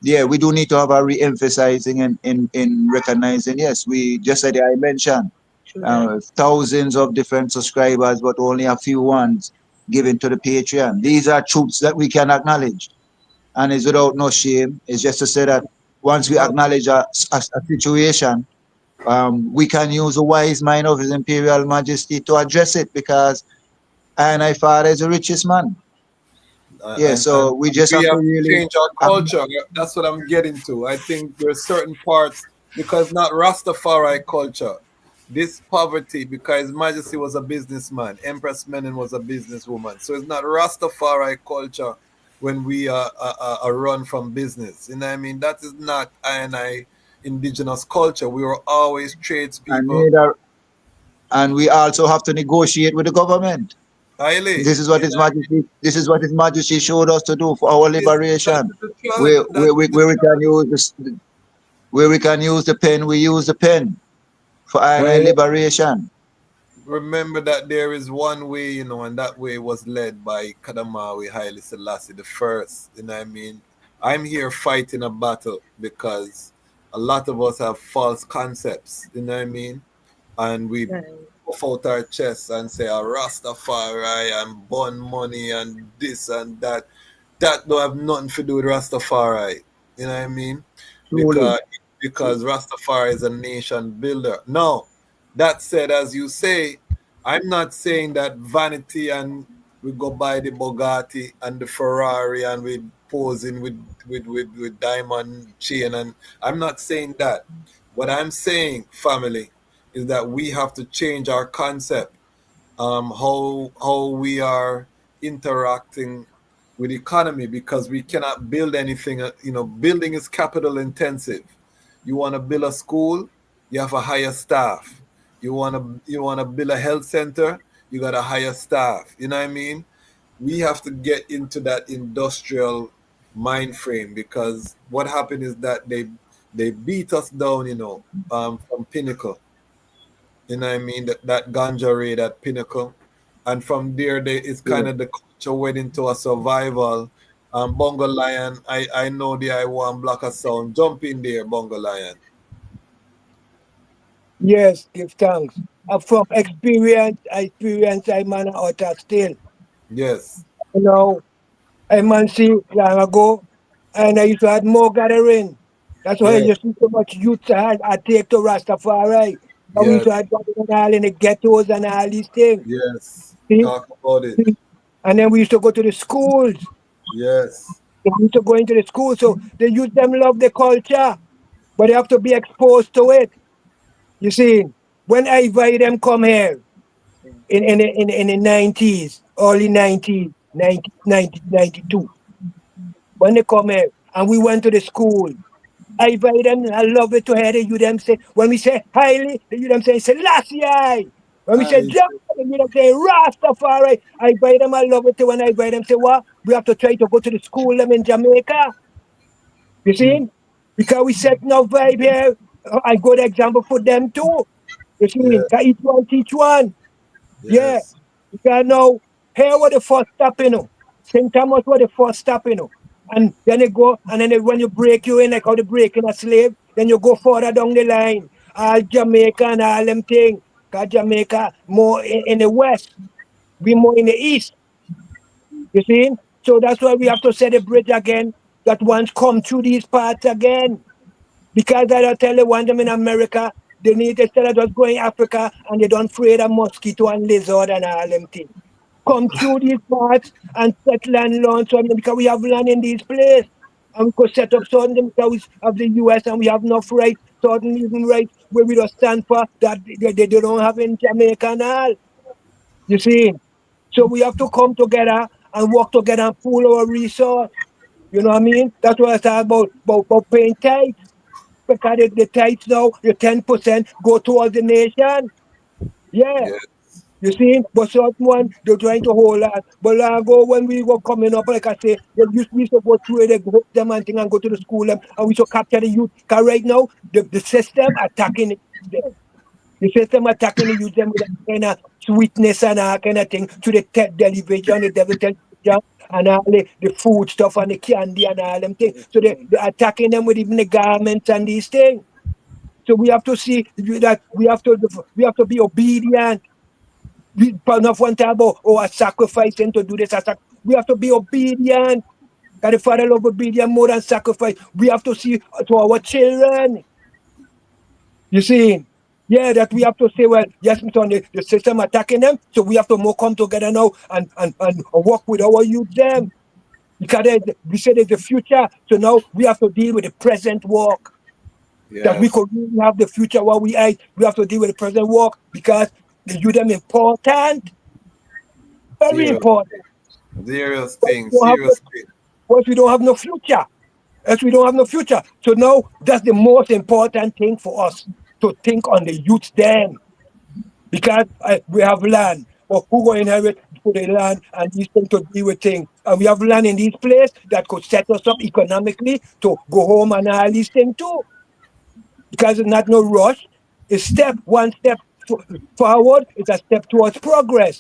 yeah, we do need to have a re-emphasizing in recognizing, yes, we just said I mentioned thousands of different subscribers, but only a few ones given to the Patreon. These are truths that we can acknowledge. And it's without no shame. It's just to say that once we No. acknowledge a situation, we can use the wise mind of His Imperial Majesty to address it because I and I father is the richest man. Yeah, so we And just we have to have to really change our culture. That's what I'm getting to. I think there's certain parts because not Rastafari culture. This poverty, because His Majesty was a businessman, Empress Menen was a businesswoman. So it's not Rastafari culture when we are run from business. You know what I mean? That is not I and I indigenous culture. We were always and tradespeople. neither, and we also have to negotiate with the government. Haile, This is what you know His what I Majesty. This is what His Majesty showed us to do for our mean? That liberation. is the truth. That is the Where we can truth. use this, where we can use the pen, we use the pen for I and I Well, liberation. Remember that there is one way, you know, and that way was led by Kadamawi Haile Selassie the first. You know what I mean? I'm here fighting a battle because a lot of us have false concepts, you know what I mean? And we puff out our chests and say, "A Rastafari and bun money and this and that." That don't have nothing to do with Rastafari. You know what I mean? Truly. Because Rastafari is a nation builder. Now, that said, as you say, I'm not saying that vanity and we go buy the Bugatti and the Ferrari and we posing with diamond chain, and I'm not saying that. What I'm saying, family, is that we have to change our concept, how we are interacting with economy, because we cannot build anything. You know, building is capital intensive. You want to build a school, you have a hire staff. You want to build a health center, you got to hire staff. You know what I mean? We have to get into that industrial mind frame, because what happened is that they beat us down, you know, from Pinnacle. You know what I mean? That ganja raid at Pinnacle. And from there, it's kind Yeah. of the culture went into a survival. Bongo Lion, I know the I want block a sound. Jump in there, Bongo Lion. yes, give thanks. From experience, I man out still. Yes, You know, I man see long ago, and I used to have more gathering. That's why yes, you see so much youth I take to Rastafari. And we used to yes, have gathering all in the ghettos and all these things. yes. See? Talk about it. See? And then we used to go to the schools. Yes, We used to go into the school. So the youth them love the culture, but they have to be exposed to it. You see, when I invite them come here in the 90s, early 90s, 92, when they come here and we went to the school, I invite them. I love it to hear the you them say, when we say Haile, the you them say Selassie. When we say Jah, we don't say Rastafari. I buy them, I love it when I buy them. Say what? We have to try to go to the school them in Jamaica. You see? Because we set no vibe here. I good example for them too. You see? Yeah. Can each one teach one. Yeah. Yes. Because now, here was the first step, you know. St. Thomas was the first step, you know. And then you go, and then when you break you in, like how they break in a slave, then you go further down the line. All Jamaica and all them things. Because Jamaica more in the west, we more in the east. You see? So that's why we have to set a bridge again that once come through these parts again. Because I don't tell you one them in America, they need instead of just going Africa and they don't afraid of mosquito and lizard and all them things. Come through these parts and settle and learn something because we have land in these places. And we could set up something because we have the US and we have enough rights, certain even rights where we don't stand for that they don't have in Jamaica and all. You see? So we have to come together and work together and pool our resource. You know what I mean? That's what I talk about paying tithes. Because the tithes now, the 10% go towards the nation. Yeah. Yes. You see, but someone they're trying to hold us. But long ago when we were coming up, like I say, we used to go through it, go them and thing and go to the school them, and we should capture the youth. Because right now the system attacking them. The system attacking the youth them with that kind of sweetness and all kind of thing to the television, the devil television, and all the food stuff and the candy and all them things. So they're attacking them with even the garments and these things. So we have to see that we have to be obedient. We not one time about a sacrificing to do this. We have to be obedient. And the Father love obedience more than sacrifice. We have to see to our children. You see? Yeah, that we have to say, well, yes, the system attacking them, so we have to more come together now and work with our youth them. Because we said it's the future, so now we have to deal with the present work. That we Yes. could really have the future while we ate. We have to deal with the present work because the youth them important. Very Serious. important. Serious But thing. Serious thing. we don't have no future. Else we don't have no future. So now that's the most important thing for us to think on the youth then. Because we have land. But who will inherit for the land and these things to deal with things? And we have land in these places that could set us up economically to go home and all these things too. Because it's not no rush. It's one step forward, it's a step towards progress.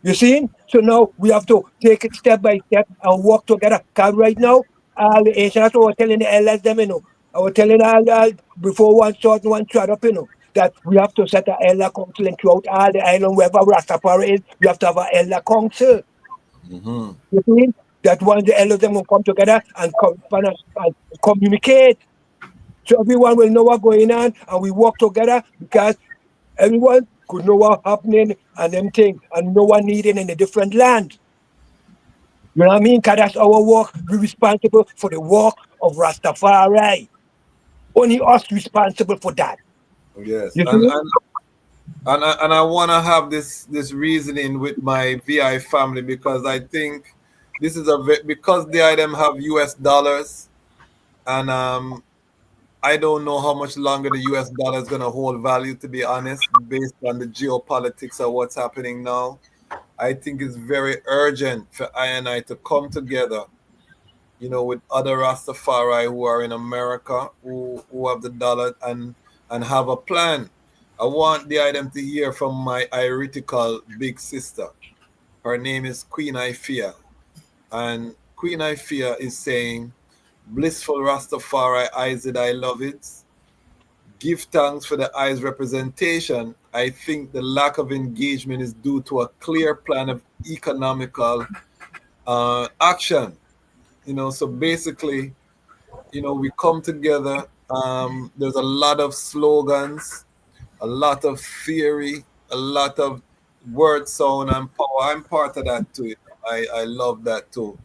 You see? So now we have to take it step by step and work together. Because right now, all the Asians, that's what I was telling the elders them, I was telling all before one shot, one shot up, that we have to set an elder council and throughout all the island, wherever Rastafari is, we have to have an elder council. Mm-hmm. You see? That one, the elders them will come together and communicate. So everyone will know what's going on and we work together because everyone could know what's happening and them things and no one needing in a different land. You know what I mean? Because that's our work. We're responsible for the work of Rastafari. Only us responsible for that. Yes. You And see? I want to have this reasoning with my VI family because I think this is because the item have US dollars and I don't know how much longer the US dollar is going to hold value, to be honest, based on the geopolitics of what's happening now. I think it's very urgent for I and I to come together, with other Rastafari who are in America, who have the dollar and have a plan. I want the item to hear from my iritical big sister. Her name is Queen Ifea. And Queen Ifea is saying, blissful Rastafari, eyes that I love it. Give thanks for the eyes representation. I think the lack of engagement is due to a clear plan of economical action. So basically, we come together. There's a lot of slogans, a lot of theory, a lot of word sound and power. I'm part of that too. I love that too.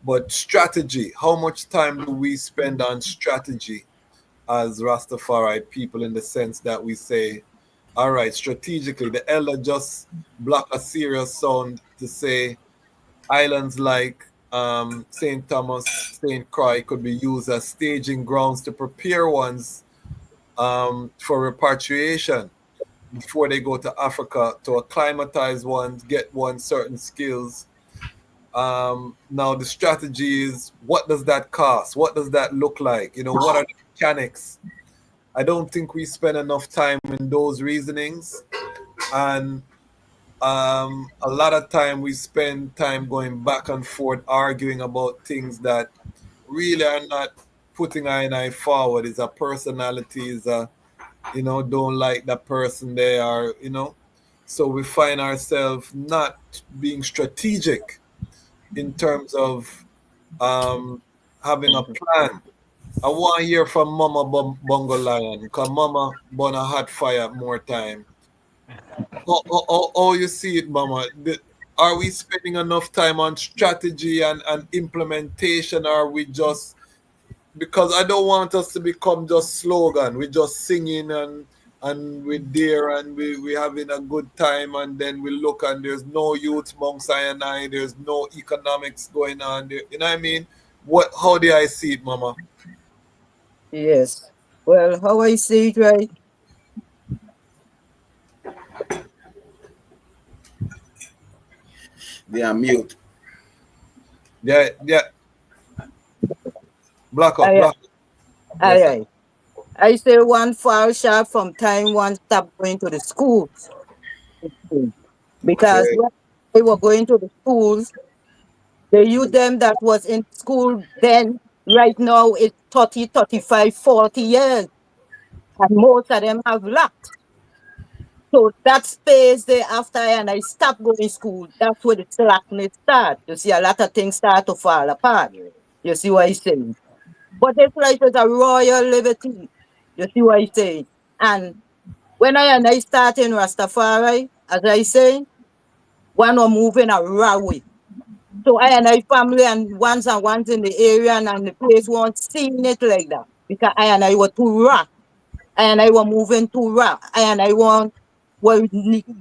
But strategy, how much time do we spend on strategy as Rastafari people in the sense that we say, all right, strategically, the elder just block a serious sound to say islands like St. Thomas, St. Croix could be used as staging grounds to prepare ones for repatriation. before they go to Africa to acclimatize one, get one certain skills. Now the strategy is, what does that cost? What does that look like? You know, what are the mechanics? I don't think we spend enough time in those reasonings, and a lot of time we spend time going back and forth arguing about things that really are not putting I forward. Is a personality, is a, you know, don't like that person they are, you know. So we find ourselves not being strategic in terms of having a plan. I want to hear from Mama Bongo Lion, because Mama burn a hot fire more time. Oh, you see it, Mama. Are we spending enough time on strategy and implementation, or are we just, because I don't want us to become just slogan. We're just singing and we're there and we having a good time, and then we look and there's no youth amongst I, there's no economics going on there. You know what I mean? How do I see it, Mama? Yes. Well, how I see it, right? They are mute. Yeah. Black up. Aye, Yes, sir. aye. I say one fall shot from time one stop going to the schools. Because Okay. when they were going to the schools, the youth them that was in school then, right now, it's 30, 35, 40 years. And most of them have left. So that space there after and I stopped going to school, that's where the slackness start. You see, a lot of things start to fall apart. You see what I'm saying? But this life is a royal liberty. You see what I'm saying? And when I start in Rastafari, as I say, one are moving a raw way. So I family and ones in the area and the place weren't seeing it like that. Because I were too raw. I were moving too raw. I were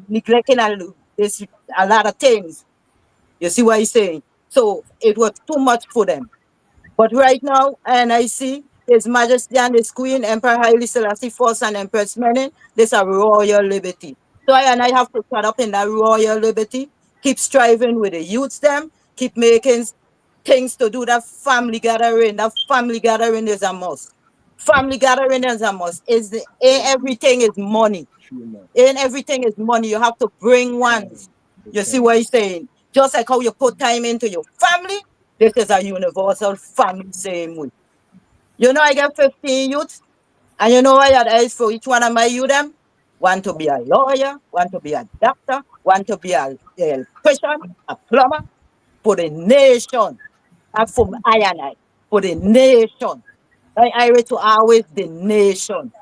neglecting a lot of things. You see what I'm saying? So it was too much for them. But right now, and I see His Majesty and His Queen, Emperor Haile Selassie First and Empress Menen, this a royal liberty. So I have to cut up in that royal liberty, keep striving with the youths them, keep making things to do that family gathering. That family gathering is a must. Family gathering is a must. Everything is money. Ain't everything is money. You have to bring ones. You see what I'm saying? Just like how you put time into your family, this is a universal family same way. You know, I get 15 youths, and you know what I advise for each one of my youth them? Want to be a lawyer, want to be a doctor, want to be a electrician, a plumber, for the nation. And from I and I, for the nation. I read to always the nation.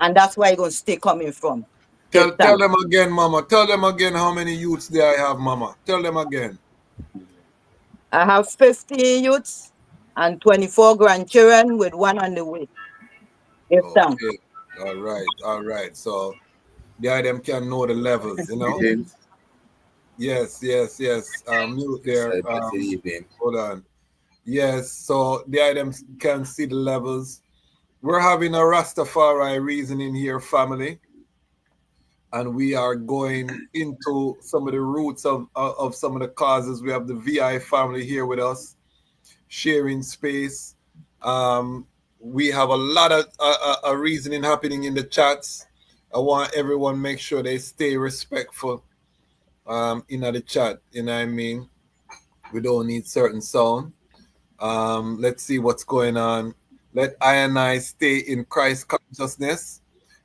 And that's where I'm going to stay coming from. Give Tell thanks. them again, Mama. Tell them again how many youths there I have, Mama. Tell them again. I have 15 youths and 24 grandchildren with one on the way. Give thanks. Okay. All right. So the them can know the levels, you know. Greetings. Yes. Mute there. Say better evening. Hold on. Yes. So the items can see the levels. We're having a Rastafari reasoning here, family, and we are going into some of the roots of some of the causes. We have the VI family here with us, sharing space. We have a lot of reasoning happening in the chats. I want everyone make sure they stay respectful in the chat. You know what I mean? We don't need certain sound. Let's see what's going on. Let I stay in Christ consciousness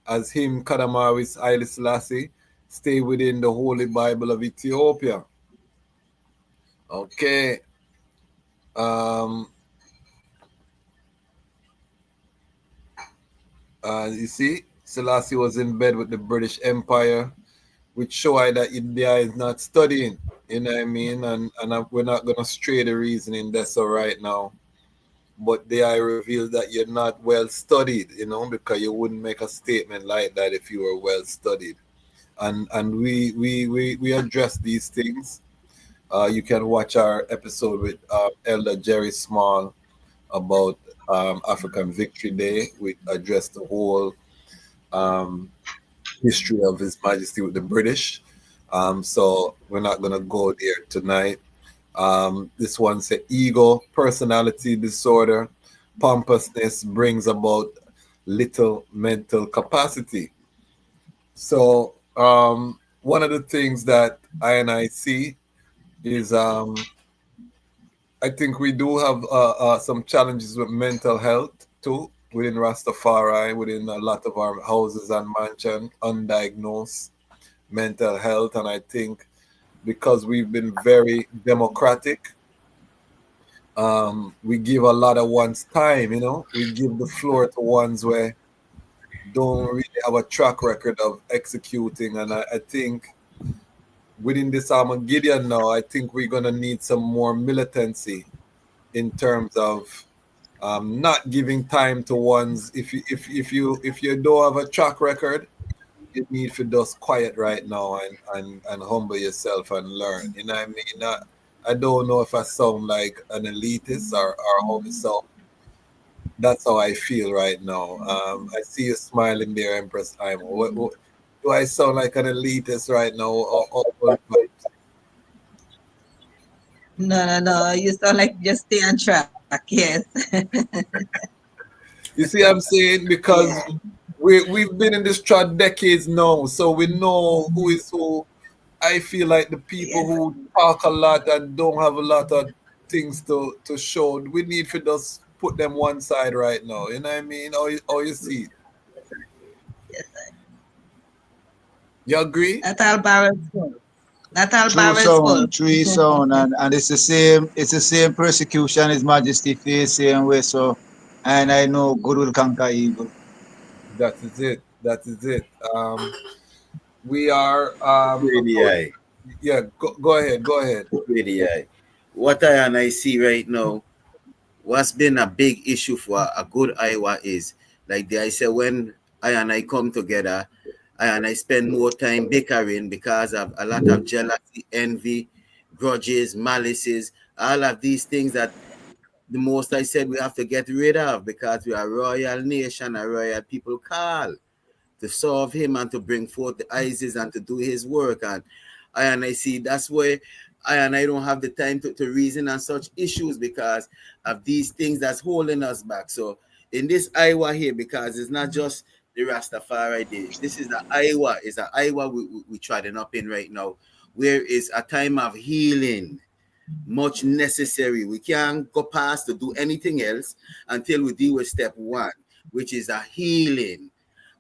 as him, Kadamawis Haile Selassie, stay within the Holy Bible of Ethiopia. Okay. You see, Selassie was in bed with the British Empire, which show I that India is not studying. You know what I mean? And we're not going to stray the reasoning that's all right now. But they are revealed that you're not well studied, you know, because you wouldn't make a statement like that if you were well studied. And we address these things. You can watch our episode with Elder Jerry Small about African Victory Day. We address the whole history of His Majesty with the British. So we're not gonna go there tonight. This one said ego, personality disorder, pompousness brings about little mental capacity. So one of the things that I see is I think we do have some challenges with mental health too within Rastafari, within a lot of our houses and mansion, undiagnosed mental health. And I think because we've been very democratic, we give a lot of one's time, we give the floor to ones where don't really have a track record of executing. And I think within this Armageddon now, I think we're gonna need some more militancy in terms of not giving time to ones. If you don't have a track record, you need to just quiet right now and humble yourself and learn. You know what I mean? I don't know if I sound like an elitist or how I sound. That's how I feel right now. I see you smiling there, Empress Imo. What, do I sound like an elitist right now? No. You sound like just stay on track. Yes. You see what I'm saying? Because we've been in this track decades now, so we know who is who. I feel like the people who talk a lot and don't have a lot of things to show, we need to just put them one side right now. You know what I mean? How you see it? Yes, you agree? Not all barrels full. Not all True barrels full. sound, and it's the same persecution His Majesty face same way. So, and I know good will conquer evil. That is it. We are Really, yeah, go ahead. Really, what I see right now, what's been a big issue for a good Iowa is, like I said, when I come together, I spend more time bickering because of a lot of jealousy, envy, grudges, malices, all of these things that the most I said we have to get rid of, because we are a royal nation, a royal people call to serve him and to bring forth the ISIS and to do his work. And I see that's where I don't have the time to reason on such issues because of these things that's holding us back. So in this Iowa here, because it's not just the Rastafari Day, this is the Iowa, it's an Iowa we treading up in right now, where it's a time of healing, much necessary. We can't go past to do anything else until we deal with step one, which is a healing,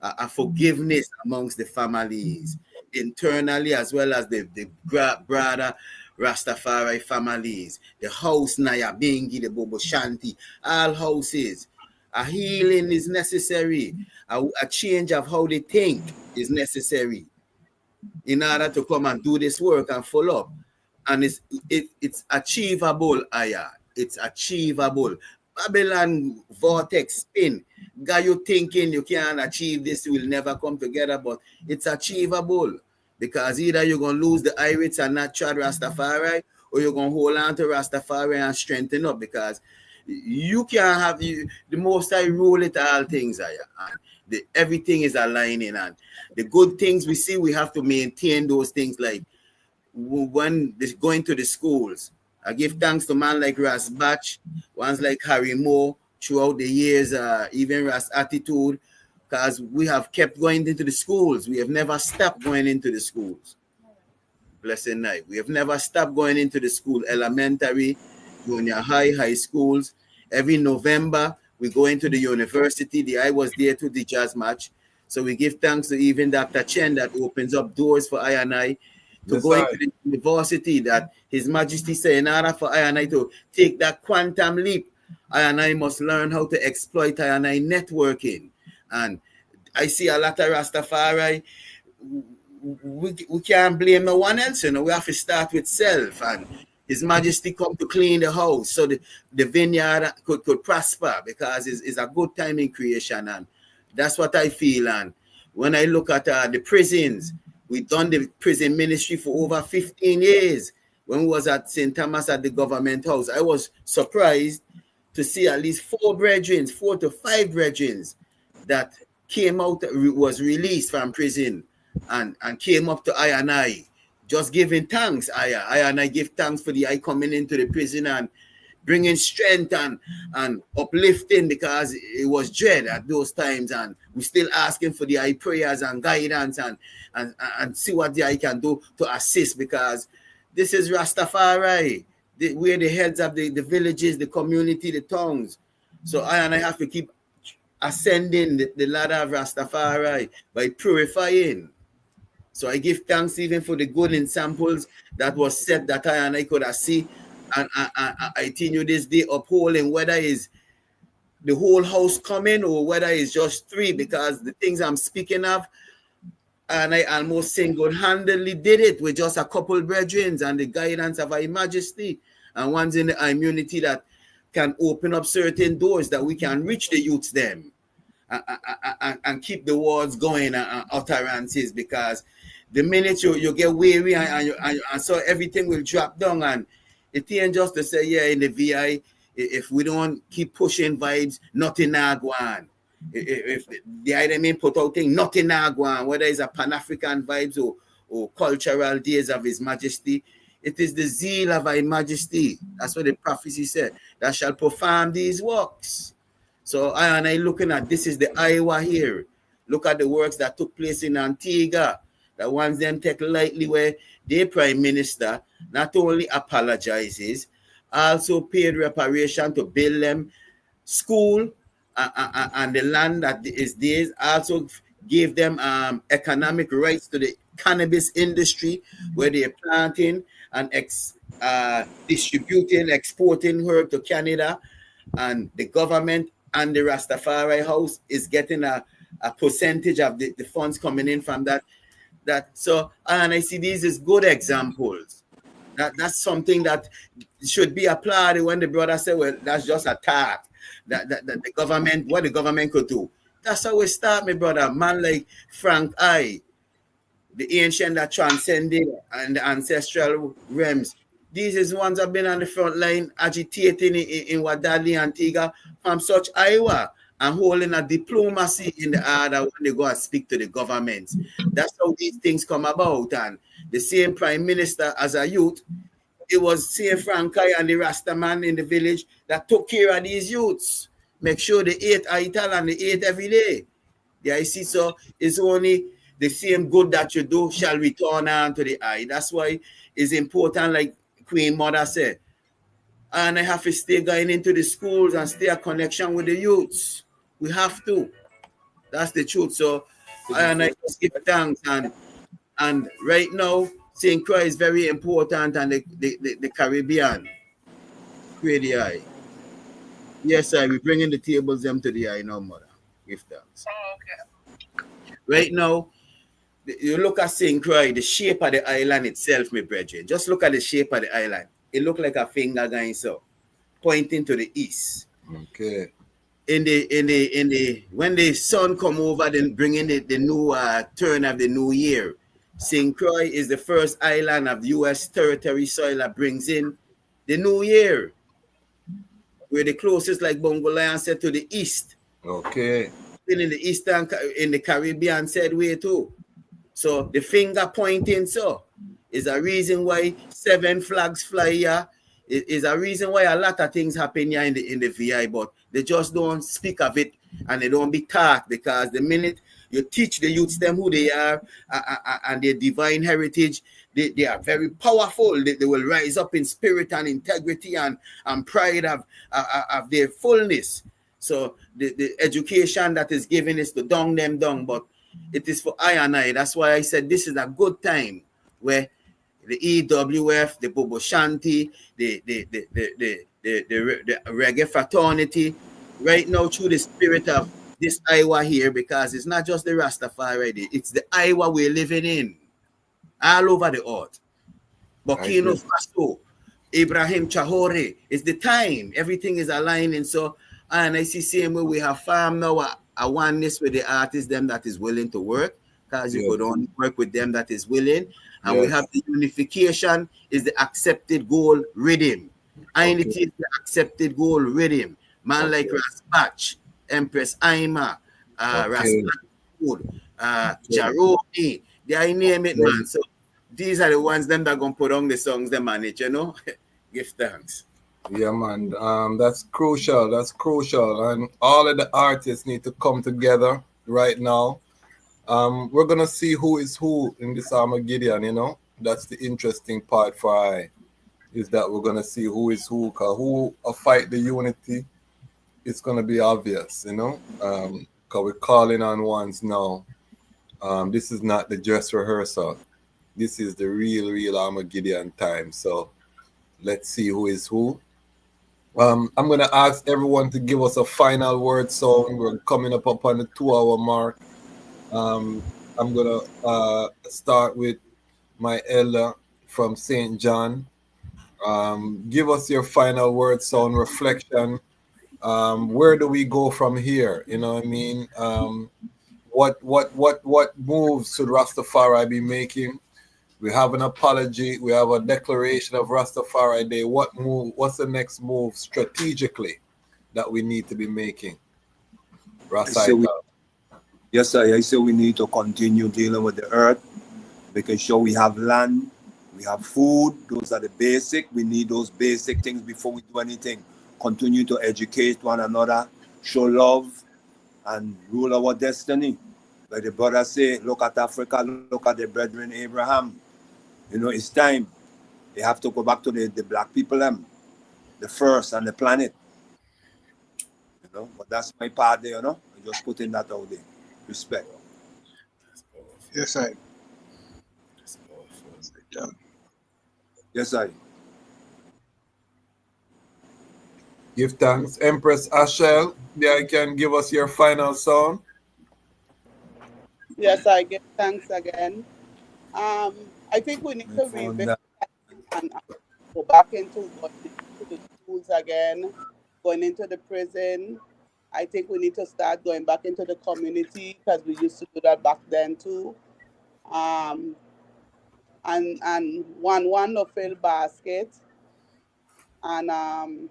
a forgiveness amongst the families, internally as well as the broader Rastafari families, the house Nyahbinghi, the Bobo Shanti, all houses. A healing is necessary. A change of how they think is necessary in order to come and do this work and follow up. And it's achievable, Aya. It's achievable. Babylon vortex spin. Got you thinking you can't achieve this, you will never come together, but it's achievable. Because either you're going to lose the Irish and not try Rastafari, or you're going to hold on to Rastafari and strengthen up, because you can't have the most I rule it all things, Aya. And everything is aligning, and the good things we see, we have to maintain those things. Like when going to the schools, I give thanks to man like Dejazmatch, ones like Harry Moore throughout the years, even Ras Attitude, because we have kept going into the schools. We have never stopped going into the schools. Blessed night. We have never stopped going into the school, elementary, junior high, high schools. Every November, we go into the university. I was there to the Dejazmatch. So we give thanks to even Dr. Chen that opens up doors for I and I to go into the university, that His Majesty said in order for I and I to take that quantum leap, I and I must learn how to exploit I and I networking. And I see a lot of Rastafari, we can't blame no one else, we have to start with self. And His Majesty come to clean the house so the vineyard could prosper, because it's a good time in creation. And that's what I feel. And when I look at the prisons, we've done the prison ministry for over 15 years. When we was at St. Thomas at the government house, I was surprised to see at least 4 to 5 brethren that came out, was released from prison and came up to I and I, just giving thanks. I and I give thanks for the I coming into the prison and bringing strength and uplifting, because it was dread at those times, and we still asking for the I prayers and guidance and see what the I can do to assist, because this is Rastafari. We're the heads of the villages, the community, the towns. So I and I have to keep ascending the ladder of Rastafari by purifying. So I give thanks even for the good examples that was set that I and I could see. And I continue this day upholding, whether it's the whole house coming or whether it's just three, because the things I'm speaking of, and I almost single-handedly did it with just a couple brethren and the guidance of His Majesty and ones in the immunity that can open up certain doors that we can reach the youths them and keep the words going and utterances, because the minute you get weary and so everything will drop down, and it ain't just to say, yeah, in the VI, if we don't keep pushing vibes, nothing na go on. If the IDM put out thing, nothing na go on, whether it's a Pan-African vibes or cultural days of His Majesty, it is the zeal of His Majesty. That's what the prophecy said, that shall perform these works. So I and I looking at, this is the Iowa here. Look at the works that took place in Antigua. The ones them take lightly, where their prime minister not only apologizes, also paid reparation to build them school and the land that is theirs, also gave them economic rights to the cannabis industry, where they're planting and distributing, exporting herb to Canada, and the government and the Rastafari House is getting a percentage of the funds coming in from that. So, and I see these as good examples. That's something that should be applauded when the brother said, well, that's just a talk. That the government, what the government could do. That's how we start, my brother. Man like Frank I, the ancient that transcended and the ancestral realms. These is ones that have been on the front line agitating in Wadali, Antigua, from such Iowa, and holding a diplomacy in the order when they go and speak to the governments. That's how these things come about. And the same prime minister as a youth, it was St. Frankai and the Rastaman in the village that took care of these youths. Make sure they ate ital and they ate every day. The IC, so it's only the same good that you do shall return on to the eye. That's why it's important, like Queen Mother said. And I have to stay going into the schools and stay a connection with the youths. We have to. That's the truth. So and I just give thanks, and right now St. Croix is very important, and the Caribbean. Create the eye. Yes, sir. We're bringing the tables them to the eye now, mother. Give thanks. Right now, you look at St. Croix, the shape of the island itself, my brethren. Just look at the shape of the island. It look like a finger going so, pointing to the east. Okay. In the when the sun come over, then bringing the new turn of the new year, St. Croix is the first island of U.S. territory soil that brings in the new year. We're the closest, like Bongo Lion said, to the east. Okay. In the eastern, in the Caribbean said way too. So the finger pointing so is a reason why 7 flags fly here. Is a reason why a lot of things happen here in the VI, but they just don't speak of it and they don't be taught, because the minute you teach the youths them who they are and their divine heritage, they are very powerful. They will rise up in spirit and integrity and pride of their fullness. So the education that is given is to dung them down, but it is for I and I. That's why I said this is a good time where the EWF, the Bobo Shanti, the reggae fraternity, right now through the spirit of this Iowa here, because it's not just the Rastafari, it's the Iowa we're living in, all over the earth. Burkina Faso, Ibrahim Traore, it's the time. Everything is aligning. So, and I see same way we have found now a oneness with the artists, them that is willing to work, because you could only work with them that is willing. And we have the unification is the accepted goal rhythm. Unity is the accepted goal rhythm. Man like Dejazmatch, Empress Aima, Rasta Okay. food, Okay. Jaroni, they name it, Okay. man. So these are the ones them that gonna put on the songs they manage, you know. Give thanks. Yeah, man. That's crucial. That's crucial, and all of the artists need to come together right now. We're gonna see who is who in this Armageddon. You know, that's the interesting part for I is that we're gonna see who is who. Cause who fight the unity, it's gonna be obvious. You know, cause we're calling on ones now. This is not the dress rehearsal. This is the real Armageddon time. So let's see who is who. I'm going to ask everyone to give us a final word song. We're coming up upon the 2 hour mark. I'm going to start with my elder from St. John. Give us your final word song reflection. Where do we go from here? You know what I mean? What moves should Rastafari be making? We have an apology. We have a declaration of Rastafari Day. What's the next move strategically that we need to be making? Rasaita. Yes, sir. I say we need to continue dealing with the earth, making sure we have land, we have food. Those are the basic. We need those basic things before we do anything. Continue to educate one another, show love, and rule our destiny. Like the brother say, look at Africa, look at the brethren Abraham. You know, it's time. They have to go back to the black people, the first on the planet. You know, but that's my part there, you know. I'm just putting that out there. Respect. Yes, I. Yes, I. Give thanks. Empress Ashel, yeah, you can give us your final song. Yes, I give thanks again. I think we need to revisit and go back into the schools again, going into the prison. I think we need to start going back into the community because we used to do that back then too. Um, and one to fill basket and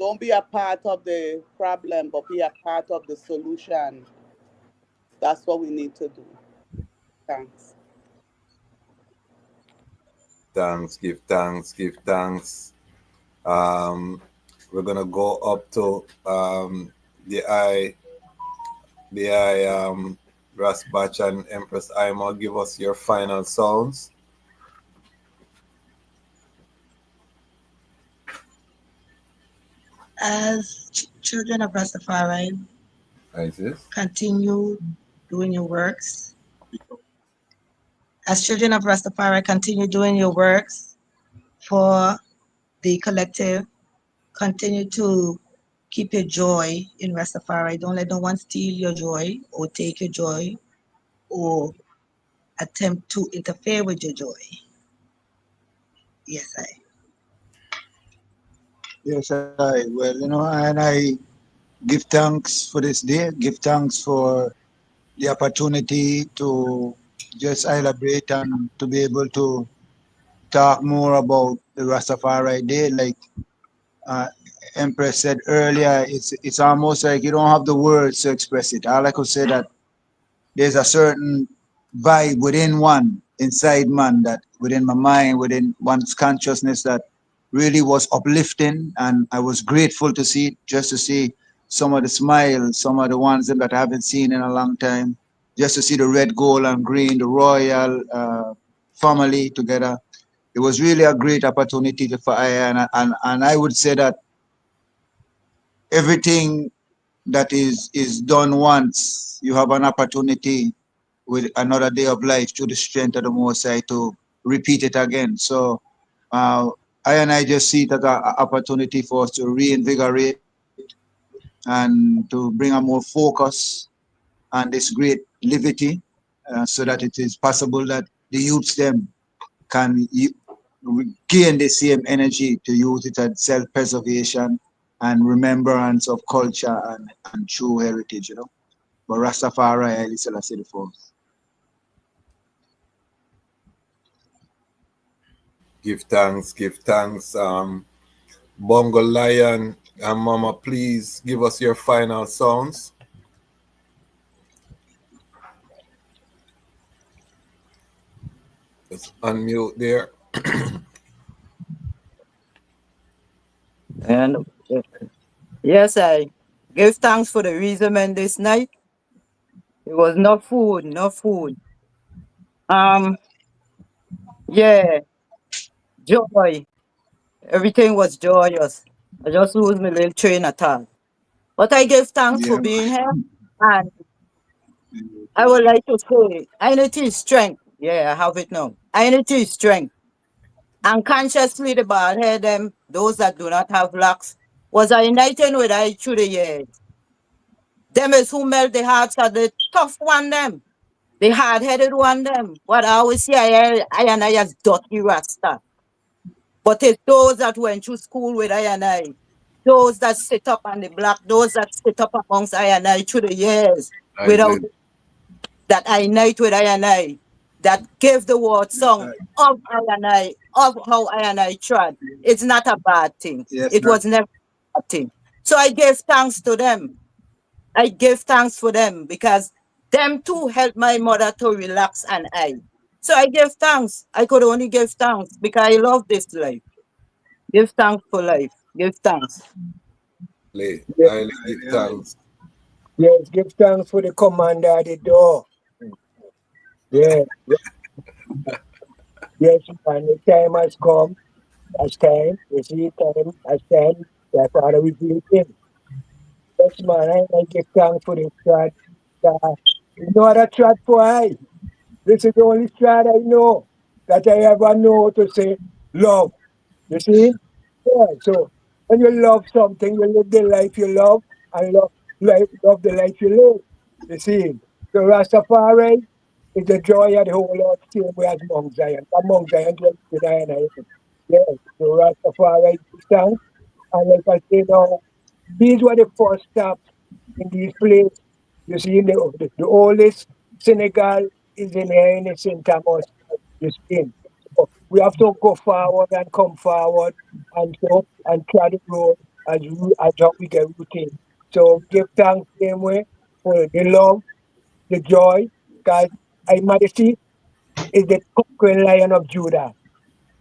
don't be a part of the problem, but be a part of the solution. That's what we need to do. Thanks. Thanks, give thanks, give thanks. We're gonna go up to the Rasbach and Empress Ima. Give us your final sounds. As children of Rastafari, Isis. continue doing your works. As children of Rastafari, continue doing your works for the collective. Continue to keep your joy in Rastafari. Don't let no one steal your joy or take your joy or attempt to interfere with your joy. Yes, I. Yes, I. Well, and I give thanks for this day. Give thanks for the opportunity to just celebrate and to be able to talk more about the Rastafari Day. Like uh, Empress said earlier, it's almost like you don't have the words to express it. All I could say that there's a certain vibe within one, inside man, that within my mind, within one's consciousness, that really was uplifting, and I was grateful to see it, just to see some of the smiles, some of the ones that I haven't seen in a long time, just to see the red, gold, and green, the royal family together. It was really a great opportunity for I, and I would say that everything that is done once, you have an opportunity with another day of life through the strength of the Most High to repeat it again. So I just see it as an opportunity for us to reinvigorate and to bring a more focus on this great levity, so that it is possible that the youths them can gain the same energy to use it as self-preservation and remembrance of culture and true heritage, But Rastafari, Haile Selassie the Fourth. Give thanks, give thanks. Bongo Lion and Mama, please give us your final sounds. Just unmute there. And yes, I give thanks for the reason and this night. It was no food, no food. Yeah, joy. Everything was joyous. I just lose my little train of thought. But I give thanks for Yeah, being here. And I would like to say, unity is strength. Yeah, I have it now. Unity is strength. Unconsciously, the bald head, them, those that do not have locks, was I uniting with I through the years. Them is who melt the hearts of the tough one, them. The hard-headed one, them. What I always say, I and I as dirty rasta. But it's those that went through school with I and I. Those that sit up on the block, those that sit up amongst I and I through the years, I without live. that I night with I and I, that gave the word song of I and I, of how I and I tried. It's not a bad thing. yes, It was never a bad thing. So I give thanks to them. I give thanks for them because them too helped my mother to relax and I. So I give thanks. I could only give thanks because I love this life. Give thanks for life. Give thanks. Yeah. I give thanks. Yes, give thanks for the commander at the door. Yeah. Yes, and the time has come. As time, you see, time has time. That Father we build him. Yes, man, I give thanks for the strat. You know what I tried for I? This is the only strat I know that I ever know to say love. You see? Yeah, so when you love something, you live the life you love and love the life you live. You see? So Rastafari is the joy of the whole Lord, same way as Mount Zion. But Mount Zion dwells in I and I. Yeah, so Rastafari is thanks. And like I say now, these were the first stops in these places. You see, the oldest Senegal is in here in St. Thomas, you see. So we have to go forward and come forward and so and try the road as how we get routine. So give thanks same way for the love, the joy, because His Majesty is the conquering lion of Judah.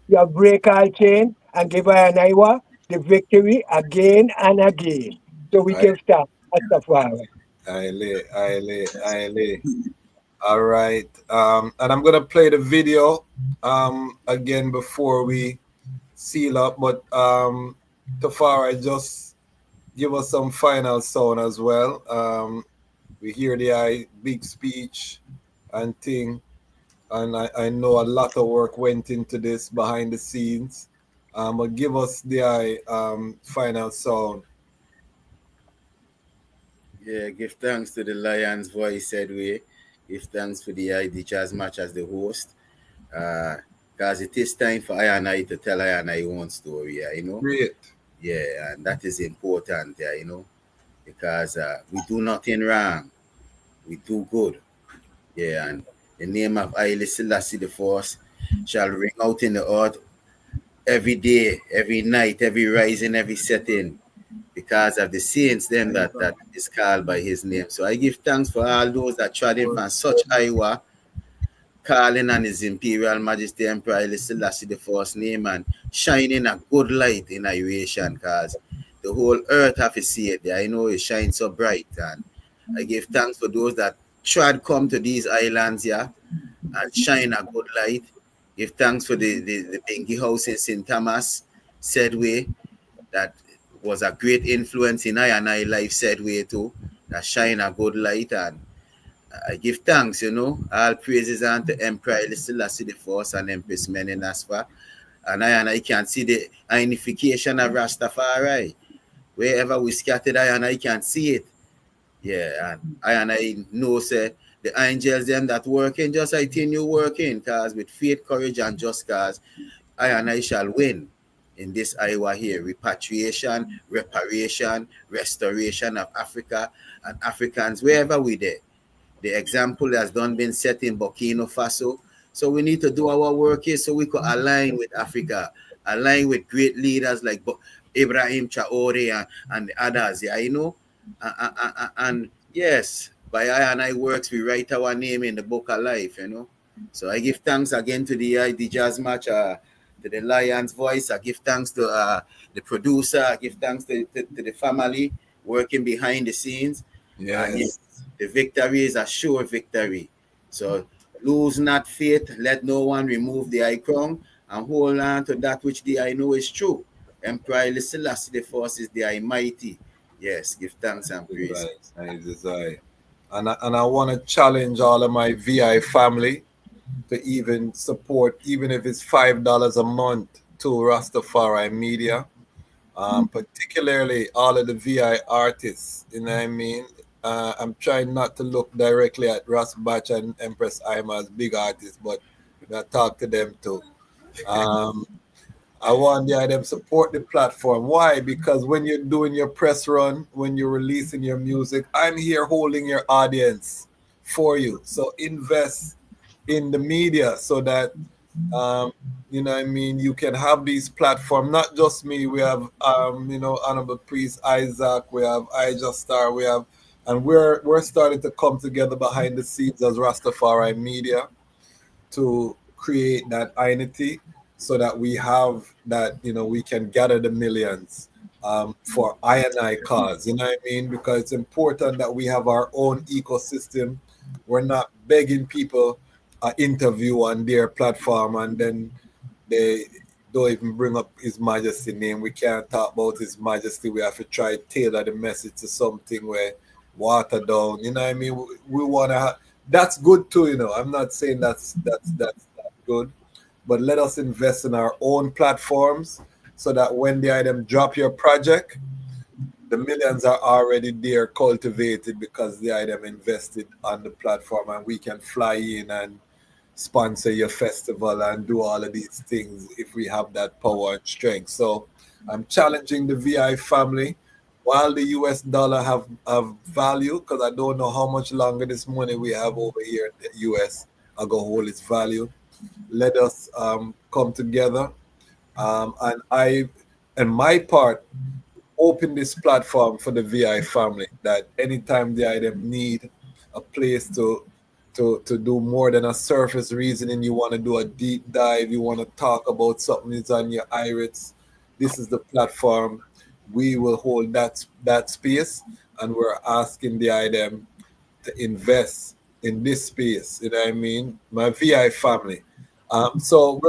You have break our chain and give our Naiwa the victory again and again. So we I give thanks. Rastafari. I. All right. And I'm gonna play the video again before we seal up. But Tafari, just give us some final sound as well. We hear the big speech and thing, and I know a lot of work went into this behind the scenes. But give us the final sound. Yeah, give thanks to the Lion's Voice said we. Give thanks for the Dejazmatch as the host. Because it is time for I and I to tell I and I own story, yeah, you know. Great. Yeah, and that is important, yeah, you know, because we do nothing wrong. We do good. Yeah, and the name of Haile Selassie the Force shall ring out in the earth every day, every night, every rising, every setting, because of the saints them that is called by his name. So I give thanks for all those that trod in from such Iowa, calling on His Imperial Majesty Emperor Haile Selassie the First name and shining a good light in Iration, because the whole earth have to see it there. I know it shines so bright, and I give thanks for those that trod come to these islands here and shine a good light. Give thanks for the Bingy House in St. Thomas, said way, that was a great influence in I and I life, said way too, that shine a good light. And I give thanks, you know. All praises unto Emperor Haile Selassie the First and Empress Mene Nasfa. And I can see the unification of Rastafari. Wherever we scattered, I can see it. Yeah, and I know say the angels them that working just I think you working, cause with faith, courage, and just cause I shall win in this Iowa here. Repatriation, reparation, restoration of Africa and Africans wherever we there. The example has done been set in Burkina Faso. So we need to do our work here so we could align with Africa, align with great leaders like Ibrahim Traore and the others. Yeah, you know. And yes, by I and I works, we write our name in the book of life, you know. So I give thanks again to the Dejazmatch, to the Lion's Voice. I give thanks to the producer. I give thanks to the family working behind the scenes. And yes, the victory is a sure victory. So lose not faith, let no one remove the eye crown, and hold on to that which the I know is true. Emperor Selassie the First is the Almighty. Yes, give thanks and praise. And I want to challenge all of my VI family to even support, even if it's $5 a month, to Rastafari Media. Particularly all of the VI artists, you know what I mean? I'm trying not to look directly at Dejazmatch and Empress Ima as big artists, but I talk to them too. I want them support the platform. Why? Because when you're doing your press run, when you're releasing your music, I'm here holding your audience for you. So invest in the media so that you know what I mean, you can have these platforms, not just me. We have Honorable Priest Isaac, we have Ija Star, and we're starting to come together behind the scenes as Rastafari Media to create that unity so that we have that, we can gather the millions for I cause, you know what I mean? Because it's important that we have our own ecosystem. We're not begging people interview on their platform and then they don't even bring up His Majesty name. We can't talk about His Majesty. We have to try to tailor the message to something where water down. You know what I mean? We want to. That's good too. I'm not saying that's good, but let us invest in our own platforms so that when the item drop your project, the millions are already there, cultivated because the item invested on the platform, and we can fly in and sponsor your festival and do all of these things if we have that power and strength. So I'm challenging the VI family. While the US dollar have value, because I don't know how much longer this money we have over here in the US are going to hold its value. Let us come together. And my part, open this platform for the VI family that anytime the item need a place to do more than a surface reasoning, you want to do a deep dive, you want to talk about something that's on your iris, this is the platform. We will hold that space, and we're asking the item to invest in this space. You know what I mean? My VI family. So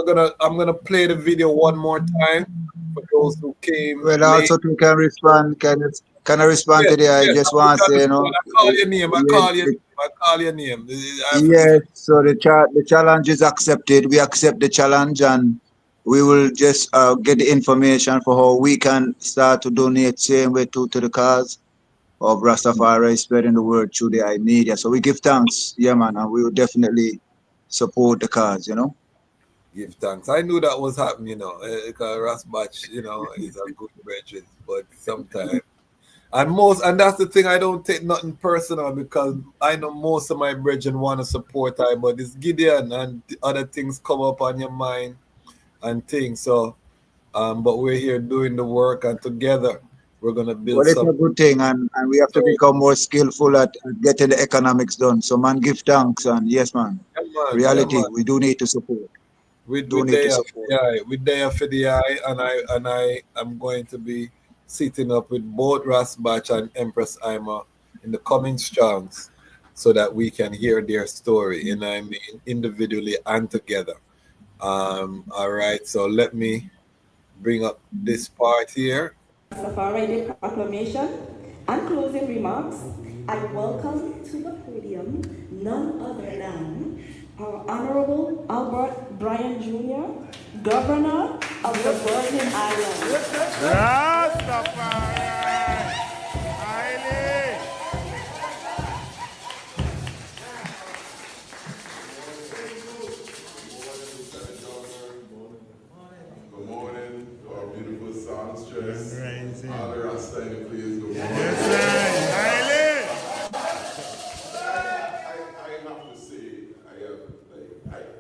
I'm gonna play the video one more time for those who came Well, late. also to can respond. Can I respond to the? I just want to say, I call your name. I call your name. Yes. So the challenge is accepted. We accept the challenge, and we will just get the information for how we can start to donate same way to the cause of Rastafari spreading the word through the media. So we give thanks, yeah, man, and we will definitely support the cause. Give thanks. I knew that was happening, because Dejazmatch, is a good brethren, but sometimes. And that's the thing, I don't take nothing personal because I know most of my brethren want to support I, but it's Gideon and other things come up on your mind and things. So, but we're here doing the work, and together we're gonna build Well, it's something. a good thing, and we have to become more skillful at getting the economics done. So, man, give thanks, and yes, man, reality, we do need to support. We there for the eye, and I am going to be sitting up with both Dejazmatch and Empress Ima in the coming strands so that we can hear their story, you know what I mean, individually and together. All right, so let me bring up this part here. Tafari did proclamation and closing remarks. I welcome to the podium none other than our Honorable Albert Bryan Jr., Governor of the Virgin Islands. Rastafari! Haile! Good morning to our beautiful songstress. All the Rasta in the place, good morning. Yes, sir. Haile! I have to say,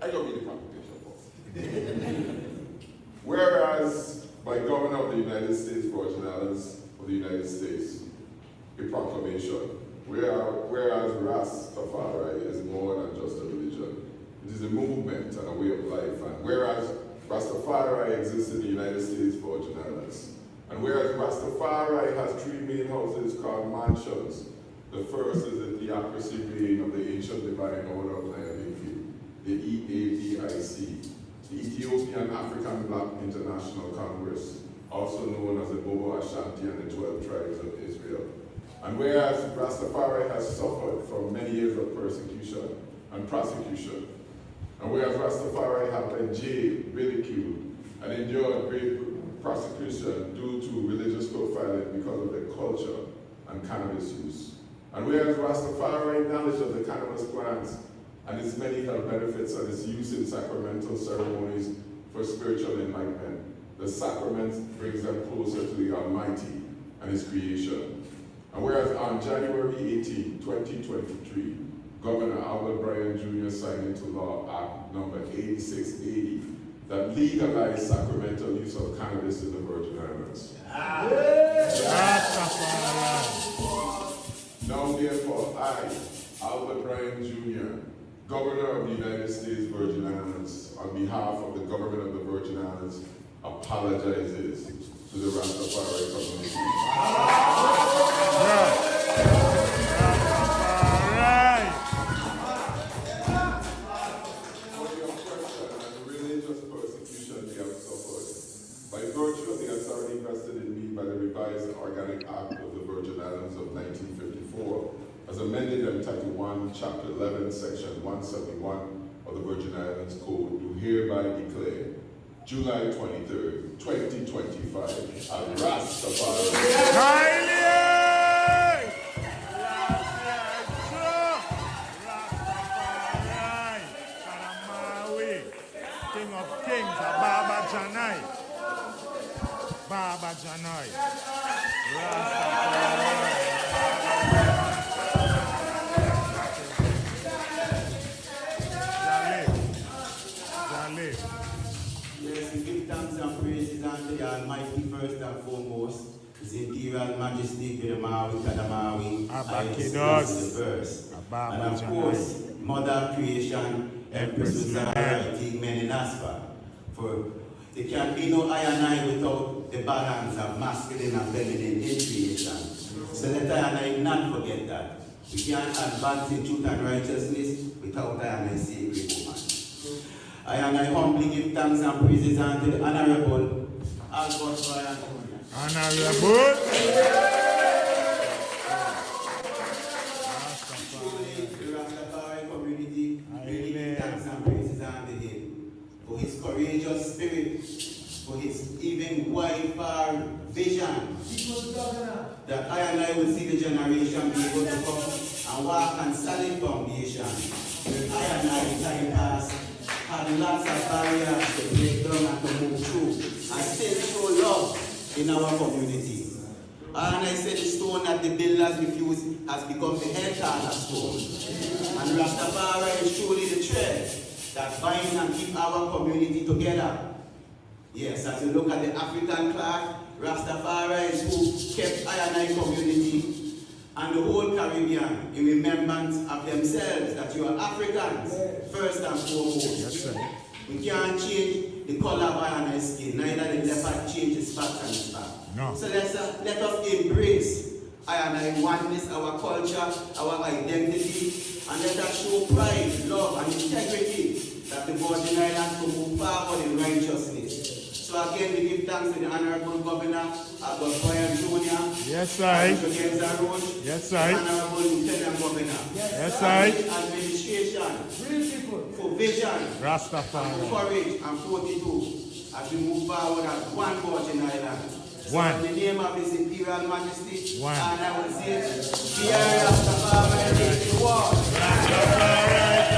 I don't read the Proclamation of Whereas, by Governor of the United States Virgin Islands of the United States, a proclamation, whereas Rastafari is more than just a religion, It is a movement and a way of life. And whereas Rastafari exists in the United States Virgin Islands, and whereas Rastafari has three main houses called mansions, the first is the theocracy vein of the ancient divine order of Nyahbinghi, the EABIC, the Ethiopian African Black International Congress, also known as the Bobo Ashanti and the 12 tribes of Israel. And whereas Rastafari has suffered from many years of persecution and prosecution, and whereas Rastafari have been jailed, ridiculed, and endured great prosecution due to religious profiling because of their culture and cannabis use, and whereas Rastafari knowledge of the cannabis plants and its many health benefits and its use in sacramental ceremonies for spiritual enlightenment, the sacrament brings them closer to the Almighty and His creation. And whereas on January 18, 2023, Governor Albert Bryan Jr. signed into law Act number 8680 that legalized sacramental use of cannabis in the Virgin Islands. Now therefore I, Albert Bryan Jr., Governor of the United States Virgin Islands, on behalf of the government of the Virgin Islands, apologizes to the Rastafari community. For the oppression and religious persecution they have suffered, by virtue of the authority vested in me by the revised Organic Act of the Virgin Islands of 1954, as amended in Title 1, Chapter 11, Section 171 of the Virgin Islands Code, do hereby declare July 23rd, 2025, as Rastafari. Haile! Rastafari! Karamawi! King of Kings, Baba Janai. Baba Janai. Rastafari. Yes, we give thanks and praises unto the Almighty first and foremost, His Imperial Majesty, Kidamawi, Kadamawi, Selassie the first. And of course, Mother Creation, Empress Uzara, Tigmen and Aspa. For there can be no I and I without the balance of masculine and feminine in creation. So let I and I not forget that. We can't advance in truth and righteousness without I and I sacred woman. I and I humbly give thanks and praises unto the Honorable Albert Bryan. Honorable. Truly, the Rastafari community really give thanks and praises unto him for his courageous spirit, for his even wide-far vision, that I and I will see the generation be able to come and walk on solid foundation. I and I, time past, had lots of barriers to break down and to move through, and still show love in our community. And I said the stone that the builders refused has become the head cornerstone. And Rastafari is truly the thread that binds and keeps our community together. Yes, as you look at the African cloth, Rastafari is who kept I and I community and the whole Caribbean in remembrance of themselves, that you are Africans, first and foremost. Yes, sir. We can't change the color of I and I skin, neither the leopard change his spots and his back. No. So let us embrace I and I oneness, our culture, our identity, and let us show pride, love, and integrity that the Virgin Islands will move forward in righteousness. So again, we give thanks to the Honorable Governor, Albert Bryan Jr. Yes, I. Yes, I. Honorable Lieutenant Governor. Yes, I. Administration. For vision. Rastafari. And courage and fortitude as we move forward as one Virgin Island. One. So in the name of His Imperial Majesty. One. And I will say, Dear Rastafari, take the war. Rastafari.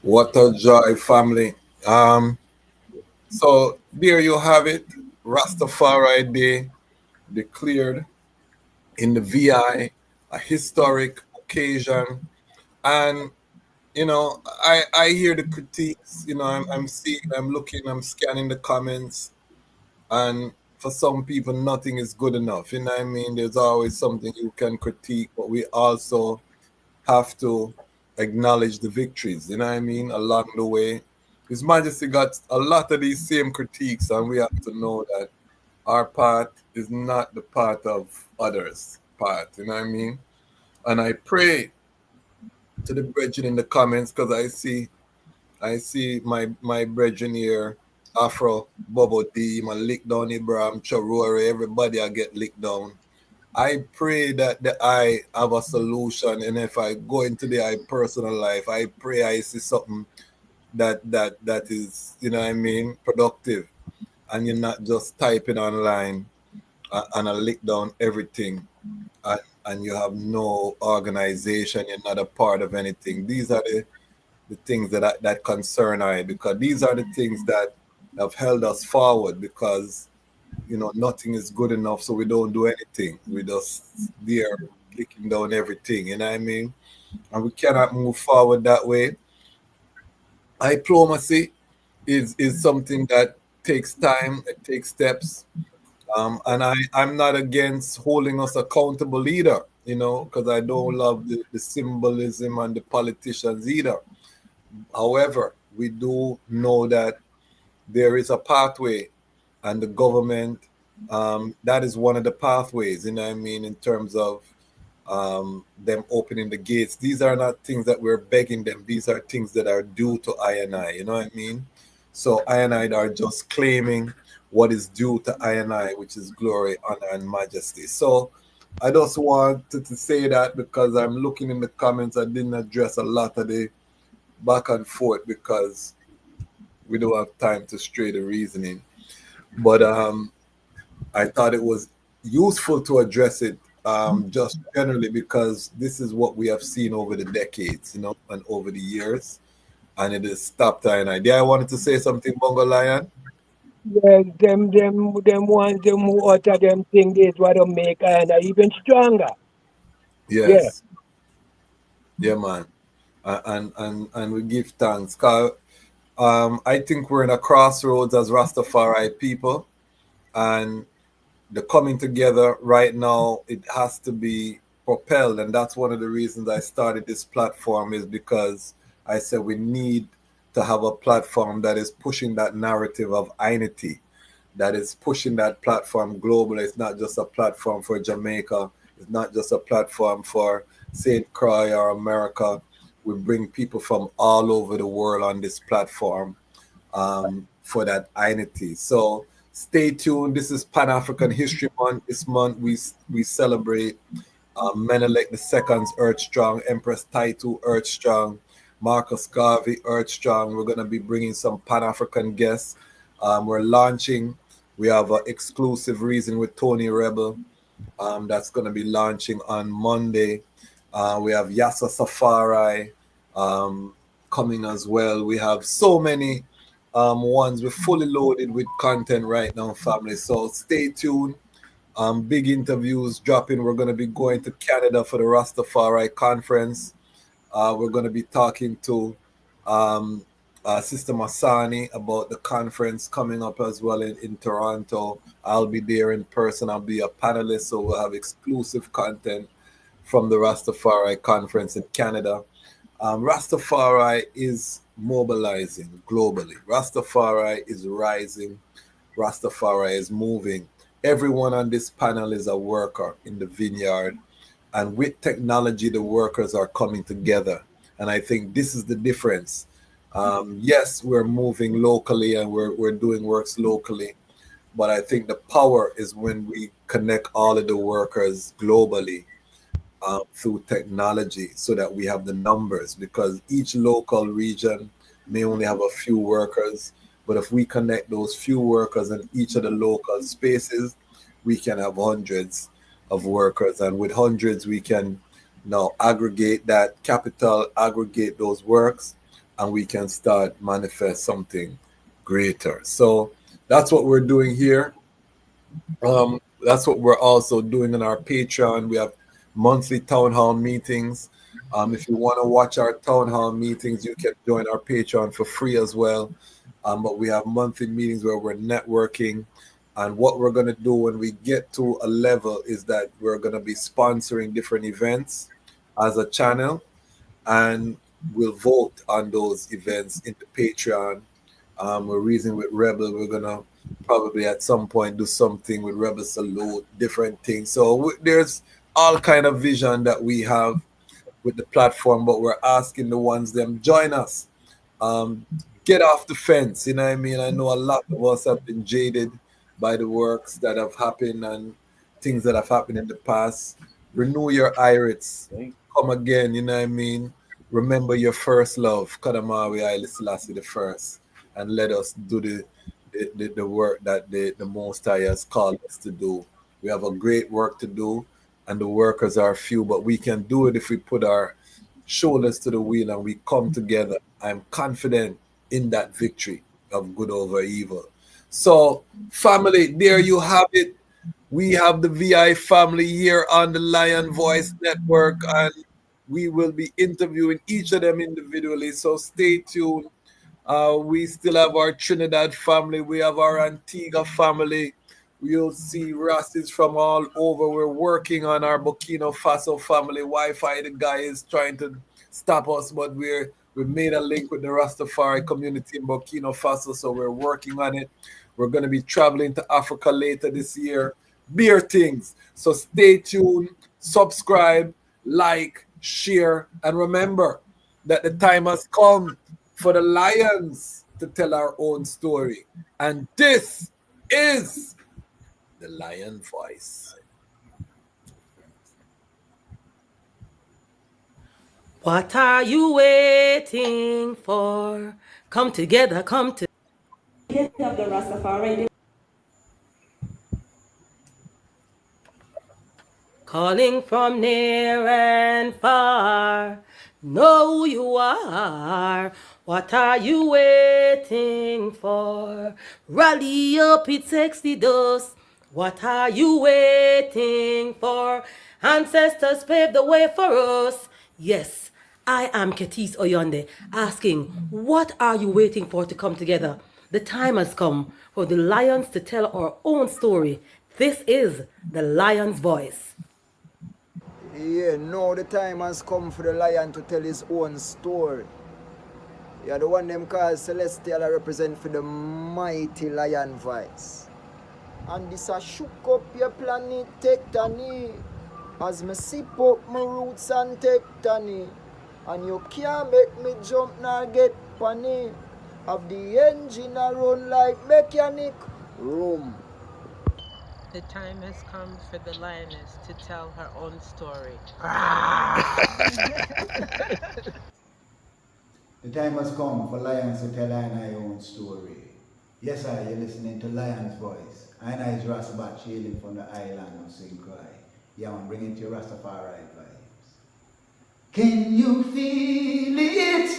What a joy, family. So there you have it. Rastafari Day declared in the VI, a historic occasion. And I hear the critiques. I'm seeing, I'm looking, I'm scanning the comments, and for some people, nothing is good enough. You know what I mean? There's always something you can critique, but we also have to acknowledge the victories. You know what I mean? Along the way, His Majesty got a lot of these same critiques, and we have to know that our path is not the path of others' path. You know what I mean? And I pray to the brethren in the comments, because I see my brethren here, Afro, Bobo D, my lick down Ibrahim, Charore, everybody I get licked down. I pray that I have a solution, and if I go into the personal life, I pray I see something that is, you know what I mean, productive, and you're not just typing online and I lick down everything, and you have no organization, you're not a part of anything. These are the things that concern I, because these are the things that have held us forward, because nothing is good enough, so we don't do anything. We just there clicking down everything, you know what I mean? And we cannot move forward that way. Diplomacy is something that takes time, it takes steps. And I'm not against holding us accountable either, because I don't love the symbolism and the politicians either. However, we do know that there is a pathway, and the government, that is one of the pathways, you know what I mean, in terms of them opening the gates. These are not things that we're begging them. These are things that are due to I and I, you know what I mean? So I and I are just claiming what is due to I and I, which is glory, honor, and majesty. So I just wanted to say that, because I'm looking in the comments. I didn't address a lot of the back and forth because we don't have time to stray the reasoning. But I thought it was useful to address it just generally, because this is what we have seen over the decades, and over the years, and it has stopped I and I. I wanted to say something, Bongo Lion. Yes, them ones them who utter them things is what will make and even stronger. Yeah. Yes. Yeah, man. And we give thanks. 'Cause, I think we're in a crossroads as Rastafari people, and the coming together right now, it has to be propelled. And that's one of the reasons I started this platform, is because I said we need to have a platform that is pushing that narrative of unity, that is pushing that platform globally. It's not just a platform for Jamaica. It's not just a platform for St. Croix or America. We bring people from all over the world on this platform, for that unity. So stay tuned. This is Pan-African History Month. This month we celebrate Menelik II's Earth Strong, Empress Taitu Earth Strong, Marcus Garvey Earth Strong. We're going to be bringing some Pan-African guests. We're launching. We have an exclusive reason with Tony Rebel. That's going to be launching on Monday. We have Yassa Safari coming as well. We have so many ones. We're fully loaded with content right now, family. So stay tuned. Big interviews dropping. We're going to be going to Canada for the Rastafari conference. We're going to be talking to Sister Masani about the conference coming up as well in Toronto. I'll be there in person. I'll be a panelist, so we'll have exclusive content from the Rastafari conference in Canada. Rastafari is mobilizing globally. Rastafari is rising. Rastafari is moving. Everyone on this panel is a worker in the vineyard. And with technology, the workers are coming together. And I think this is the difference. Yes, we're moving locally and we're doing works locally. But I think the power is when we connect all of the workers globally through technology, so that we have the numbers, because each local region may only have a few workers. But if we connect those few workers in each of the local spaces, we can have hundreds of workers. And with hundreds, we can now aggregate that capital, aggregate those works, and we can start manifest something greater. So that's what we're doing here. That's what we're also doing on our Patreon. We have monthly town hall meetings. If you want to watch our town hall meetings, you can join our Patreon for free as well. But we have monthly meetings where we're networking. And what we're going to do when we get to a level is that we're going to be sponsoring different events as a channel, and we'll vote on those events in the Patreon. We're reasoning with Rebel. We're going to probably at some point do something with Rebel Salute, different things. So there's all kind of vision that we have with the platform, but we're asking the ones them join us. Get off the fence, you know what I mean? I know a lot of us have been jaded by the works that have happened and things that have happened in the past. Renew your irids. Come again, you know what I mean? Remember your first love, Kadamawi Haile Selassie the first, and let us do the work that the Most High has called us to do. We have a great work to do, and the workers are few, but we can do it if we put our shoulders to the wheel and we come together. I'm confident in that victory of good over evil. So, family, there you have it. We have the VI family here on the Lion Voice Network, and we will be interviewing each of them individually. So stay tuned. We still have our Trinidad family. We have our Antigua family. You'll see Rastas from all over. We're working on our Burkina Faso family. Wi-Fi, the guy is trying to stop us, but we've made a link with the Rastafari community in Burkina Faso, so we're working on it. We're going to be traveling to Africa later this year. Beer things. So stay tuned, subscribe, like, share, and remember that the time has come for the lions to tell our own story. And this is the Lion Voice. What are you waiting for? Come together, come to. Of the Rastafari. Calling from near and far, know who you are. What are you waiting for? Rally up, it takes the dust. What are you waiting for? Ancestors paved the way for us. Yes, I am Ketis Oyonde, asking, what are you waiting for to come together? The time has come for the lions to tell our own story. This is the Lion's Voice. Yeah, now the time has come for the lion to tell his own story. Yeah, the one them called Celestial represent for the mighty lion voice. And this a shook up your planet tectonic. As me sip up my roots and tectonic. And you can't make me jump nor get panic. Have the engine a run like mechanic. Room. The time has come for the lioness to tell her own story. The time has come for lions to tell our own story. Yes, sir, you're listening to Lion's Voice. I is Dejazmatch, hailing from the island of St. Croix. Yeah, I'm bringing to you Rastafari vibes. Can you feel it?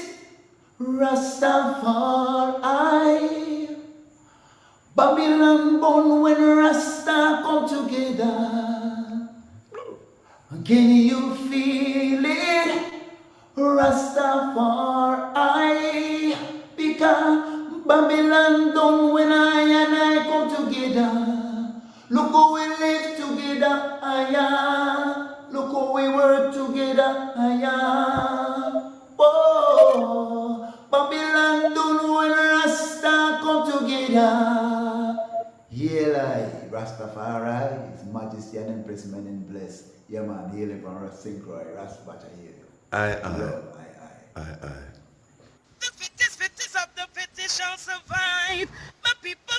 Rastafari. Babylon born when Rasta come together. Can you feel it? Rastafari. Because Babylon done when I and I come together. Look how we live together, look how we work together, Oh, Babylon done when Rasta come together. Yeah, Rastafari, His Majesty and Empress men in bless. Yeah, man, hailing from St. Croix, Rastafari, I hear you. Aye. The fittest of the fittest shall survive. My people,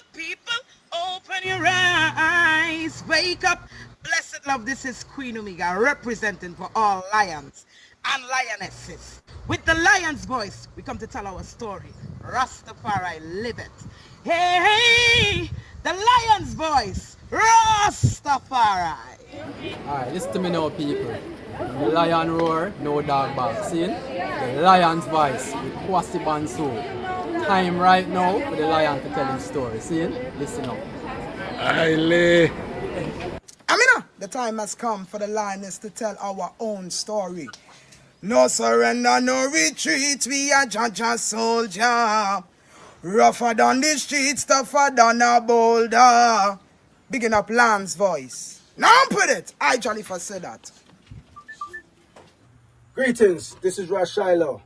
open your eyes. Wake up. Blessed love, this is Queen Omega representing for all lions and lionesses. With the lion's voice, we come to tell our story. Rastafari, live it. Hey, the lion's voice, Rastafari. Alright, listen to me now, people. The lion roar, no dog bark. See? The lion's voice with Kwasi Bonsu. Time right now for the lion to tell his story. See? Listen up. Haile. Amina, the time has come for the lioness to tell our own story. No surrender, no retreat, we are Jaja soldier. Rougher than the streets, tougher than a boulder. Bigging up Lamb's voice. Now put it, I Jollifer said that. Greetings, this is Shiloh.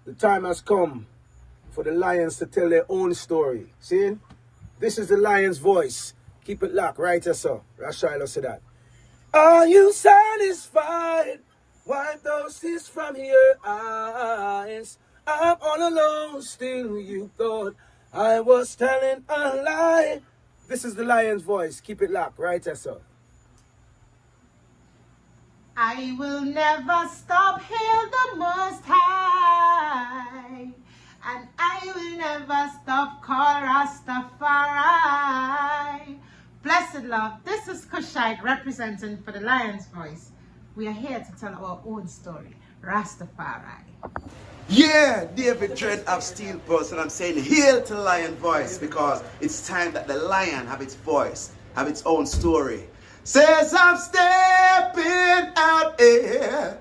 The time has come for the lions to tell their own story. See? This is the lion's voice. Keep it locked, right, sir? Shiloh said that. Are you satisfied? Wipe those tears from your eyes. I'm all alone, still you thought I was telling a lie. This is the lion's voice. Keep it locked, right, sir? I will never stop, hail the Most High, and I will never stop, call Rastafari. Blessed love, this is Kushite representing for the Lion's Voice. We are here to tell our own story, Rastafari. Yeah, David Dread of Steel Pulse, and I'm saying hail to Lion Voice because it's time that the lion have its voice, have its own story. Says I'm stepping out here.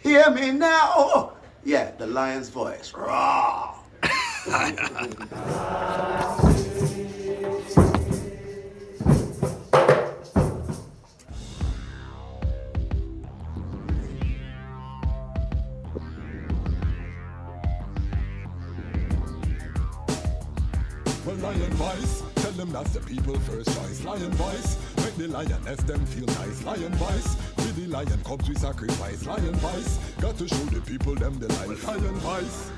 Hear me now. Yeah, the lion's voice. Raw. Well, lion voice, tell them that's the people first choice. Lion voice, make the lioness them feel nice. Lion voice, with the lion cubs we sacrifice. Lion voice, got to show the people them the life. Lion voice.